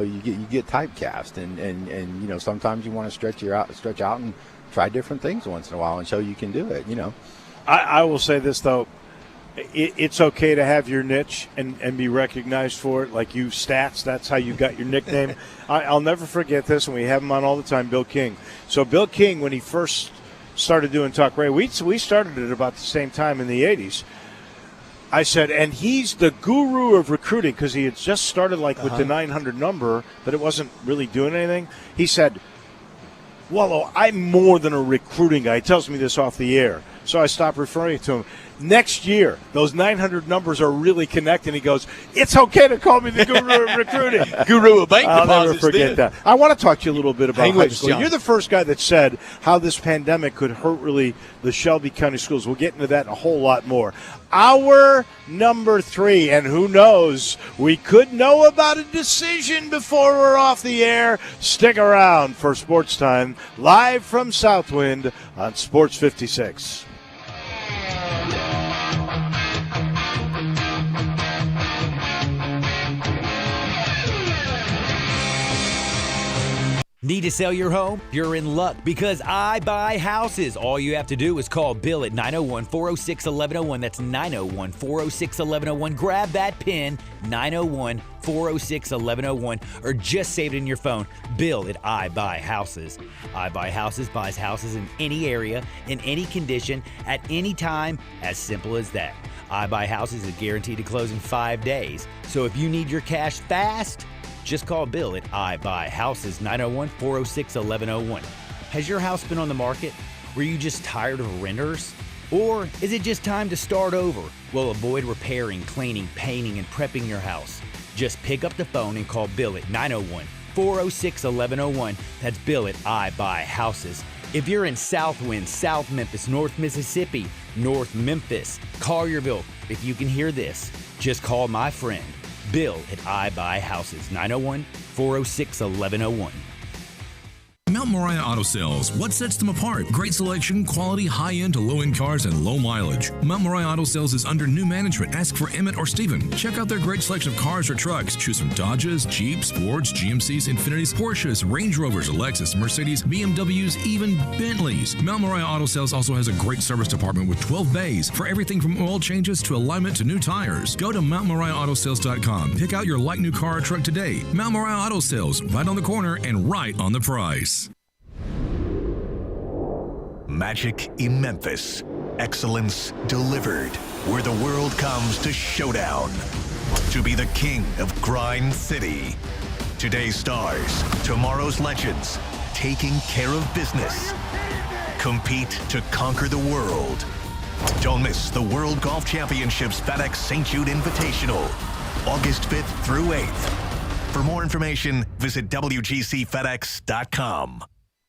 get typecast, and sometimes you want to stretch out and try different things once in a while and show you can do it. I will say this though. It's okay to have your niche and be recognized for it, like you Stats. That's how you got your nickname. I'll never forget this, and we have him on all the time, Bill King. So Bill King, when he first started doing Talk Radio, we started at about the same time in the 80s. I said, and he's the guru of recruiting because he had just started with the 900 number, but it wasn't really doing anything. He said, Wallow, I'm more than a recruiting guy. He tells me this off the air. so I stopped referring to him. Next year, those 900 numbers are really connected. He goes, it's okay to call me the guru of recruiting. Guru of bank I'll deposits. never forget that. I want to talk to you a little bit about Hang high with us, school. John. You're the first guy that said how this pandemic could hurt really the Shelby County schools. We'll get into that and a whole lot more. Hour number 3, and who knows, we could know about a decision before we're off the air. Stick around for Sports Time, live from Southwind on Sports 56. Need to sell your home? You're in luck because I buy houses. All you have to do is call Bill at 901-406-1101. That's 901-406-1101. Grab that pin, 901-406-1101, or just save it in your phone. Bill at I Buy Houses. I Buy Houses buys houses in any area, in any condition, at any time, as simple as that. I Buy Houses is guaranteed to close in 5 days. So if you need your cash fast, just call Bill at I Buy Houses, 901-406-1101. Has your house been on the market? Were you just tired of renters? Or is it just time to start over? Well, avoid repairing, cleaning, painting, and prepping your house. Just pick up the phone and call Bill at 901-406-1101. That's Bill at I Buy Houses. If you're in Southwind, South Memphis, North Mississippi, North Memphis, Collierville, if you can hear this, just call my friend Bill at I Buy Houses, 901-406-1101. Mount Moriah Auto Sales. What sets them apart? Great selection, quality, high-end to low-end cars and low mileage. Mount Moriah Auto Sales is under new management. Ask for Emmett or Steven. Check out their great selection of cars or trucks. Choose from Dodges, Jeeps, Fords, GMCs, Infinitis, Porsches, Range Rovers, Lexus, Mercedes, BMWs, even Bentleys. Mount Moriah Auto Sales also has a great service department with 12 bays for everything from oil changes to alignment to new tires. Go to MountMoriahAutoSales.com. Pick out your like new car or truck today. Mount Moriah Auto Sales, right on the corner and right on the price. Magic in Memphis. Excellence delivered. Where the world comes to showdown. To be the king of Grind City. Today's stars, tomorrow's legends. Taking care of business. Compete to conquer the world. Don't miss the World Golf Championships FedEx St. Jude Invitational. August 5th through 8th. For more information, visit WGCFedEx.com.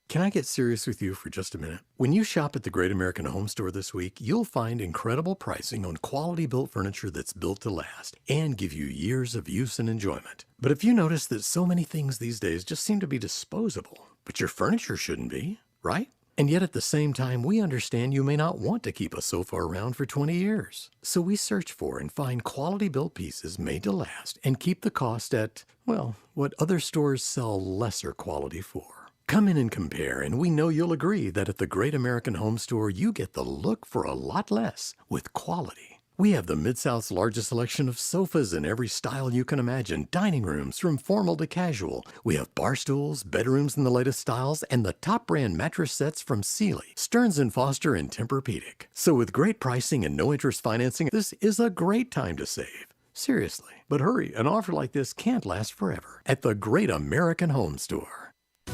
Can I get serious with you for just a minute? When you shop at the Great American Home Store this week, you'll find incredible pricing on quality-built furniture that's built to last and give you years of use and enjoyment. But if you notice that so many things these days just seem to be disposable, but your furniture shouldn't be, right? And yet at the same time, we understand you may not want to keep a sofa around for 20 years. So we search for and find quality-built pieces made to last and keep the cost at, well, what other stores sell lesser quality for. Come in and compare, and we know you'll agree that at the Great American Home Store, you get the look for a lot less with quality. We have the Mid-South's largest selection of sofas in every style you can imagine, dining rooms from formal to casual. We have bar stools, bedrooms in the latest styles, and the top brand mattress sets from Sealy, Stearns & Foster, and Tempur-Pedic. So with great pricing and no interest financing, this is a great time to save. Seriously. But hurry, an offer like this can't last forever at the Great American Home Store.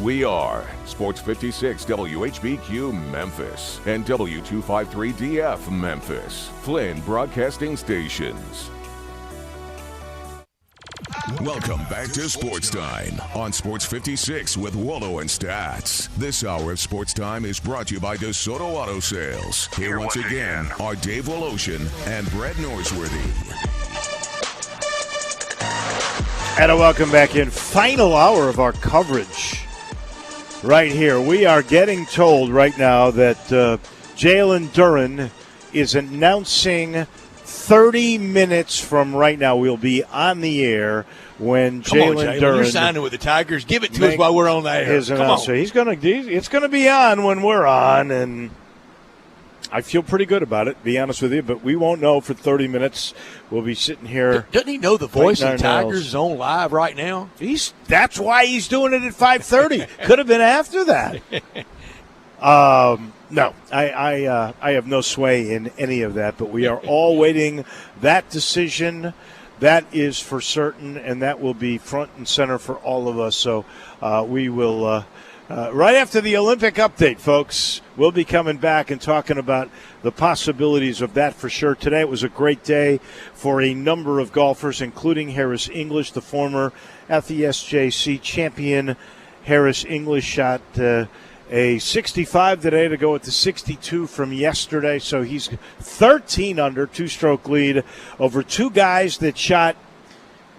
We are Sports 56 WHBQ Memphis and W253DF Memphis, Flynn Broadcasting Stations. Welcome back to Sports Time on Sports 56 with Wallo and Stats. This hour of Sports Time is brought to you by DeSoto Auto Sales. Here once again are Dave Woloshin and Brett Norsworthy. And a welcome back in. Final hour of our coverage right here. We are getting told right now that Jalen Duren is announcing 30 minutes from right now we'll be on the air when Jalen Duren. You're signing with the Tigers. Give it to us while we're on the air. His announcer. It's going to be on when we're on, and I feel pretty good about it, to be honest with you, but we won't know for 30 minutes. We'll be sitting here. Doesn't he know the voice of the Tigers is on live right now? That's why he's doing it at 5:30. Could have been after that. No, I have no sway in any of that, but we are all waiting that decision. That is for certain, and that will be front and center for all of us. So we will Right after the Olympic update, folks, we'll be coming back and talking about the possibilities of that for sure. Today it was a great day for a number of golfers, including Harris English, the former FESJC champion. Harris English shot a 65 today to go with the 62 from yesterday, so he's 13 under, two-stroke lead over two guys that shot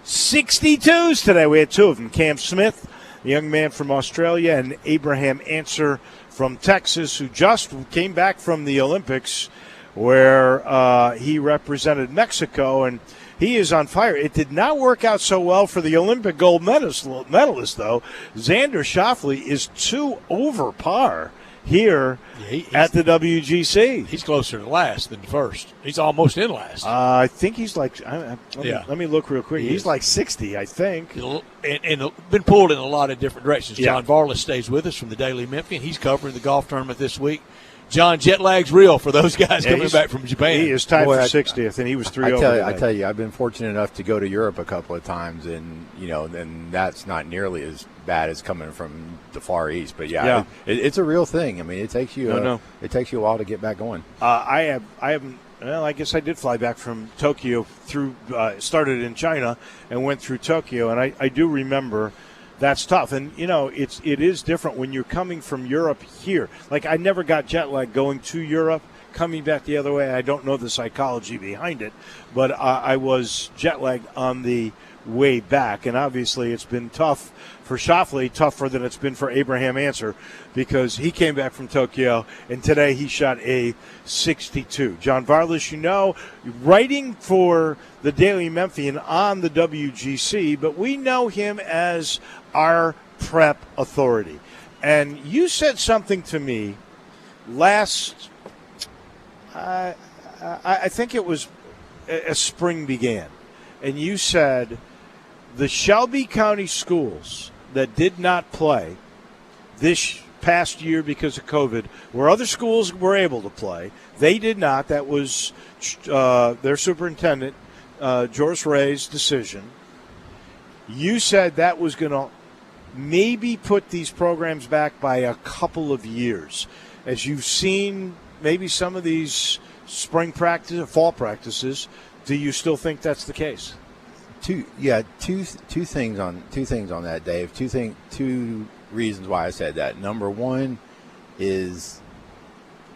62s today. We had two of them, Cam Smith, the young man from Australia, and Abraham Answer from Texas, who just came back from the Olympics where he represented Mexico, and he is on fire. It did not work out so well for the Olympic gold medalist, though. Xander Schauffele is 2 over par here at the WGC. He's closer to last than first. He's almost in last. I think he's like, let me look real quick. He's like 60, I think. And been pulled in a lot of different directions. Yeah. John Varlas stays with us from the Daily Memphian. He's covering the golf tournament this week. John, jet lag's real for those guys coming back from Japan. He is tied for 60th, and he was 3 over. I tell you, I've been fortunate enough to go to Europe a couple of times, and and that's not nearly as bad as coming from the Far East. But it's a real thing. I mean, it takes you it takes you a while to get back going. I haven't. Well, I guess I did fly back from Tokyo started in China and went through Tokyo, and I do remember. That's tough, and it is different when you're coming from Europe here. Like, I never got jet lag going to Europe, coming back the other way. I don't know the psychology behind it, but I was jet lagged on the way back, and obviously it's been tough for Schauffele, tougher than it's been for Abraham Answer, because he came back from Tokyo, and today he shot a 62. John Varlas, writing for the Daily Memphian on the WGC, but we know him as our prep authority. And you said something to me last, I think it was as spring began, and you said the Shelby County schools that did not play this past year because of COVID, where other schools were able to play, they did not. That was their superintendent, Joris Ray's decision. You said that was going to maybe put these programs back by a couple of years. As you've seen maybe some of these spring practice, fall practices, do you still think that's the case? Two things on that, Dave. Two reasons why I said that. Number one is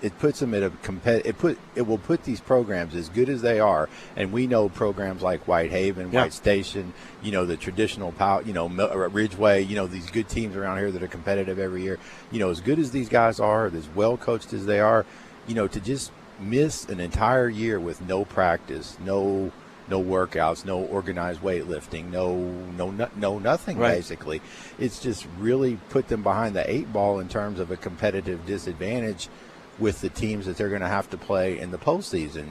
it puts them at it will put these programs, as good as they are, and we know programs like Whitehaven, White Station, the traditional Ridgeway, these good teams around here that are competitive every year. As good as these guys are, as well coached as they are, to just miss an entire year with no practice, no workouts, no organized weightlifting, no nothing, basically. It's just really put them behind the 8 ball in terms of a competitive disadvantage with the teams that they're going to have to play in the postseason.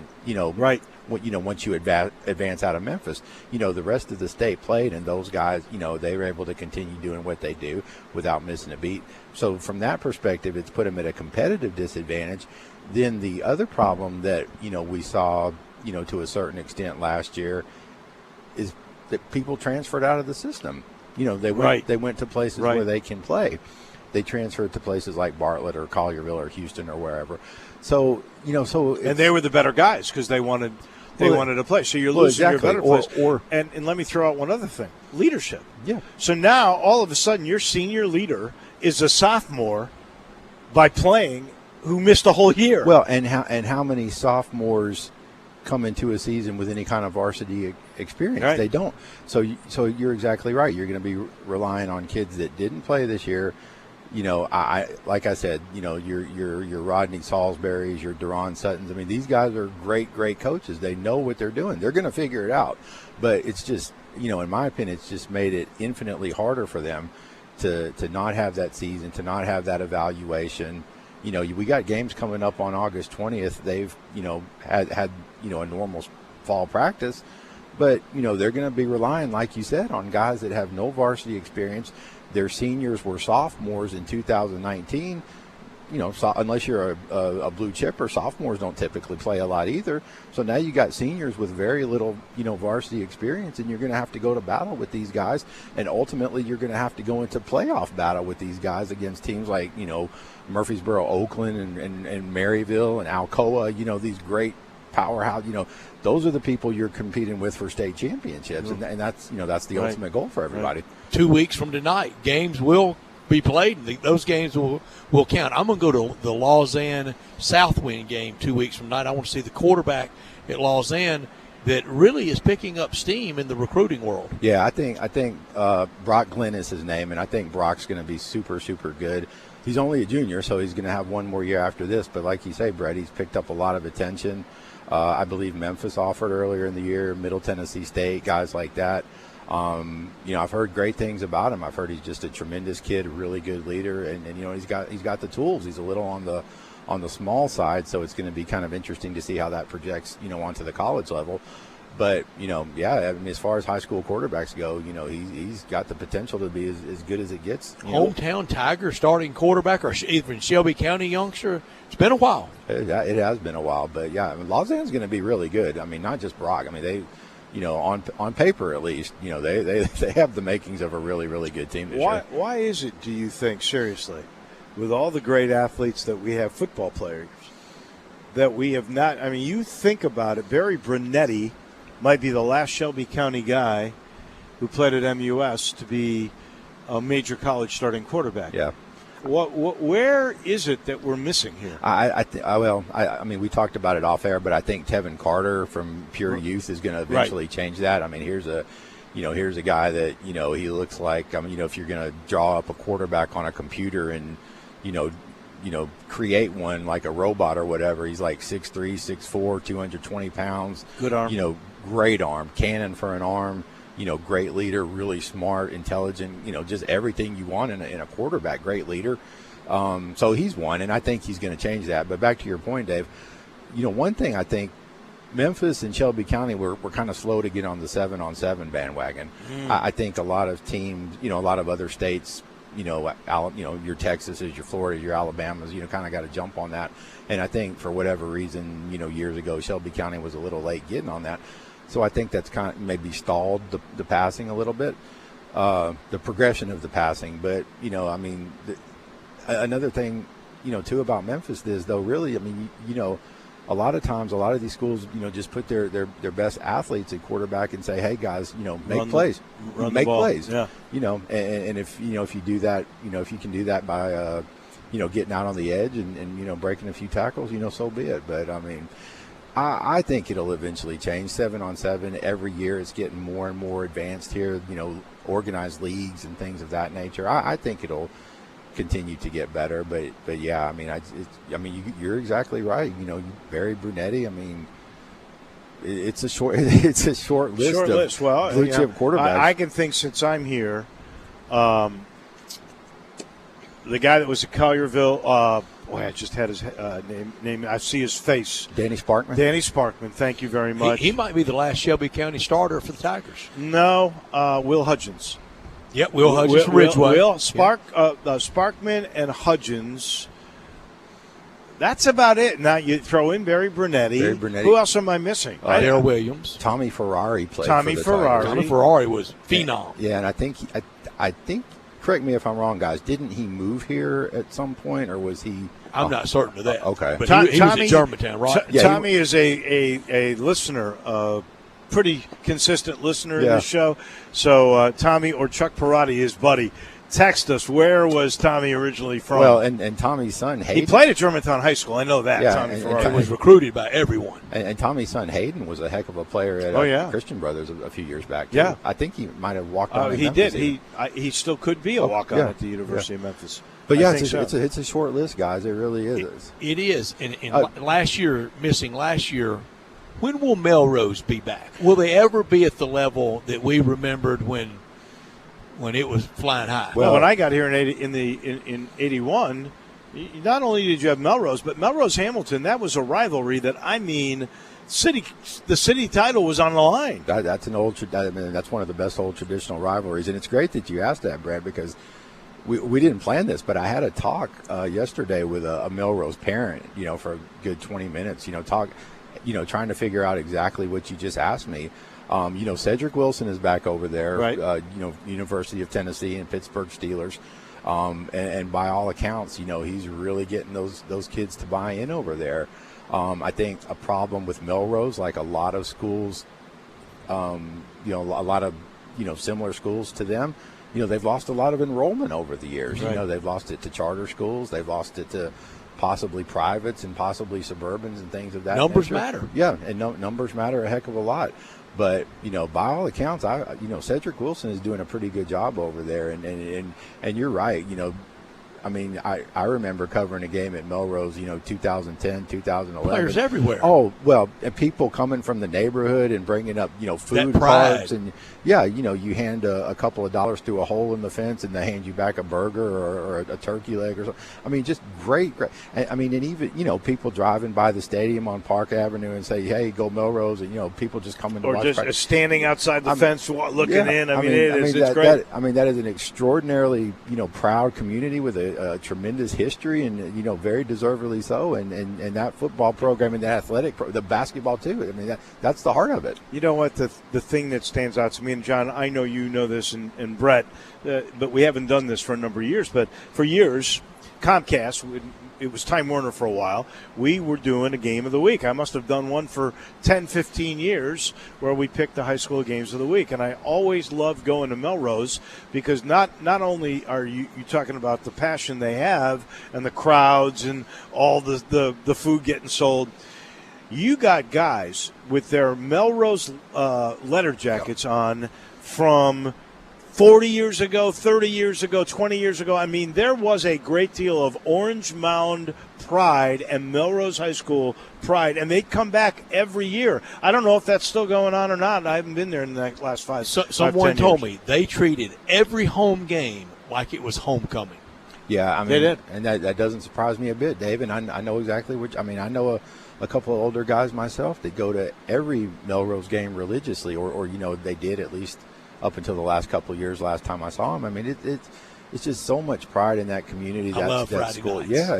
Once you advance out of Memphis, the rest of the state played, and those guys, they were able to continue doing what they do without missing a beat. So from that perspective, it's put them at a competitive disadvantage. Then the other problem that, we saw, to a certain extent last year, is that people transferred out of the system. They went to places where they can play. They transferred to places like Bartlett or Collierville or Houston or wherever. So, and they were the better guys because they wanted to play. So you're losing your better players. And let me throw out one other thing: leadership. Yeah. So now all of a sudden your senior leader is a sophomore by playing who missed a whole year. Well, and how many sophomores come into a season with any kind of varsity experience? Right. They don't. So you're exactly right. You're going to be relying on kids that didn't play this year. I like I said, your Rodney Salisbury's, your Deron Suttons. I mean, these guys are great coaches. They know what they're doing. They're going to figure it out. But it's just, in my opinion, it's just made it infinitely harder for them to not have that season, to not have that evaluation. We got games coming up on August 20th. They've, had a normal fall practice, but, they're going to be relying, like you said, on guys that have no varsity experience. Their seniors were sophomores in 2019. unless you're a blue chipper, sophomores don't typically play a lot either. So now you got seniors with very little, varsity experience, and you're going to have to go to battle with these guys, and ultimately you're going to have to go into playoff battle with these guys against teams like, Murfreesboro, Oakland, and Maryville and Alcoa, these great powerhouse, those are the people you're competing with for state championships, and that's the ultimate goal for everybody. 2 weeks from tonight, games will be played. Those games will count. I'm going to go to the Lausanne Southwind game 2 weeks from tonight. I want to see the quarterback at Lausanne that really is picking up steam in the recruiting world. Yeah, I think Brock Glenn is his name, and I think Brock's going to be super, super good. He's only a junior, so he's going to have one more year after this. But like you say, Brett, he's picked up a lot of attention. I believe Memphis offered earlier in the year, Middle Tennessee State, guys like that. I've heard great things about him. I've heard he's just a tremendous kid, a really good leader, and he's got the tools. He's a little on the small side, so it's going to be kind of interesting to see how that projects, onto the college level. But, as far as high school quarterbacks go, he's got the potential to be as good as it gets. Hometown Tiger starting quarterback, or even Shelby County youngster. It's been a while. It has been a while, but Lausanne's going to be really good. Not just Brock. they, on paper at least, they have the makings of a really, really good team this year. Why is it, do you think, seriously, with all the great athletes that we have, football players, that we have not? You think about it. Barry Brunetti might be the last Shelby County guy who played at MUS to be a major college starting quarterback. Yeah. Where is it that we're missing here? We talked about it off air, but I think Tevin Carter from Pure Youth is going to eventually change that. Here's a guy that, he looks like, if you're going to draw up a quarterback on a computer and, create one like a robot or whatever, he's like 6'3", 6'4", 220 pounds. Good arm. Great arm, cannon for an arm. Great leader, really smart, intelligent, just everything you want in a quarterback, great leader. So he's one, and I think he's going to change that. But back to your point, Dave, one thing I think Memphis and Shelby County were kind of slow to get on the 7-on-7 bandwagon. I think a lot of teams, a lot of other states, your Texases, your Floridas, your Alabamas, kind of got to jump on that. And I think for whatever reason, years ago, Shelby County was a little late getting on that. So I think that's kind of maybe stalled the passing a little bit, the progression of the passing. But, another thing, too, about Memphis is, though, really, a lot of times, a lot of these schools, just put their best athletes at quarterback and say, hey, guys, make plays. Make plays. Yeah. And if you do that, if you can do that by, getting out on the edge and breaking a few tackles, so be it. But, I think it'll eventually change. 7-on-7 every year. It's getting more and more advanced here. Organized leagues and things of that nature. I think it'll continue to get better. But yeah, you're exactly right. Barry Brunetti. It's a short list. Short list. Well, blue chip quarterbacks. I can think since I'm here. The guy that was at Collierville. I just had his name. I see his face. Danny Sparkman. Danny Sparkman. Thank you very much. He might be the last Shelby County starter for the Tigers. No, Will Hudgens. Yep, Will Hudgens from Ridgeway. Sparkman and Hudgens. That's about it. Now you throw in Barry Brunetti. Who else am I missing? Daryl Williams. Tommy Ferrari played. Tommy Ferrari. Tommy Ferrari was phenom. Yeah, and I think. Correct me if I'm wrong, guys. Didn't he move here at some point, or was he? I'm not certain of that. Okay, but he was at Germantown, right? Tommy is a listener, a pretty consistent listener in the show. So Tommy or Chuck Perotti, his buddy, text us. Where was Tommy originally from? Well, and Tommy's son Hayden. He played at Germantown High School. I know that. Yeah, Tommy Ferrari and was recruited by everyone. And Tommy's son Hayden was a heck of a player at Christian Brothers a few years back. Too. Yeah, I think he might have walked on. He did. He still could be a walk-on at the University of Memphis. But yeah, it's a short list, guys. It really is. It is. And last year, when will Melrose be back? Will they ever be at the level that we remembered when it was flying high? Well, when I got here in 81, not only did you have Melrose, but Melrose Hamilton, that was a rivalry that the city title was on the line. That's one of the best old traditional rivalries, and it's great that you asked that, Brad, because we didn't plan this, but I had a talk yesterday with a Melrose parent, for a good 20 minutes, trying to figure out exactly what you just asked me. Cedric Wilson is back over there, right. University of Tennessee and Pittsburgh Steelers. And by all accounts, he's really getting those kids to buy in over there. I think a problem with Melrose, like a lot of schools, a lot of, similar schools to them, they've lost a lot of enrollment over the years. Right. They've lost it to charter schools. They've lost it to possibly privates and possibly Suburbans and things of that Numbers nature. matter. Yeah, and numbers matter a heck of a lot. But, by all accounts, Cedric Wilson is doing a pretty good job over there. And you're right, I remember covering a game at Melrose, 2010, 2011. Players everywhere. Oh, well, and people coming from the neighborhood and bringing up, food That pride. carts. And, you hand a couple of dollars through a hole in the fence and they hand you back a burger or a turkey leg or something. Just great. And even, people driving by the stadium on Park Avenue and say, hey, go Melrose. And, people just coming to watch. Or just practice. Standing outside the fence looking in. It's great. That is an extraordinarily, proud community with a tremendous history and, very deservedly so. And that football program and the athletic, the basketball too. That's the heart of it. You know what? The thing that stands out to me, and John, I know you know this, and Brett, but we haven't done this for a number of years. But for years, Comcast, it was Time Warner for a while, we were doing a game of the week. I must have done one for 10, 15 years where we picked the high school games of the week. And I always loved going to Melrose because not only are you talking about the passion they have and the crowds and all the food getting sold, you got guys with their Melrose letter jackets on from 40 years ago, 30 years ago, 20 years ago. There was a great deal of Orange Mound pride and Melrose High School pride, and they'd come back every year. I don't know if that's still going on or not. I haven't been there in the last Someone told me they treated every home game like it was homecoming. Yeah, they did. And that doesn't surprise me a bit, Dave. And I know exactly which. I know a couple of older guys myself that go to every Melrose game religiously, or they did at least up until the last couple of years. Last time I saw them, it's just so much pride in that community. I love that Friday school. nights. Yeah,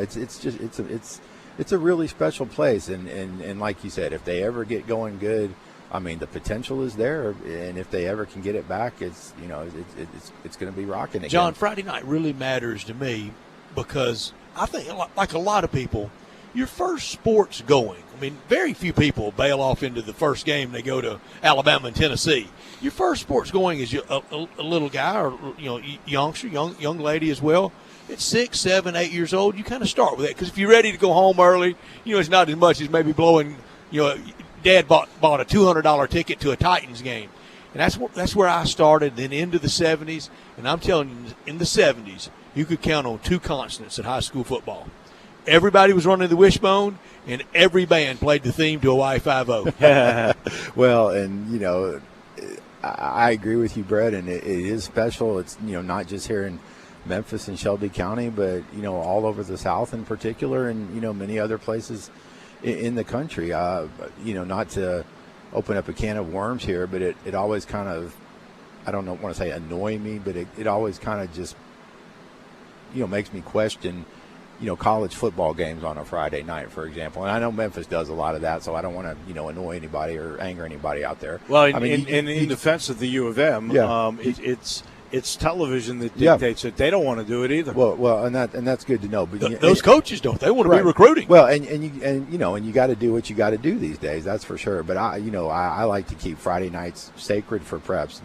it's a really special place. And like you said, if they ever get going good, the potential is there. And if they ever can get it back, it's going to be rocking again. John, Friday night really matters to me because I think, like a lot of people, your first sports going. Very few people bail off into the first game. They go to Alabama and Tennessee. Your first sports going is a little guy or youngster, young lady as well. At 6, 7, 8 years old, you kind of start with that because if you're ready to go home early, it's not as much as maybe blowing. Dad bought a $200 ticket to a Titans game, and that's where I started. Then into the 70s, and I'm telling you, in the 70s, you could count on 2 consonants in high school football. Everybody was running the wishbone, and every band played the theme to Hawaii 5-0. Well, and, I agree with you, Brett, and it is special. It's, not just here in Memphis and Shelby County, but, all over the South in particular and, many other places in the country. Not to open up a can of worms here, but it always kind of, I don't want to say annoy me, but it always kind of just, makes me question college football games on a Friday night, for example. And I know Memphis does a lot of that, so I don't want to, annoy anybody or anger anybody out there. Well, in defense of the U of M, yeah. It's television that dictates it. They don't want to do it either. Well, and that's good to know. But those coaches don't. They want to be recruiting. Well, and you got to do what you got to do these days. That's for sure. But I like to keep Friday nights sacred for preps.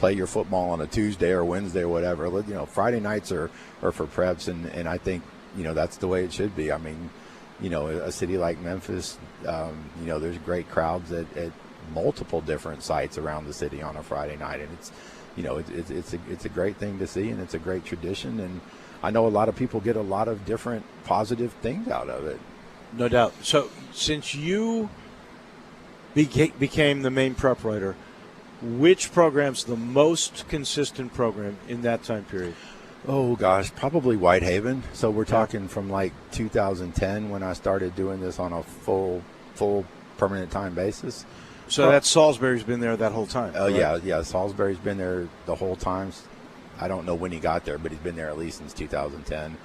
Play your football on a Tuesday or Wednesday or whatever. Friday nights are for preps, and I think. That's the way it should be. A city like Memphis, there's great crowds at multiple different sites around the city on a Friday night, and it's a great thing to see, and it's a great tradition. And I know a lot of people get a lot of different positive things out of it. No doubt. So since you became the main prep writer, which program's the most consistent program in that time period? Oh, gosh, probably Whitehaven. So we're talking from like 2010 when I started doing this on a full permanent time basis. So that Salisbury's been there that whole time. Oh, right? yeah. Salisbury's been there the whole time. I don't know when he got there, but he's been there at least since 2010.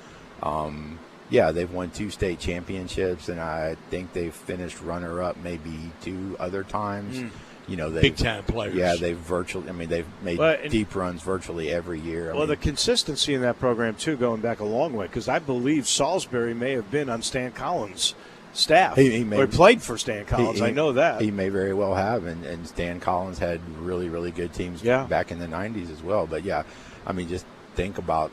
Yeah, they've won 2 state championships, and I think they've finished runner-up maybe 2 other times. Big-time players. Yeah, they've made deep runs virtually every year. The consistency in that program, too, going back a long way, because I believe Salisbury may have been on Stan Collins' staff. He played for Stan Collins. I know that. He may very well have, and Stan Collins had really, really good teams back in the 90s as well. But, yeah, just think about,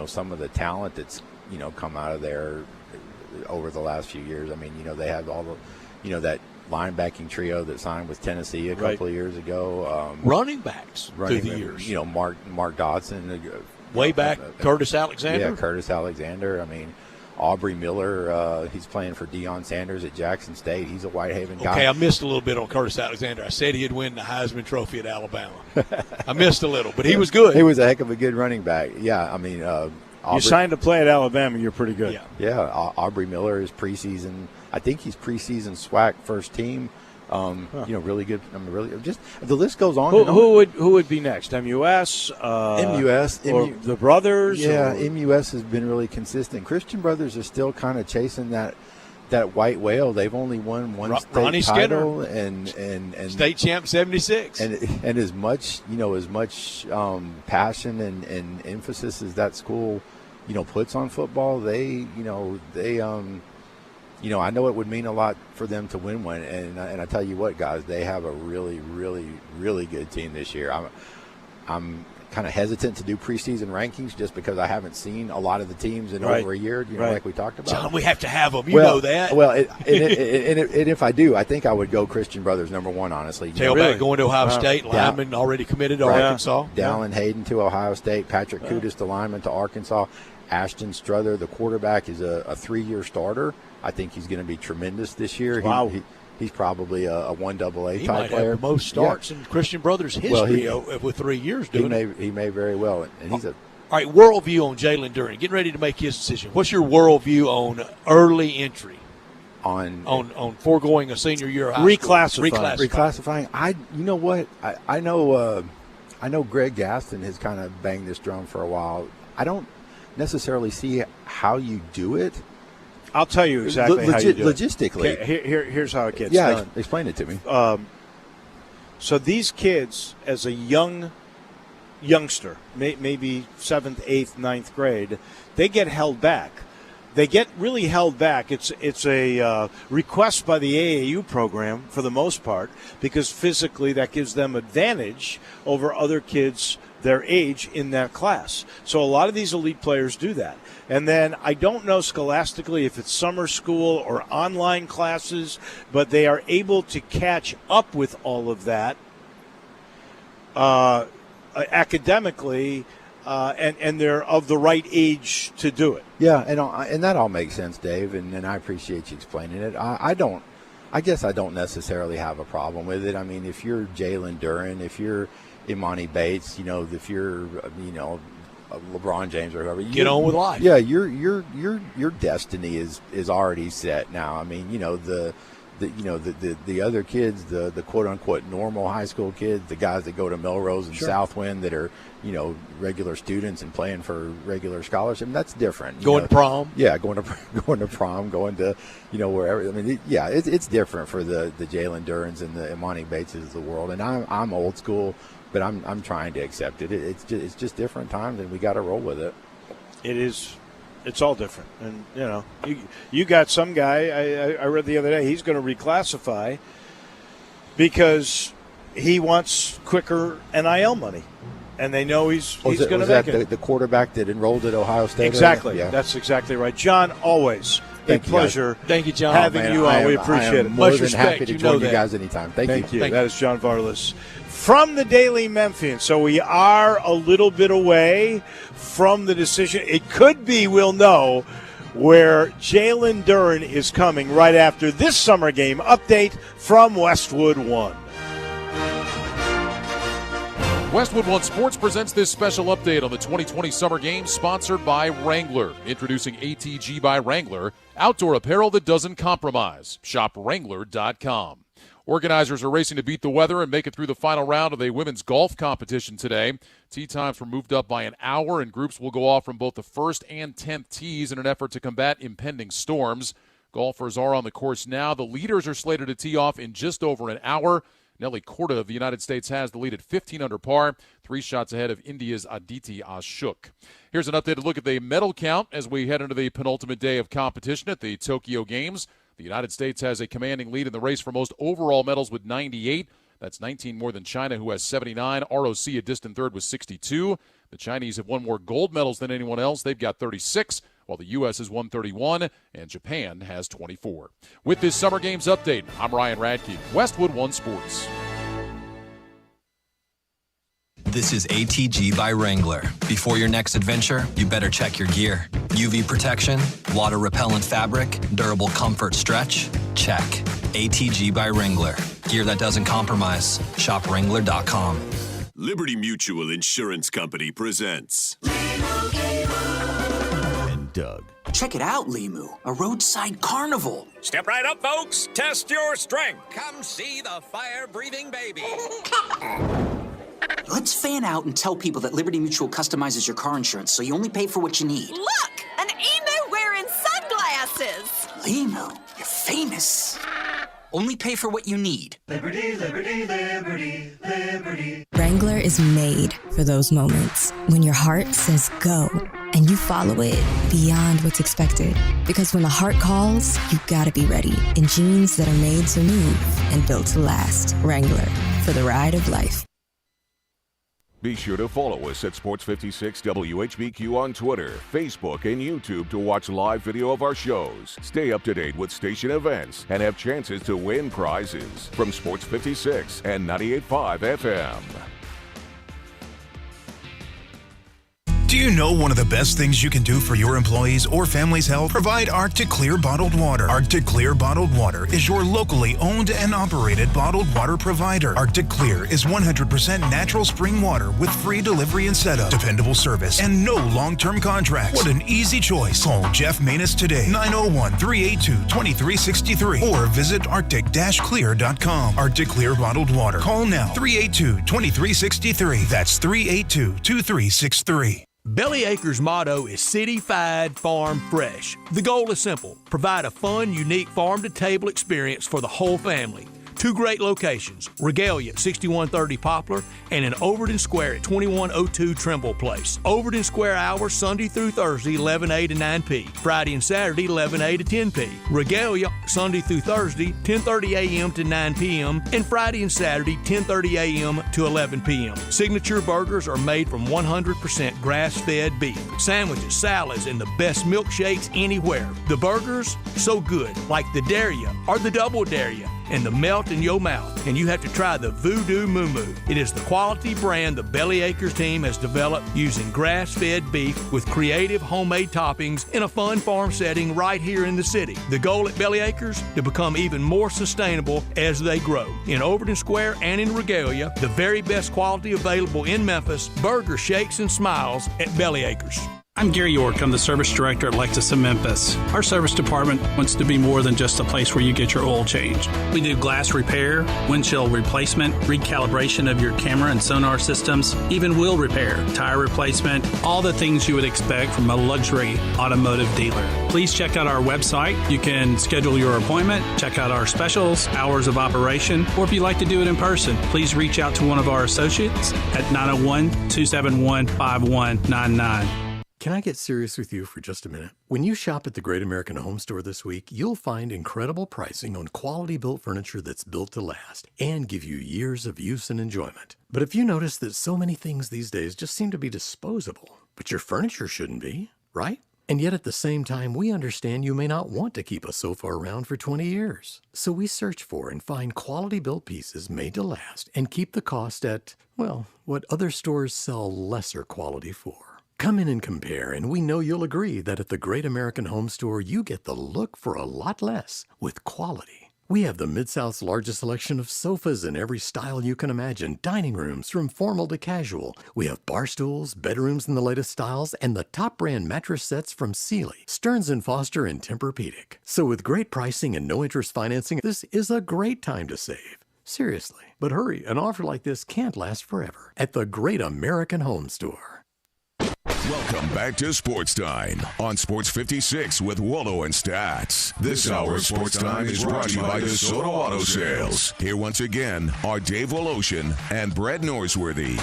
some of the talent that's, come out of there over the last few years. They have all the, that linebacking trio that signed with Tennessee a couple of years ago. Running backs through the years. Mark Dodson. Way back, Curtis Alexander. Yeah, Curtis Alexander. Aubrey Miller, he's playing for Deion Sanders at Jackson State. He's a Whitehaven guy. Okay, I missed a little bit on Curtis Alexander. I said he'd win the Heisman Trophy at Alabama. I missed a little, but he was good. He was a heck of a good running back. Yeah, you signed to play at Alabama, you're pretty good. Yeah, Aubrey Miller is preseason. I think he's preseason SWAC first team. Really good. Just the list goes on. Who would be next? MUS, MUS, or the Brothers. Yeah, MUS has been really consistent. Christian Brothers are still kind of chasing that white whale. They've only won one Ronnie state title and state champ 76. And as much passion and emphasis as that school puts on football, I know it would mean a lot for them to win one, and I tell you what, guys, they have a really, really, really good team this year. I'm kind of hesitant to do preseason rankings just because I haven't seen a lot of the teams in over a year, like we talked about. John, we have to have them. You know that. Well, and if I do, I think I would go Christian Brothers number 1, honestly. Tailback going to Ohio State, lineman already committed to Arkansas. Dallin Hayden to Ohio State, Patrick Kudus, the lineman, to Arkansas. Ashton Struther, the quarterback, is a 3-year starter. I think he's going to be tremendous this year. Wow. He's probably a 1AA he type might player. Have the most starts in Christian Brothers history with 3 years doing it. He may very well. And he's all right, worldview on Jalen Duren. Getting ready to make his decision. What's your worldview on early entry? On foregoing a senior year of high school? Reclassifying. You know what? I know Greg Gaston has kind of banged this drum for a while. I don't necessarily see how you do it. I'll tell you exactly how you do it. Logistically. Okay, here's how it gets done. Explain it to me. So these kids, as a youngster, maybe 7th, 8th, 9th grade, they get held back. They get really held back. It's a request by the AAU program for the most part, because physically that gives them advantage over other kids their age in that class. So a lot of these elite players do that. And then I don't know scholastically if it's summer school or online classes, but they are able to catch up with all of that academically, and they're of the right age to do it. Yeah, and that all makes sense, Dave, and I appreciate you explaining it. I guess I don't necessarily have a problem with it. If you're Jalen Duren, if you're Imani Bates, if you're LeBron James or whoever, get on with life. Yeah, your destiny is already set now. The other kids, the quote unquote normal high school kids, the guys that go to Melrose and Southwind that are regular students and playing for regular scholarship, that's different. Going to prom, going to prom, going to wherever. It's different for the Jalen Durens and the Imani Bateses of the world, and I'm old school. But I'm trying to accept it. It's just different times, and we got to roll with it. It is. It's all different. And, you got some guy, I read the other day, he's going to reclassify because he wants quicker NIL money. And they know he's going to make it. The quarterback that enrolled at Ohio State? Exactly. Yeah. That's exactly right. John, always a pleasure. Thank you, John. Having you on. We appreciate it. Much respect. Happy to join you guys anytime. Thank you. That is John Varlas from the Daily Memphian. So we are a little bit away from the decision. It could be, we'll know, where Jalen Duren is coming right after this summer game update from Westwood One. Westwood One Sports presents this special update on the 2020 Summer Games, sponsored by Wrangler. Introducing ATG by Wrangler, outdoor apparel that doesn't compromise. Shop Wrangler.com. Organizers are racing to beat the weather and make it through the final round of the women's golf competition today. Tee times were moved up by an hour, and groups will go off from both the 1st and 10th tees in an effort to combat impending storms. Golfers are on the course now. The leaders are slated to tee off in just over an hour. Nelly Korda of the United States has the lead at 15 under par, 3 shots ahead of India's Aditi Ashok. Here's an updated look at the medal count as we head into the penultimate day of competition at the Tokyo Games. The United States has a commanding lead in the race for most overall medals with 98. That's 19 more than China, who has 79. ROC a distant third with 62. The Chinese have won more gold medals than anyone else. They've got 36, while the U.S. has won 31, and Japan has 24. With this Summer Games update, I'm Ryan Radke, Westwood One Sports. This is ATG by Wrangler. Before your next adventure, you better check your gear. UV protection, water repellent fabric, durable comfort stretch, check. ATG by Wrangler. Gear that doesn't compromise. Shop Wrangler.com. Liberty Mutual Insurance Company presents And Doug. Check it out, Limu, a roadside carnival. Step right up, folks. Test your strength. Come see the fire-breathing baby. Let's fan out and tell people that Liberty Mutual customizes your car insurance so you only pay for what you need. Look! An emu wearing sunglasses! Limu, you're famous. Only pay for what you need. Liberty, liberty, liberty, liberty. Wrangler is made for those moments when your heart says go and you follow it beyond what's expected. Because when the heart calls, you gotta be ready in jeans that are made to move and built to last. Wrangler, for the ride of life. Be sure to follow us at Sports 56 WHBQ on Twitter, Facebook, and YouTube to watch live video of our shows. Stay up to date with station events and have chances to win prizes from Sports 56 and 98.5 FM. Do you know one of the best things you can do for your employees or family's health? Provide Arctic Clear bottled water. Arctic Clear bottled water is your locally owned and operated bottled water provider. Arctic Clear is 100% natural spring water with free delivery and setup, dependable service, and no long-term contracts. What an easy choice. Call Jeff Manus today, 901-382-2363, or visit arctic-clear.com. Arctic Clear bottled water. Call now, 382-2363. That's 382-2363. Bellyacre's motto is City-Fied Farm Fresh. The goal is simple: provide a fun, unique farm-to-table experience for the whole family. 2 great locations, Regalia at 6130 Poplar and in Overton Square at 2102 Trimble Place. Overton Square hours Sunday through Thursday 11A to 9P, Friday and Saturday 11A to 10P. Regalia Sunday through Thursday 10:30 a.m. to 9 p.m. and Friday and Saturday 10:30 a.m. to 11 p.m. Signature burgers are made from 100% grass-fed beef. Sandwiches, salads, and the best milkshakes anywhere. The burgers, so good, like the Daria or the Double Daria, and the melt in your mouth. And you have to try the Voodoo Moo Moo. It is the quality brand the Bellyacres team has developed using grass-fed beef with creative homemade toppings in a fun farm setting right here in the city. The goal at Bellyacres, to become even more sustainable as they grow. In Overton Square and in Regalia, the very best quality available in Memphis, burger shakes and smiles at Bellyacres. I'm Gary York. I'm the service director at Lexus of Memphis. Our service department wants to be more than just a place where you get your oil changed. We do glass repair, windshield replacement, recalibration of your camera and sonar systems, even wheel repair, tire replacement, all the things you would expect from a luxury automotive dealer. Please check out our website. You can schedule your appointment, check out our specials, hours of operation, or if you'd like to do it in person, please reach out to one of our associates at 901-271-5199. Can I get serious with you for just a minute? When you shop at the Great American Home Store this week, you'll find incredible pricing on quality-built furniture that's built to last and give you years of use and enjoyment. But if you notice that so many things these days just seem to be disposable, but your furniture shouldn't be, right? And yet at the same time, we understand you may not want to keep a sofa around for 20 years. So we search for and find quality-built pieces made to last and keep the cost at, well, what other stores sell lesser quality for. Come in and compare, and we know you'll agree that at the Great American Home Store, you get the look for a lot less with quality. We have the Mid-South's largest selection of sofas in every style you can imagine, dining rooms from formal to casual. We have bar stools, bedrooms in the latest styles, and the top brand mattress sets from Sealy, Stearns & Foster, and Tempur-Pedic. So with great pricing and no interest financing, this is a great time to save. Seriously. But hurry, an offer like this can't last forever at the Great American Home Store. Welcome back to Sports Time on Sports 56 with Wallo and Stats. This hour of Sports Time is brought to you by DeSoto Auto Sales. Here once again are Dave Woloshin and Brett Norsworthy.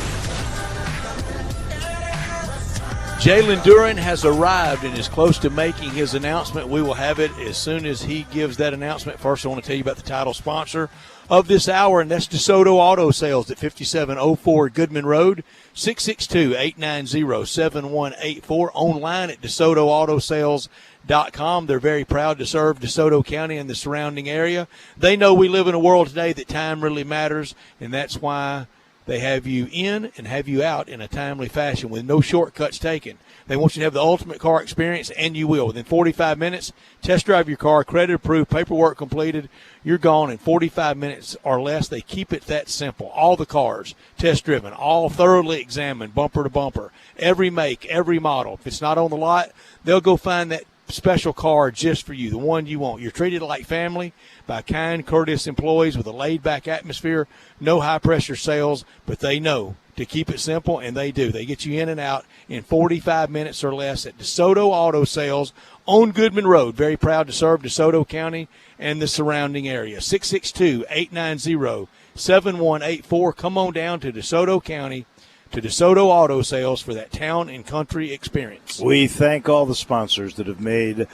Jalen Duren has arrived and is close to making his announcement. We will have it as soon as he gives that announcement. First, I want to tell you about the title sponsor of this hour, and that's DeSoto Auto Sales at 5704 Goodman Road, 662-890-7184, online at DeSotoAutoSales.com. They're very proud to serve DeSoto County and the surrounding area. They know we live in a world today that time really matters, and that's why they have you in and have you out in a timely fashion with no shortcuts taken. They want you to have the ultimate car experience, and you will. Within 45 minutes, test drive your car, credit approved, paperwork completed. You're gone in 45 minutes or less. They keep it that simple. All the cars, test driven, all thoroughly examined, bumper to bumper. Every make, every model. If it's not on the lot, they'll go find that special car just for you, the one you want. You're treated like family by kind, courteous employees with a laid-back atmosphere, no high-pressure sales, but they know to keep it simple, and they do. They get you in and out in 45 minutes or less at DeSoto Auto Sales on Goodman Road. Very proud to serve DeSoto County and the surrounding area. 662-890-7184. Come on down to DeSoto County, to DeSoto Auto Sales for that town and country experience. We thank all the sponsors that have made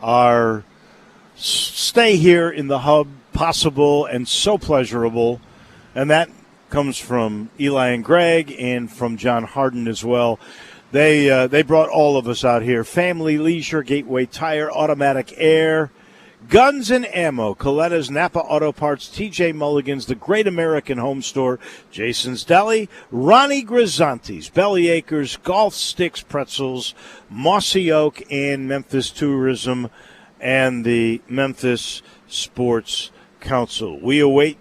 our stay here in the hub possible and so pleasurable, and that comes from Eli and Greg and from John Harden as well. They brought all of us out here. Family Leisure, Gateway Tire, Automatic Air, Guns and Ammo, Coletta's, Napa Auto Parts, TJ Mulligan's, The Great American Home Store, Jason's Deli, Ronnie Grisanti's, Belly Acres, Golf Sticks Pretzels, Mossy Oak, and Memphis Tourism, and the Memphis Sports Council. We await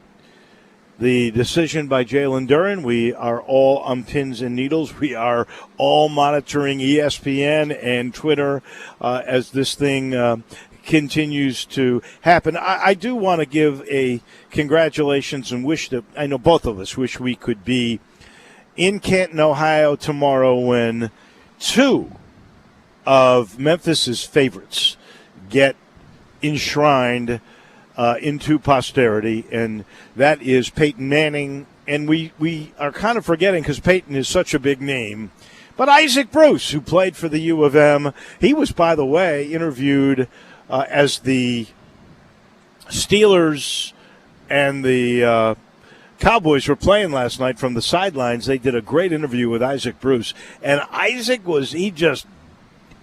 the decision by Jalen Duren. We are all on pins and needles. We are all monitoring ESPN and Twitter as this thing continues to happen. I do want to give a congratulations and wish that, I know both of us wish we could be in Canton, Ohio tomorrow when two of Memphis's favorites get enshrined into posterity, and that is Peyton Manning. And we are kind of forgetting, because Peyton is such a big name, but Isaac Bruce, who played for the U of M, he was, by the way, interviewed as the Steelers and the Cowboys were playing last night from the sidelines. They did a great interview with Isaac Bruce, and Isaac he just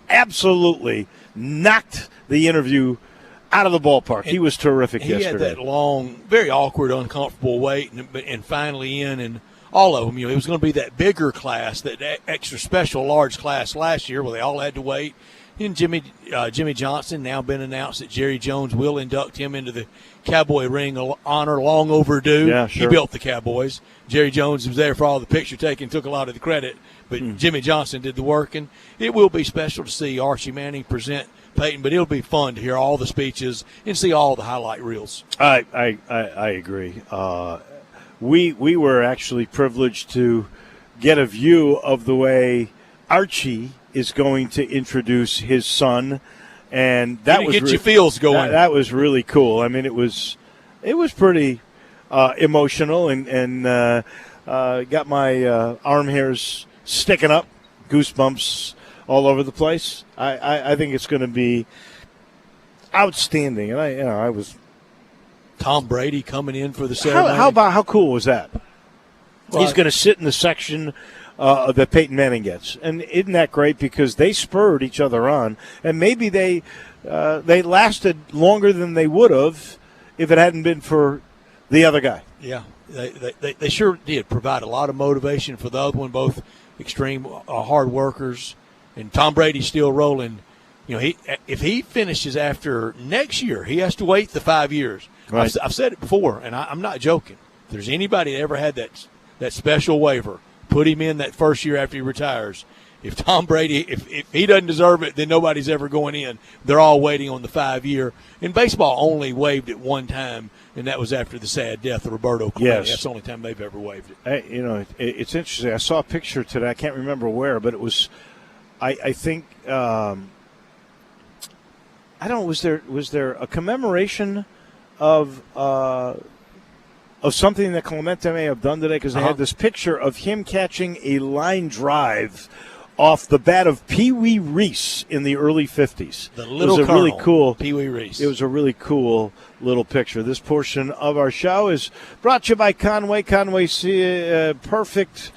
absolutely knocked the interview out of the ballpark. He was terrific yesterday. He had that long, very awkward, uncomfortable wait, and finally in, and all of them, it was going to be that bigger class, that extra special large class last year where they all had to wait. And Jimmy Johnson, now been announced that Jerry Jones will induct him into the Cowboy Ring of Honor, long overdue. Yeah, sure. He built the Cowboys. Jerry Jones was there for all the picture taking, took a lot of the credit, but Jimmy Johnson did the work. And it will be special to see Archie Manning present Peyton, but it'll be fun to hear all the speeches and see all the highlight reels. I agree. We were actually privileged to get a view of the way Archie is going to introduce his son, and that was get your feels going. That was really cool. I mean, it was pretty emotional, and got my arm hairs sticking up, goosebumps all over the place. I think it's going to be outstanding, and I was. Tom Brady coming in for the ceremony. How cool was that? Well, he's going to sit in the section that Peyton Manning gets, and isn't that great? Because they spurred each other on, and maybe they lasted longer than they would have if it hadn't been for the other guy. Yeah, they sure did provide a lot of motivation for the other one. Both extreme hard workers, and Tom Brady's still rolling. If he finishes after next year, he has to wait the 5 years. Right. I've said it before, and I'm not joking. If there's anybody that ever had that special waiver, put him in that first year after he retires. If Tom Brady, if he doesn't deserve it, then nobody's ever going in. They're all waiting on the 5-year. And baseball only waived it one time, and that was after the sad death of Roberto Clemente. Yes. That's the only time they've ever waived it. It's interesting. I saw a picture today. I can't remember where, but it was, I think, I don't know, was there a commemoration of something that Clemente may have done today? Because they had this picture of him catching a line drive off the bat of Pee Wee Reese in the early 50s. The little it was a really cool Pee Wee Reese. It was a really cool little picture. This portion of our show is brought to you by Conway. Conway, perfect.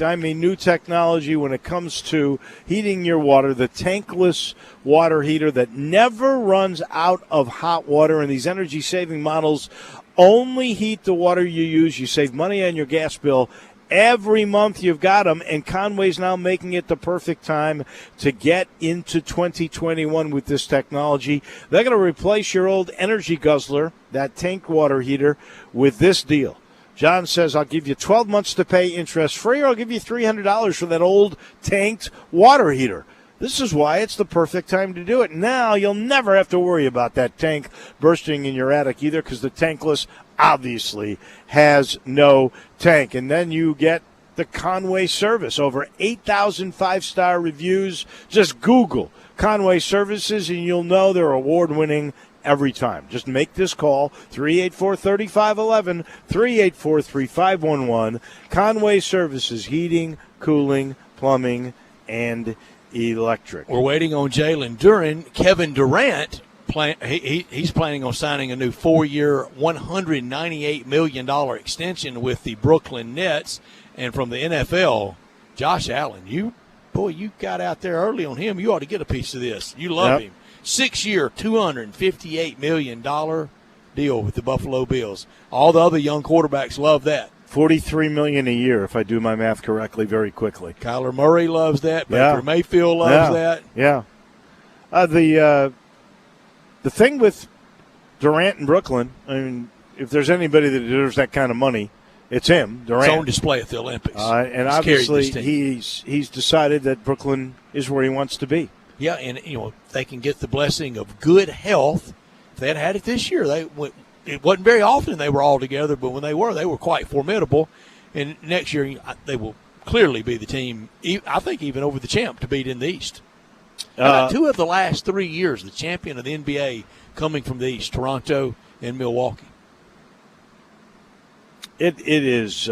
I mean, new technology when it comes to heating your water. The tankless water heater that never runs out of hot water. And these energy-saving models only heat the water you use. You save money on your gas bill. Every month you've got them, and Conway's now making it the perfect time to get into 2021 with this technology. They're going to replace your old energy guzzler, that tank water heater, with this deal. John says, I'll give you 12 months to pay interest-free, or I'll give you $300 for that old tanked water heater. This is why it's the perfect time to do it. Now you'll never have to worry about that tank bursting in your attic either, because the tankless obviously has no tank. And then you get the Conway service. Over 8,000 five-star reviews. Just Google Conway Services, and you'll know they're award-winning every time. Just make this call, 384-3511, 384-3511. Conway Services, heating, cooling, plumbing, and electric. We're waiting on Jalen Duren. Kevin Durant, he's planning on signing a new 4-year, $198 million extension with the Brooklyn Nets. And from the NFL, Josh Allen, you got out there early on him. You ought to get a piece of this. You love him. 6-year, $258 million deal with the Buffalo Bills. All the other young quarterbacks love that. $43 million a year, if I do my math correctly, very quickly. Kyler Murray loves that. Baker Mayfield loves that. Yeah. The thing with Durant in Brooklyn, I mean, if there's anybody that deserves that kind of money, it's him, Durant. It's on display at the Olympics. And obviously he's decided that Brooklyn is where he wants to be. Yeah, and they can get the blessing of good health. If they had it this year, it wasn't very often they were all together, but when they were quite formidable. And next year, they will clearly be the team, I think, even over the champ to beat in the East. About 2 of the last 3 years, the champion of the NBA coming from the East, Toronto and Milwaukee. It is,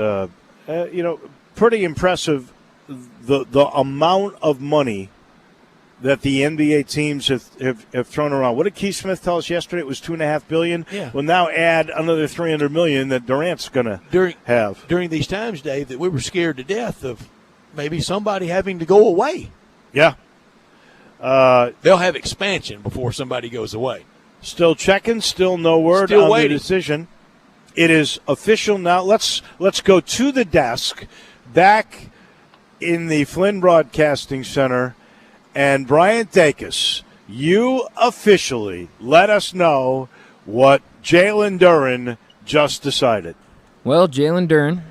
pretty impressive, the amount of money that the NBA teams have thrown around. What did Keith Smith tell us yesterday? It was $2.5 billion. Yeah. Well, now add another $300 million that Durant's going to have during these times, Dave, that we were scared to death of maybe somebody having to go away. Yeah, they'll have expansion before somebody goes away. Still checking. Still no word on the decision. It is official now. Let's go to the desk back in the Flynn Broadcasting Center. And Brian Dacus, you officially let us know what Jalen Duren just decided. Well, Jalen Duren,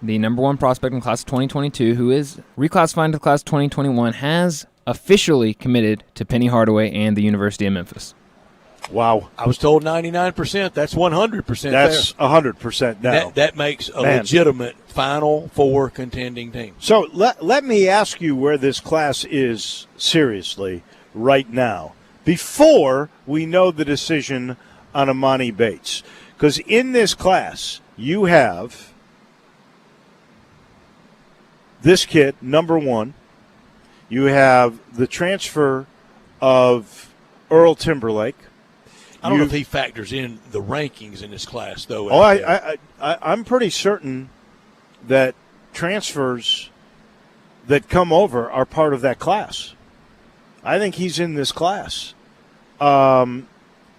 the number 1 prospect in class of 2022, who is reclassified to class of 2021, has officially committed to Penny Hardaway and the University of Memphis. Wow. I was told 99%. That's 100%. That's 100% now. That makes a legitimate Final Four contending team. So let me ask you where this class is seriously right now, before we know the decision on Amani Bates. Because in this class, you have this kid, number 1. You have the transfer of Earl Timberlake. I don't know if he factors in the rankings in this class, though. I'm pretty certain that transfers that come over are part of that class. I think he's in this class. Then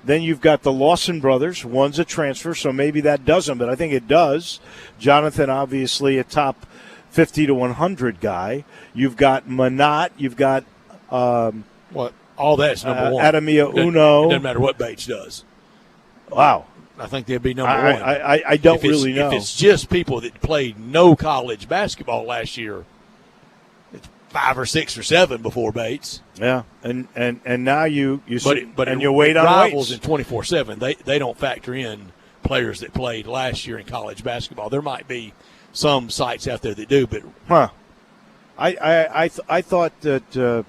you've got the Lawson brothers. One's a transfer, so maybe that doesn't, but I think it does. Jonathan, obviously, a top 50 to 100 guy. You've got Manat. You've got all that's number 1. Adamia Uno. It doesn't matter what Bates does. Wow. I think they'd be number one. I don't really know. If it's just people that played no college basketball last year, it's 5 or 6 or 7 before Bates. Yeah, and now you but and you wait on rivals weights. in 24/7. They don't factor in players that played last year in college basketball. There might be some sites out there that do, but I thought that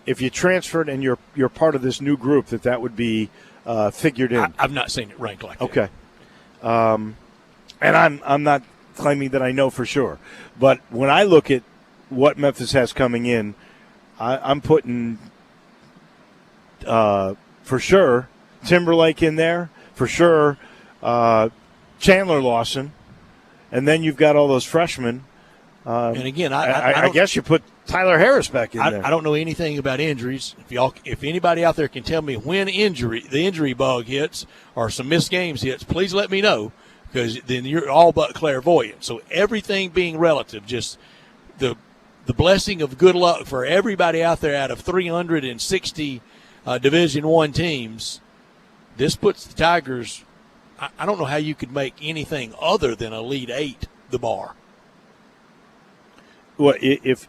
if you transferred and you're part of this new group, that would be figured in. I've not seen it ranked like that. Okay, and I'm not claiming that I know for sure, but when I look at what Memphis has coming in, I'm putting for sure Timberlake in there, for sure Chandler Lawson, and then you've got all those freshmen. And again, I guess you put Tyler Harris back in there. I don't know anything about injuries. If anybody out there can tell me when the injury bug hits or some missed games hits, please let me know, because then you're all but clairvoyant. So everything being relative, just the blessing of good luck for everybody out there out of 360 Division I teams, this puts the Tigers. I don't know how you could make anything other than Elite Eight the bar. What if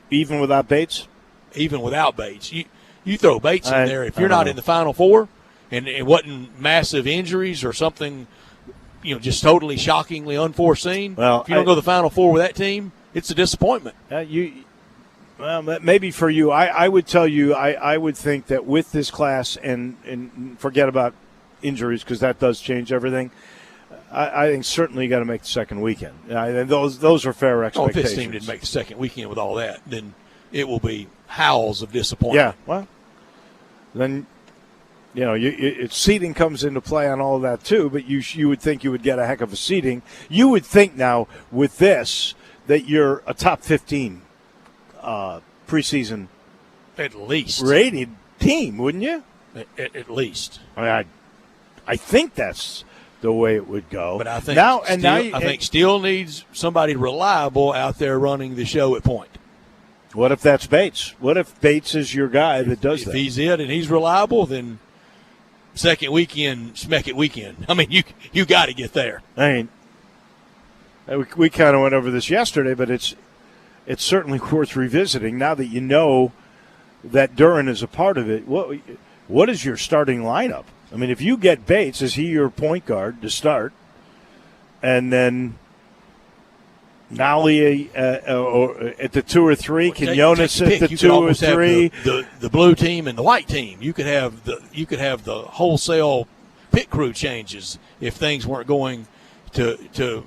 even without Bates? Even without Bates, you throw Bates in there. If you're not in the Final Four, and it wasn't massive injuries or something, just totally shockingly unforeseen. Well, if you don't go to the Final Four with that team, it's a disappointment. Maybe for you, I would tell you, I would think that with this class, and forget about injuries because that does change everything. I think certainly you got to make the second weekend. Those are fair expectations. If this team didn't make the second weekend with all that, then it will be howls of disappointment. Yeah, well, then seeding comes into play on all of that too. But you would think you would get a heck of a seeding. You would think now with this that you're a top 15 preseason at least rated team, wouldn't you? At least. I think that's the way it would go. But I think I think Steele needs somebody reliable out there running the show at point. What if that's Bates? What if Bates is your guy that does that? If he's it and he's reliable, then second weekend, Smeck It weekend. I mean, you got to get there. I mean, we kind of went over this yesterday, but it's certainly worth revisiting now that you know that Duran is a part of it. What is your starting lineup? I mean, if you get Bates, is he your point guard to start? And then Nolly at the 2 or 3, Quinones at the 2 or 3. The blue team and the white team. You could have the wholesale pit crew changes if things weren't going to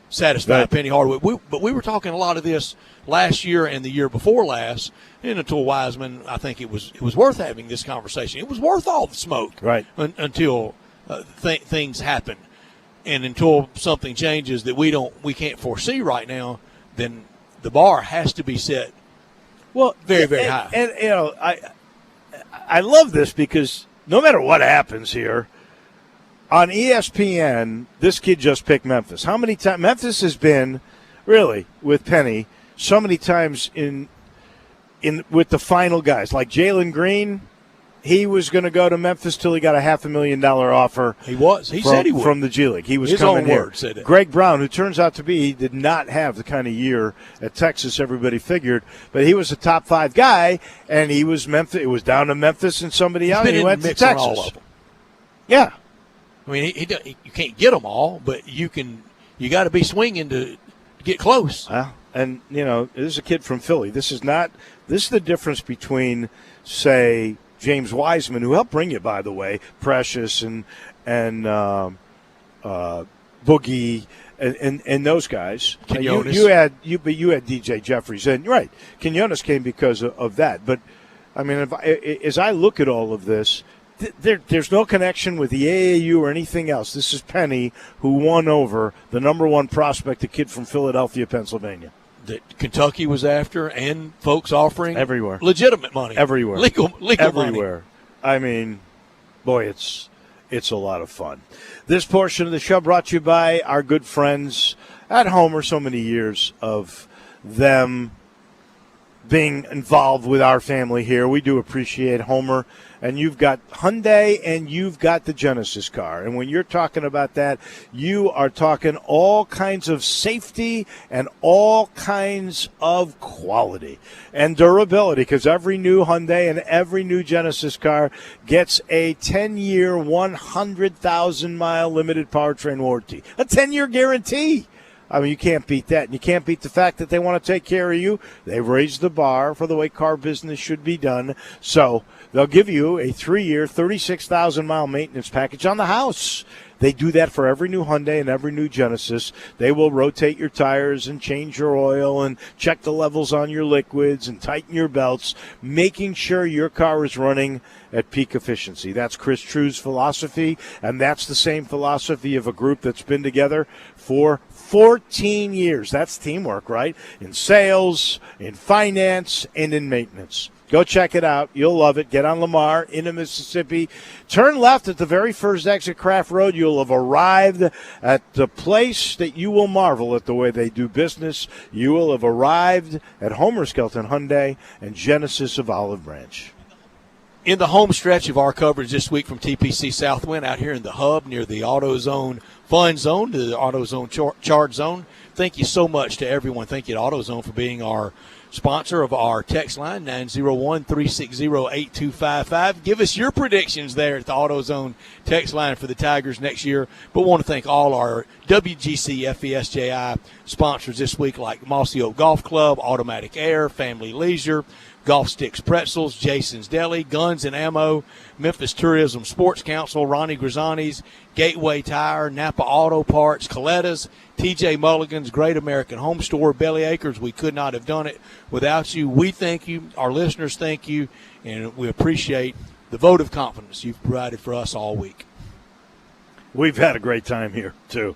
satisfy Penny Hardaway. But we were talking a lot of this last year and the year before last. And until Wiseman, I think it was worth having this conversation. It was worth all the smoke, right? Until things happen, and until something changes that we can't foresee right now, then the bar has to be set. Well, very very high. And I love this because no matter what happens here on ESPN, this kid just picked Memphis. How many times Memphis has been really with Penny so many times in with the final guys like Jalen Green? He was going to go to Memphis till he got a $500,000 offer. He said he would from the G League. He was his coming own here. word said it. Greg Brown, who turns out to be, he did not have the kind of year at Texas everybody figured, but he was a top 5 guy, and he was Memphis. It was down to Memphis and somebody else. He went to Texas. All of them. Yeah, I mean, you can't get them all, but you got to be swinging to get close. And this is a kid from Philly. This is the difference between, say, James Wiseman, who helped bring you, by the way, Precious and Boogie and those guys. Quinones. You had DJ Jeffries, and right, Quinones came because of that. But I mean, as I look at all of this, there's no connection with the AAU or anything else. This is Penny, who won over the number 1 prospect, a kid from Philadelphia, Pennsylvania. That Kentucky was after, and folks offering everywhere legitimate money, everywhere, legal everywhere. Money. I mean, boy, it's a lot of fun. This portion of the show brought to you by our good friends at Homer. So many years of them being involved with our family here. We do appreciate Homer. And you've got Hyundai and you've got the Genesis car. And when you're talking about that, you are talking all kinds of safety and all kinds of quality and durability, because every new Hyundai and every new Genesis car gets a 10-year, 100,000-mile limited powertrain warranty. A 10-year guarantee. I mean, you can't beat that. And you can't beat the fact that they want to take care of you. They've raised the bar for the way car business should be done. So they'll give you a 3-year, 36,000-mile maintenance package on the house. They do that for every new Hyundai and every new Genesis. They will rotate your tires and change your oil and check the levels on your liquids and tighten your belts, making sure your car is running at peak efficiency. That's Chris True's philosophy, and that's the same philosophy of a group that's been together for 14 years. That's teamwork, right? In sales, in finance, and in maintenance. Go check it out. You'll love it. Get on Lamar into Mississippi. Turn left at the very first exit Craft Road. You'll have arrived at the place that you will marvel at the way they do business. You will have arrived at Homer Skelton Hyundai and Genesis of Olive Branch. In the home stretch of our coverage this week from TPC Southwind out here in the hub near the AutoZone Fun Zone to the AutoZone Charge Zone, thank you so much to everyone. Thank you to AutoZone for being our sponsor of our text line, 901-360-8255. Give us your predictions there at the AutoZone text line for the Tigers next year. But we want to thank all our WGC FESJI sponsors this week, like Mossy Oak Golf Club, Automatic Air, Family Leisure, Golf Sticks Pretzels, Jason's Deli, Guns and Ammo, Memphis Tourism Sports Council, Ronnie Grisani's, Gateway Tire, Napa Auto Parts, Coletta's, TJ Mulligan's, Great American Home Store, Belly Acres. We could not have done it without you. We thank you. Our listeners thank you. And we appreciate the vote of confidence you've provided for us all week. We've had a great time here, too.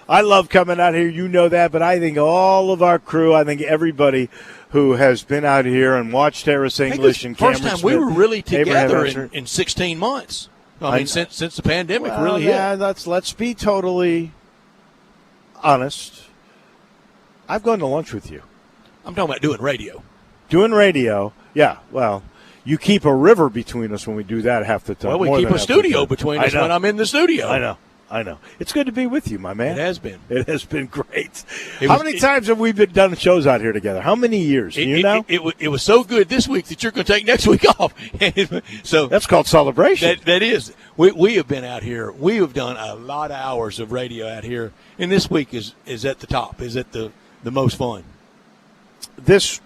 I love coming out here. You know that. But I think all of our crew, I think everybody who has been out here and watched Harris English and Cameron First time Smith, we were really together Abraham in 16 months. I mean, since the pandemic well, really hit. Yeah, let's be totally honest. I've gone to lunch with you. I'm talking about doing radio. Doing radio, yeah. Well, you keep a river between us when we do that half the time. Well, we keep a studio between us when I'm in the studio. I know. It's good to be with you, my man. It has been. It has been great. How many times have we done shows out here together? How many years? Do you know? It was so good this week that you're going to take next week off. So that's called celebration. That is. We have been out here. We have done a lot of hours of radio out here, and this week is at the top. Is at the most fun. This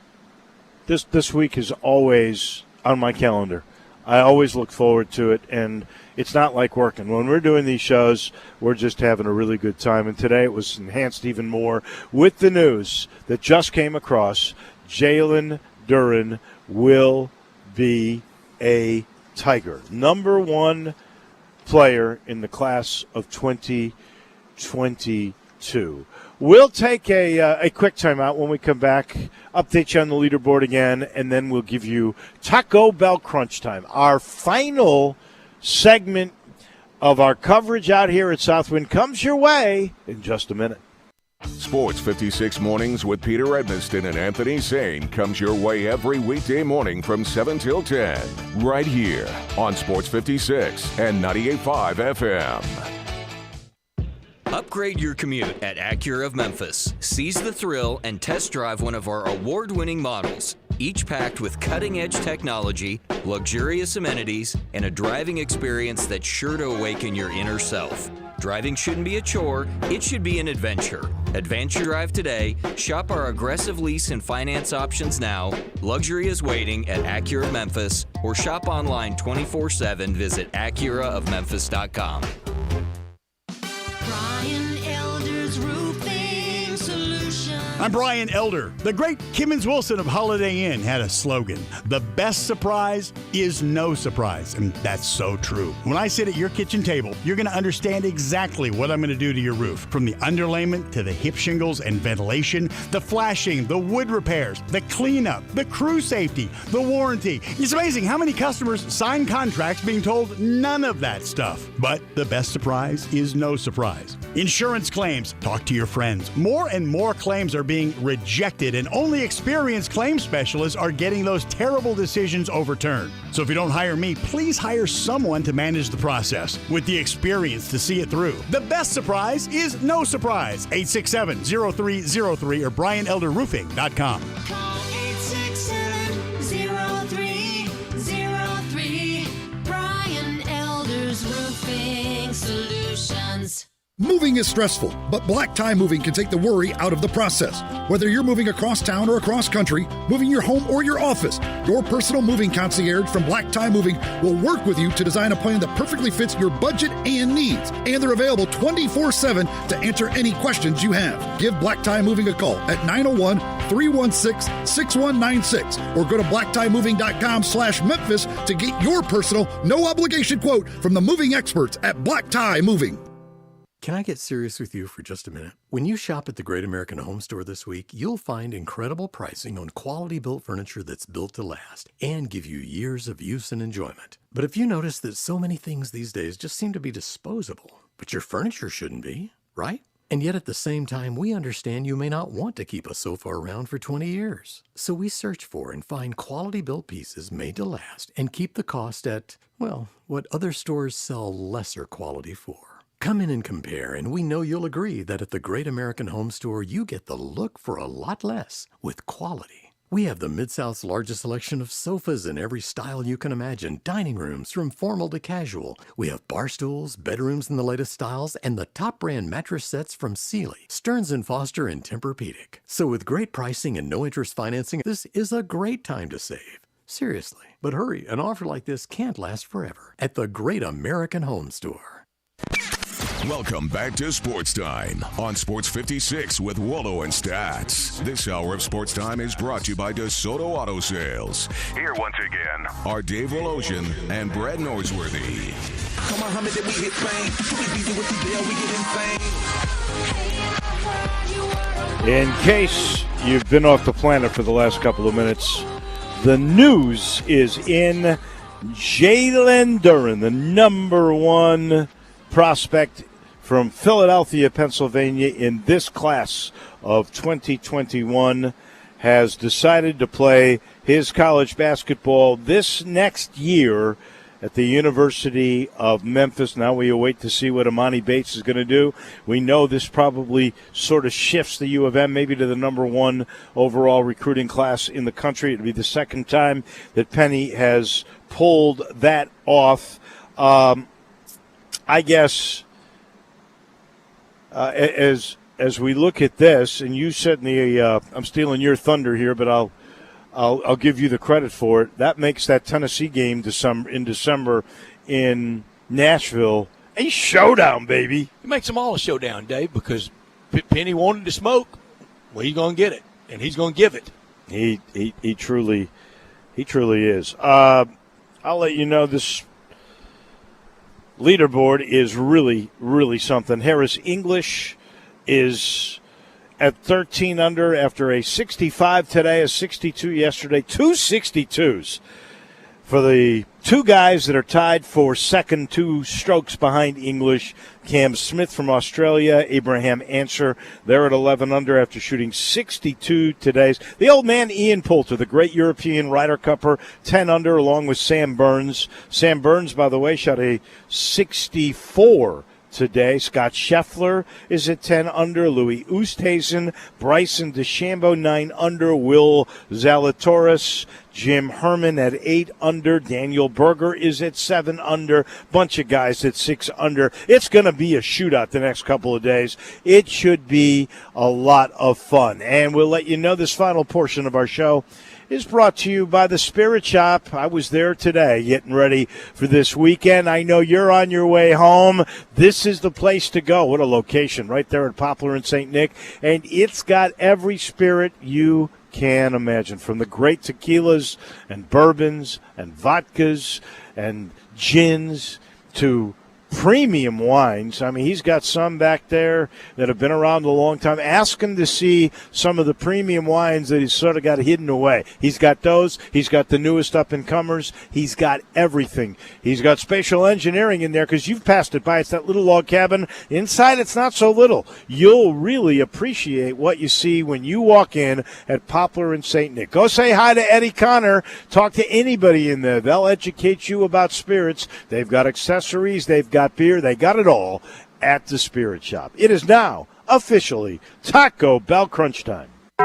week is always on my calendar. I always look forward to it, and it's not like working. When we're doing these shows, we're just having a really good time. And today it was enhanced even more with the news that just came across. Jalen Duren will be a Tiger. Number one player in the class of 2022. We'll take a quick timeout. When we come back, update you on the leaderboard again, and then we'll give you Taco Bell Crunch Time, our final segment of our coverage out here at Southwind comes your way in just a minute. Sports 56 Mornings with Peter Edmiston and Anthony Sane comes your way every weekday morning from 7 till 10, right here on Sports 56 and 98.5 FM. Upgrade your commute at Acura of Memphis. Seize the thrill and test drive one of our award-winning models, each packed with cutting-edge technology, luxurious amenities, and a driving experience that's sure to awaken your inner self. Driving shouldn't be a chore, it should be an adventure. Advance your drive today, shop our aggressive lease and finance options now. Luxury is waiting at Acura of Memphis, or shop online 24/7. Visit AcuraofMemphis.com. I'm Brian Elder. The great Kimmons Wilson of Holiday Inn had a slogan: the best surprise is no surprise. And that's so true. When I sit at your kitchen table, you're going to understand exactly what I'm going to do to your roof. From the underlayment to the hip shingles and ventilation, the flashing, the wood repairs, the cleanup, the crew safety, the warranty. It's amazing how many customers sign contracts being told none of that stuff. But the best surprise is no surprise. Insurance claims. Talk to your friends. More and more claims are being being rejected, and only experienced claim specialists are getting those terrible decisions overturned. So if you don't hire me, please hire someone to manage the process with the experience to see it through. The best surprise is no surprise. 867-0303 or BrianElderRoofing.com. Call 867-0303. Brian Elder's Roofing Solutions. Moving is stressful, but Black Tie Moving can take the worry out of the process. Whether you're moving across town or across country, moving your home or your office, your personal moving concierge from Black Tie Moving will work with you to design a plan that perfectly fits your budget and needs. And they're available 24/7 to answer any questions you have. Give Black Tie Moving a call at 901-316-6196 or go to blacktiemoving.com/Memphis to get your personal, no obligation quote from the moving experts at Black Tie Moving. Can I get serious with you for just a minute? When you shop at the Great American Home Store this week, you'll find incredible pricing on quality-built furniture that's built to last and give you years of use and enjoyment. But if you notice that so many things these days just seem to be disposable, but your furniture shouldn't be, right? And yet at the same time, we understand you may not want to keep a sofa around for 20 years. So we search for and find quality-built pieces made to last and keep the cost at, well, what other stores sell lesser quality for. Come in and compare, and we know you'll agree that at the Great American Home Store, you get the look for a lot less with quality. We have the Mid-South's largest selection of sofas in every style you can imagine, dining rooms from formal to casual. We have bar stools, bedrooms in the latest styles, and the top brand mattress sets from Sealy, Stearns & Foster, and Tempur-Pedic. So with great pricing and no interest financing, this is a great time to save. Seriously. But hurry, an offer like this can't last forever at the Great American Home Store. Welcome back to Sports Time on Sports 56 with Wallo and Stats. This hour of Sports Time is brought to you by DeSoto Auto Sales. Here once again are Dave Woloshin and Brad Norsworthy. Come on, Muhammad, did we hit fame? We beat you with the deal, we get insane. In case you've been off the planet for the last couple of minutes, the news is in. Jalen Duren, the number one prospect from Philadelphia, Pennsylvania, in this class of 2021, has decided to play his college basketball this next year at the University of Memphis. Now we await to see what Amani Bates is going to do. We know this probably sort of shifts the U of M maybe to the number one overall recruiting class in the country. It'll be the second time that Penny has pulled that off. I guess as we look at this, and you said in the I'm stealing your thunder here, but I'll give you the credit for it. That makes that Tennessee game in December in Nashville a showdown, baby. It makes them all a showdown, Dave, because Penny wanted to smoke. Well, he's going to get it, and he's going to give it. He truly is. I'll let you know this leaderboard is really, really something. Harris English is at 13 under after a 65 today, a 62 yesterday, two 62s for the two guys that are tied for second, 2 strokes behind English. Cam Smith from Australia, Abraham Answer, they're at 11 under after shooting 62 today. The old man Ian Poulter, the great European Ryder Cupper, 10 under along with Sam Burns. Sam Burns, by the way, shot a 64 today. Scott Scheffler is at 10 under. Louis Oosthuizen, Bryson DeChambeau 9 under. Will Zalatoris, Jim Herman at 8 under. Daniel Berger is at 7 under. Bunch of guys at 6 under. It's going to be a shootout the next couple of days. It should be a lot of fun. And we'll let you know this final portion of our show is brought to you by the Spirit Shop. I was there today getting ready for this weekend. I know you're on your way home. This is the place to go. What a location right there at Poplar and St. Nick. And it's got every spirit you can imagine, from the great tequilas and bourbons and vodkas and gins to premium wines. I mean, he's got some back there that have been around a long time. Ask him to see some of the premium wines that he's sort of got hidden away. He's got those. He's got the newest up-and-comers. He's got everything. He's got spatial engineering in there because you've passed it by. It's that little log cabin. Inside, it's not so little. You'll really appreciate what you see when you walk in at Poplar and St. Nick. Go say hi to Eddie Connor. Talk to anybody in there. They'll educate you about spirits. They've got accessories. They've got beer. They got it all at the Spirit Shop. It is now officially Taco Bell crunch time. Go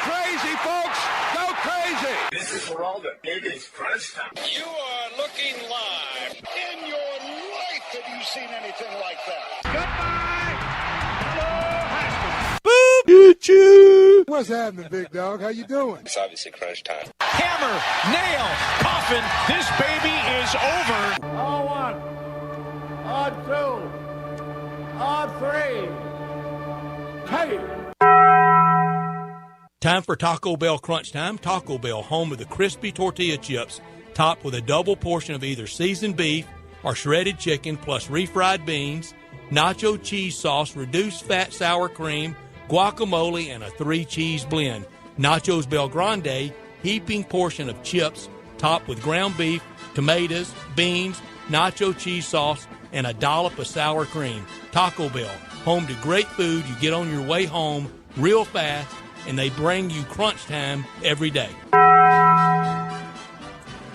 crazy, folks! Go crazy! This is Geraldo. It is crunch time. You are looking live. In your life have you seen anything like that? Goodbye! Hello, Haskins. Boop! Get you! What's happening, big dog? How you doing? It's obviously crunch time. Hammer, nail, coffin. This baby is over. On one, on two, on three. Hey! Time for Taco Bell Crunch Time. Taco Bell, home of the crispy tortilla chips, topped with a double portion of either seasoned beef or shredded chicken, plus refried beans, nacho cheese sauce, reduced fat sour cream, guacamole, and a 3-cheese blend. Nachos Bel Grande, heaping portion of chips, topped with ground beef, tomatoes, beans, nacho cheese sauce, and a dollop of sour cream. Taco Bell, home to great food you get on your way home real fast, and they bring you crunch time every day.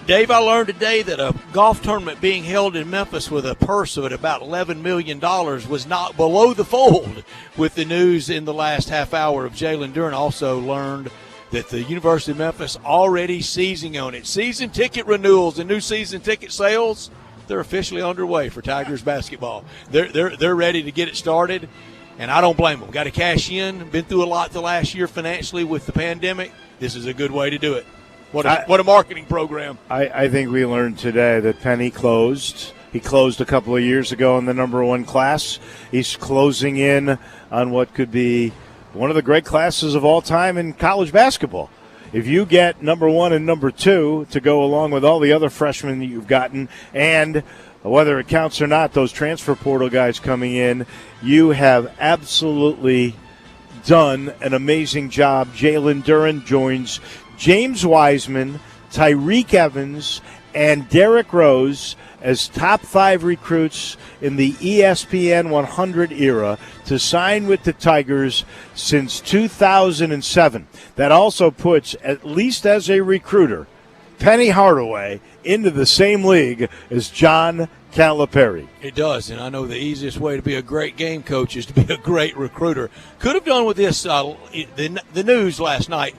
Dave, I learned today that a golf tournament being held in Memphis with a purse of about $11 million was not below the fold with the news in the last half hour of Jalen Duren. Also learned that the University of Memphis already seizing on it. Season ticket renewals and new season ticket sales, they're officially underway for Tigers basketball. They're ready to get it started. And I don't blame them. Got to cash in. Been through a lot the last year financially with the pandemic. This is a good way to do it. What a marketing program. I think we learned today that Penny closed. He closed a couple of years ago in the number one class. He's closing in on what could be one of the great classes of all time in college basketball. If you get number one and number two to go along with all the other freshmen that you've gotten, and whether it counts or not, those transfer portal guys coming in, you have absolutely done an amazing job. Jalen Duren joins James Wiseman, Tyreek Evans, and Derrick Rose as top 5 recruits in the ESPN 100 era to sign with the Tigers since 2007. That also puts, at least as a recruiter, Penny Hardaway into the same league as John Calipari. It does, and I know the easiest way to be a great game coach is to be a great recruiter. Could have done with this, the news last night.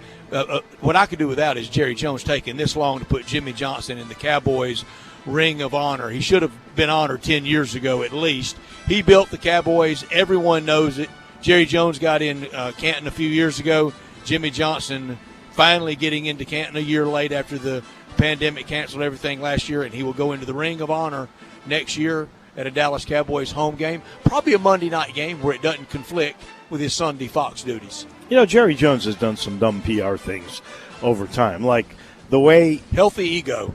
What I could do without is Jerry Jones taking this long to put Jimmy Johnson in the Cowboys' Ring of Honor. He should have been honored 10 years ago at least. He built the Cowboys. Everyone knows it. Jerry Jones got in Canton a few years ago. Jimmy Johnson finally getting into Canton a year late after the pandemic canceled everything last year, and he will go into the Ring of Honor next year at a Dallas Cowboys home game, probably a Monday night game where it doesn't conflict with his Sunday Fox duties. You know, Jerry Jones has done some dumb PR things over time, like the way healthy ego,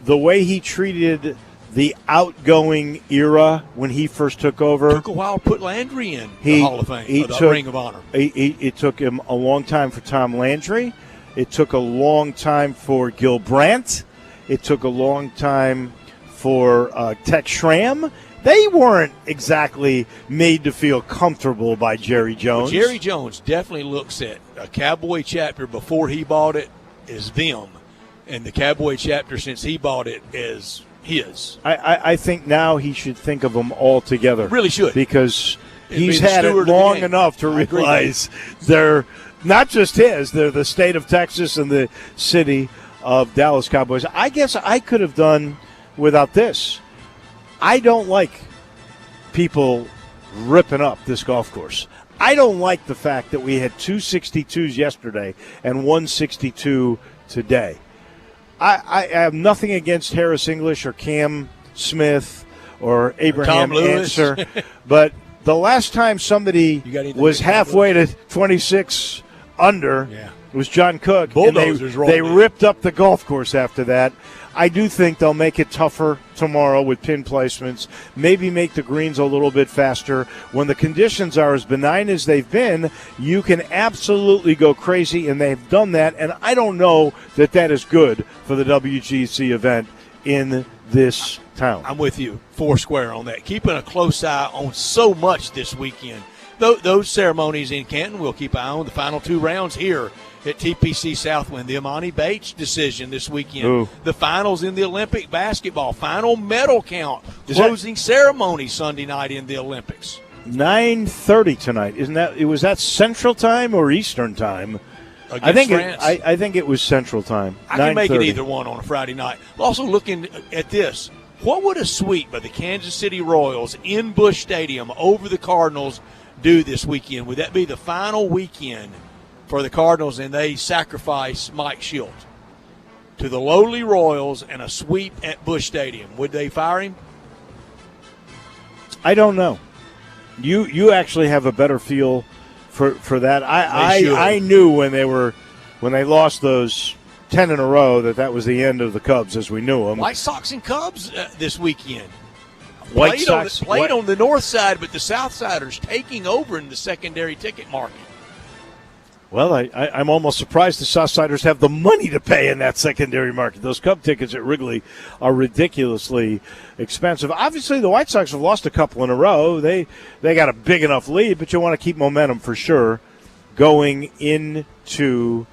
the way he treated the outgoing era when he first took over. It took a while to put Landry in the Hall of Fame, the Ring of Honor. It took him a long time for Tom Landry. It took a long time for Gil Brandt. It took a long time for Tex Schramm. They weren't exactly made to feel comfortable by Jerry Jones. Well, Jerry Jones definitely looks at a Cowboy chapter before he bought it as them, and the Cowboy chapter since he bought it as his. I think now he should think of them all together. Really should. Because he's had it long enough to realize they're not just his, they're the state of Texas and the city of Dallas Cowboys. I guess I could have done without this. I don't like people ripping up this golf course. I don't like the fact that we had 262s yesterday and 162 today. I have nothing against Harris English or Cam Smith or Abraham Answer, but the last time somebody was halfway to 26 under was John Cook. Bulldozers and they ripped up the golf course after that. I do think they'll make it tougher tomorrow with pin placements, maybe make the greens a little bit faster. When the conditions are as benign as they've been, you can absolutely go crazy, and they've done that, and I don't know that that is good for the WGC event in this town. I'm with you, foursquare on that. Keeping a close eye on so much this weekend. Those ceremonies in Canton, we'll keep an eye on the final 2 rounds here at TPC Southwind. The Amani Bates decision this weekend. Ooh. The finals in the Olympic basketball. Final medal count. Closing ceremony Sunday night in the Olympics. 9:30 tonight. Was that Central Time or Eastern Time? I think it was Central Time. I can make it either one on a Friday night. Also looking at this, what would a sweep by the Kansas City Royals in Busch Stadium over the Cardinals do this weekend? Would that be the final weekend for the Cardinals and they sacrifice Mike Schilt to the lowly Royals and a sweep at Busch Stadium? Would they fire him? I don't know. You actually have a better feel for that. I knew when they lost those 10 in a row that was the end of the Cubs as we knew them. White Sox and Cubs this weekend. White Sox played on the north side, but the south siders taking over in the secondary ticket market. Well, I'm almost surprised the Southsiders have the money to pay in that secondary market. Those Cub tickets at Wrigley are ridiculously expensive. Obviously, the White Sox have lost a couple in a row. They got a big enough lead, but you want to keep momentum for sure going into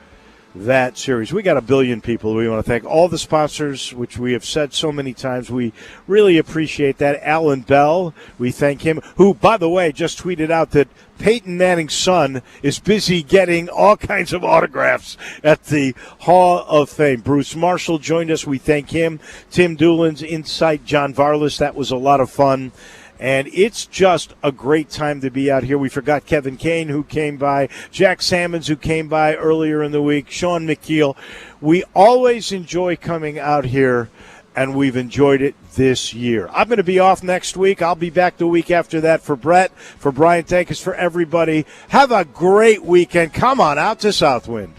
that series. We got 1 billion people. We want to thank all the sponsors, which we have said so many times. We really appreciate that. Alan Bell, we thank him, who, by the way, just tweeted out that Peyton Manning's son is busy getting all kinds of autographs at the Hall of Fame. Bruce Marshall joined us. We thank him. Tim Doolin's Insight, John Varlas. That was a lot of fun. And it's just a great time to be out here. We forgot Kevin Kane, who came by, Jack Sammons, who came by earlier in the week, Sean McKeel. We always enjoy coming out here, and we've enjoyed it this year. I'm going to be off next week. I'll be back the week after that. For Brett, for Brian Tankis, for everybody, have a great weekend. Come on out to Southwind.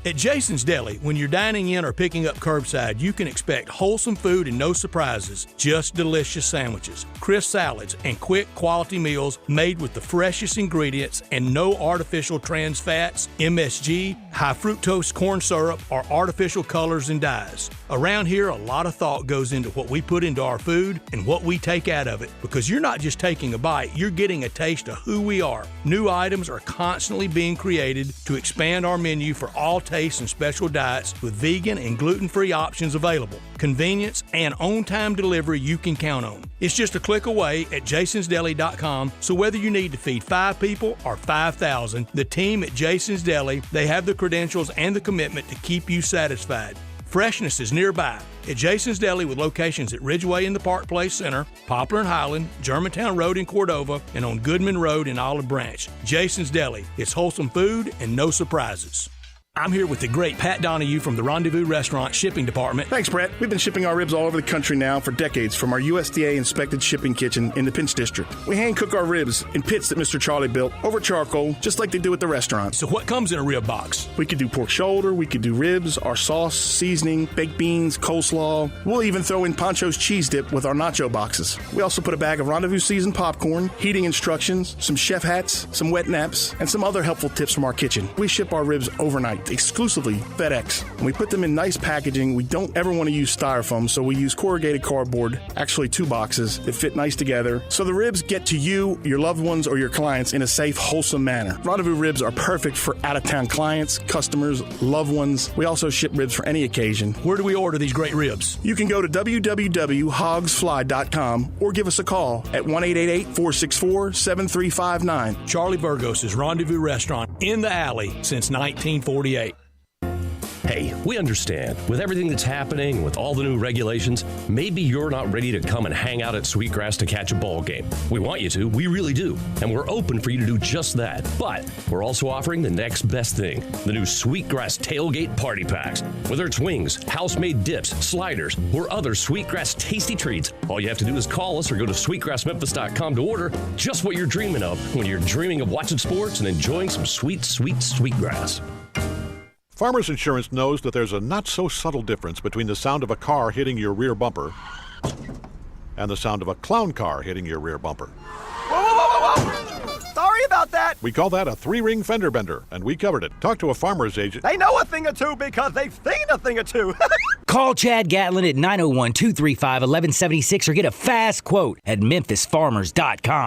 At Jason's Deli, when you're dining in or picking up curbside, you can expect wholesome food and no surprises, just delicious sandwiches, crisp salads, and quick quality meals made with the freshest ingredients and no artificial trans fats, MSG, high fructose corn syrup, or artificial colors and dyes. Around here, a lot of thought goes into what we put into our food and what we take out of it, because you're not just taking a bite, you're getting a taste of who we are. New items are constantly being created to expand our menu for all tastes and special diets with vegan and gluten-free options available. Convenience and on-time delivery you can count on. It's just a click away at jasonsdeli.com, so whether you need to feed 5 people or 5,000, the team at Jason's Deli, they have the credentials and the commitment to keep you satisfied. Freshness is nearby at Jason's Deli with locations at Ridgeway in the Park Place Center, Poplar and Highland, Germantown Road in Cordova, and on Goodman Road in Olive Branch. Jason's Deli. It's wholesome food and no surprises. I'm here with the great Pat Donahue from the Rendezvous Restaurant Shipping Department. Thanks, Brett. We've been shipping our ribs all over the country now for decades from our USDA-inspected shipping kitchen in the Pinch District. We hand-cook our ribs in pits that Mr. Charlie built over charcoal, just like they do at the restaurant. So what comes in a rib box? We could do pork shoulder, we could do ribs, our sauce, seasoning, baked beans, coleslaw. We'll even throw in Pancho's cheese dip with our nacho boxes. We also put a bag of Rendezvous seasoned popcorn, heating instructions, some chef hats, some wet naps, and some other helpful tips from our kitchen. We ship our ribs overnight, exclusively FedEx. And we put them in nice packaging. We don't ever want to use styrofoam, so we use corrugated cardboard, actually 2 boxes that fit nice together. So the ribs get to you, your loved ones, or your clients in a safe, wholesome manner. Rendezvous ribs are perfect for out-of-town clients, customers, loved ones. We also ship ribs for any occasion. Where do we order these great ribs? You can go to www.hogsfly.com or give us a call at 1-888-464-7359. Charlie Burgos' Rendezvous Restaurant in the alley since 1948. Hey, we understand. With everything that's happening, with all the new regulations, maybe you're not ready to come and hang out at Sweetgrass to catch a ball game. We want you to, we really do, and we're open for you to do just that. But we're also offering the next best thing, the new Sweetgrass Tailgate Party Packs. Whether it's wings, house-made dips, sliders, or other Sweetgrass tasty treats, all you have to do is call us or go to sweetgrassmemphis.com to order just what you're dreaming of when you're dreaming of watching sports and enjoying some sweet, sweet Sweetgrass. Farmers Insurance knows that there's a not-so-subtle difference between the sound of a car hitting your rear bumper and the sound of a clown car hitting your rear bumper. Whoa, whoa, whoa, whoa, whoa! Sorry about that! We call that a three-ring fender bender, and we covered it. Talk to a farmer's agent. They know a thing or two because they've seen a thing or two. Call Chad Gatlin at 901-235-1176 or get a fast quote at memphisfarmers.com.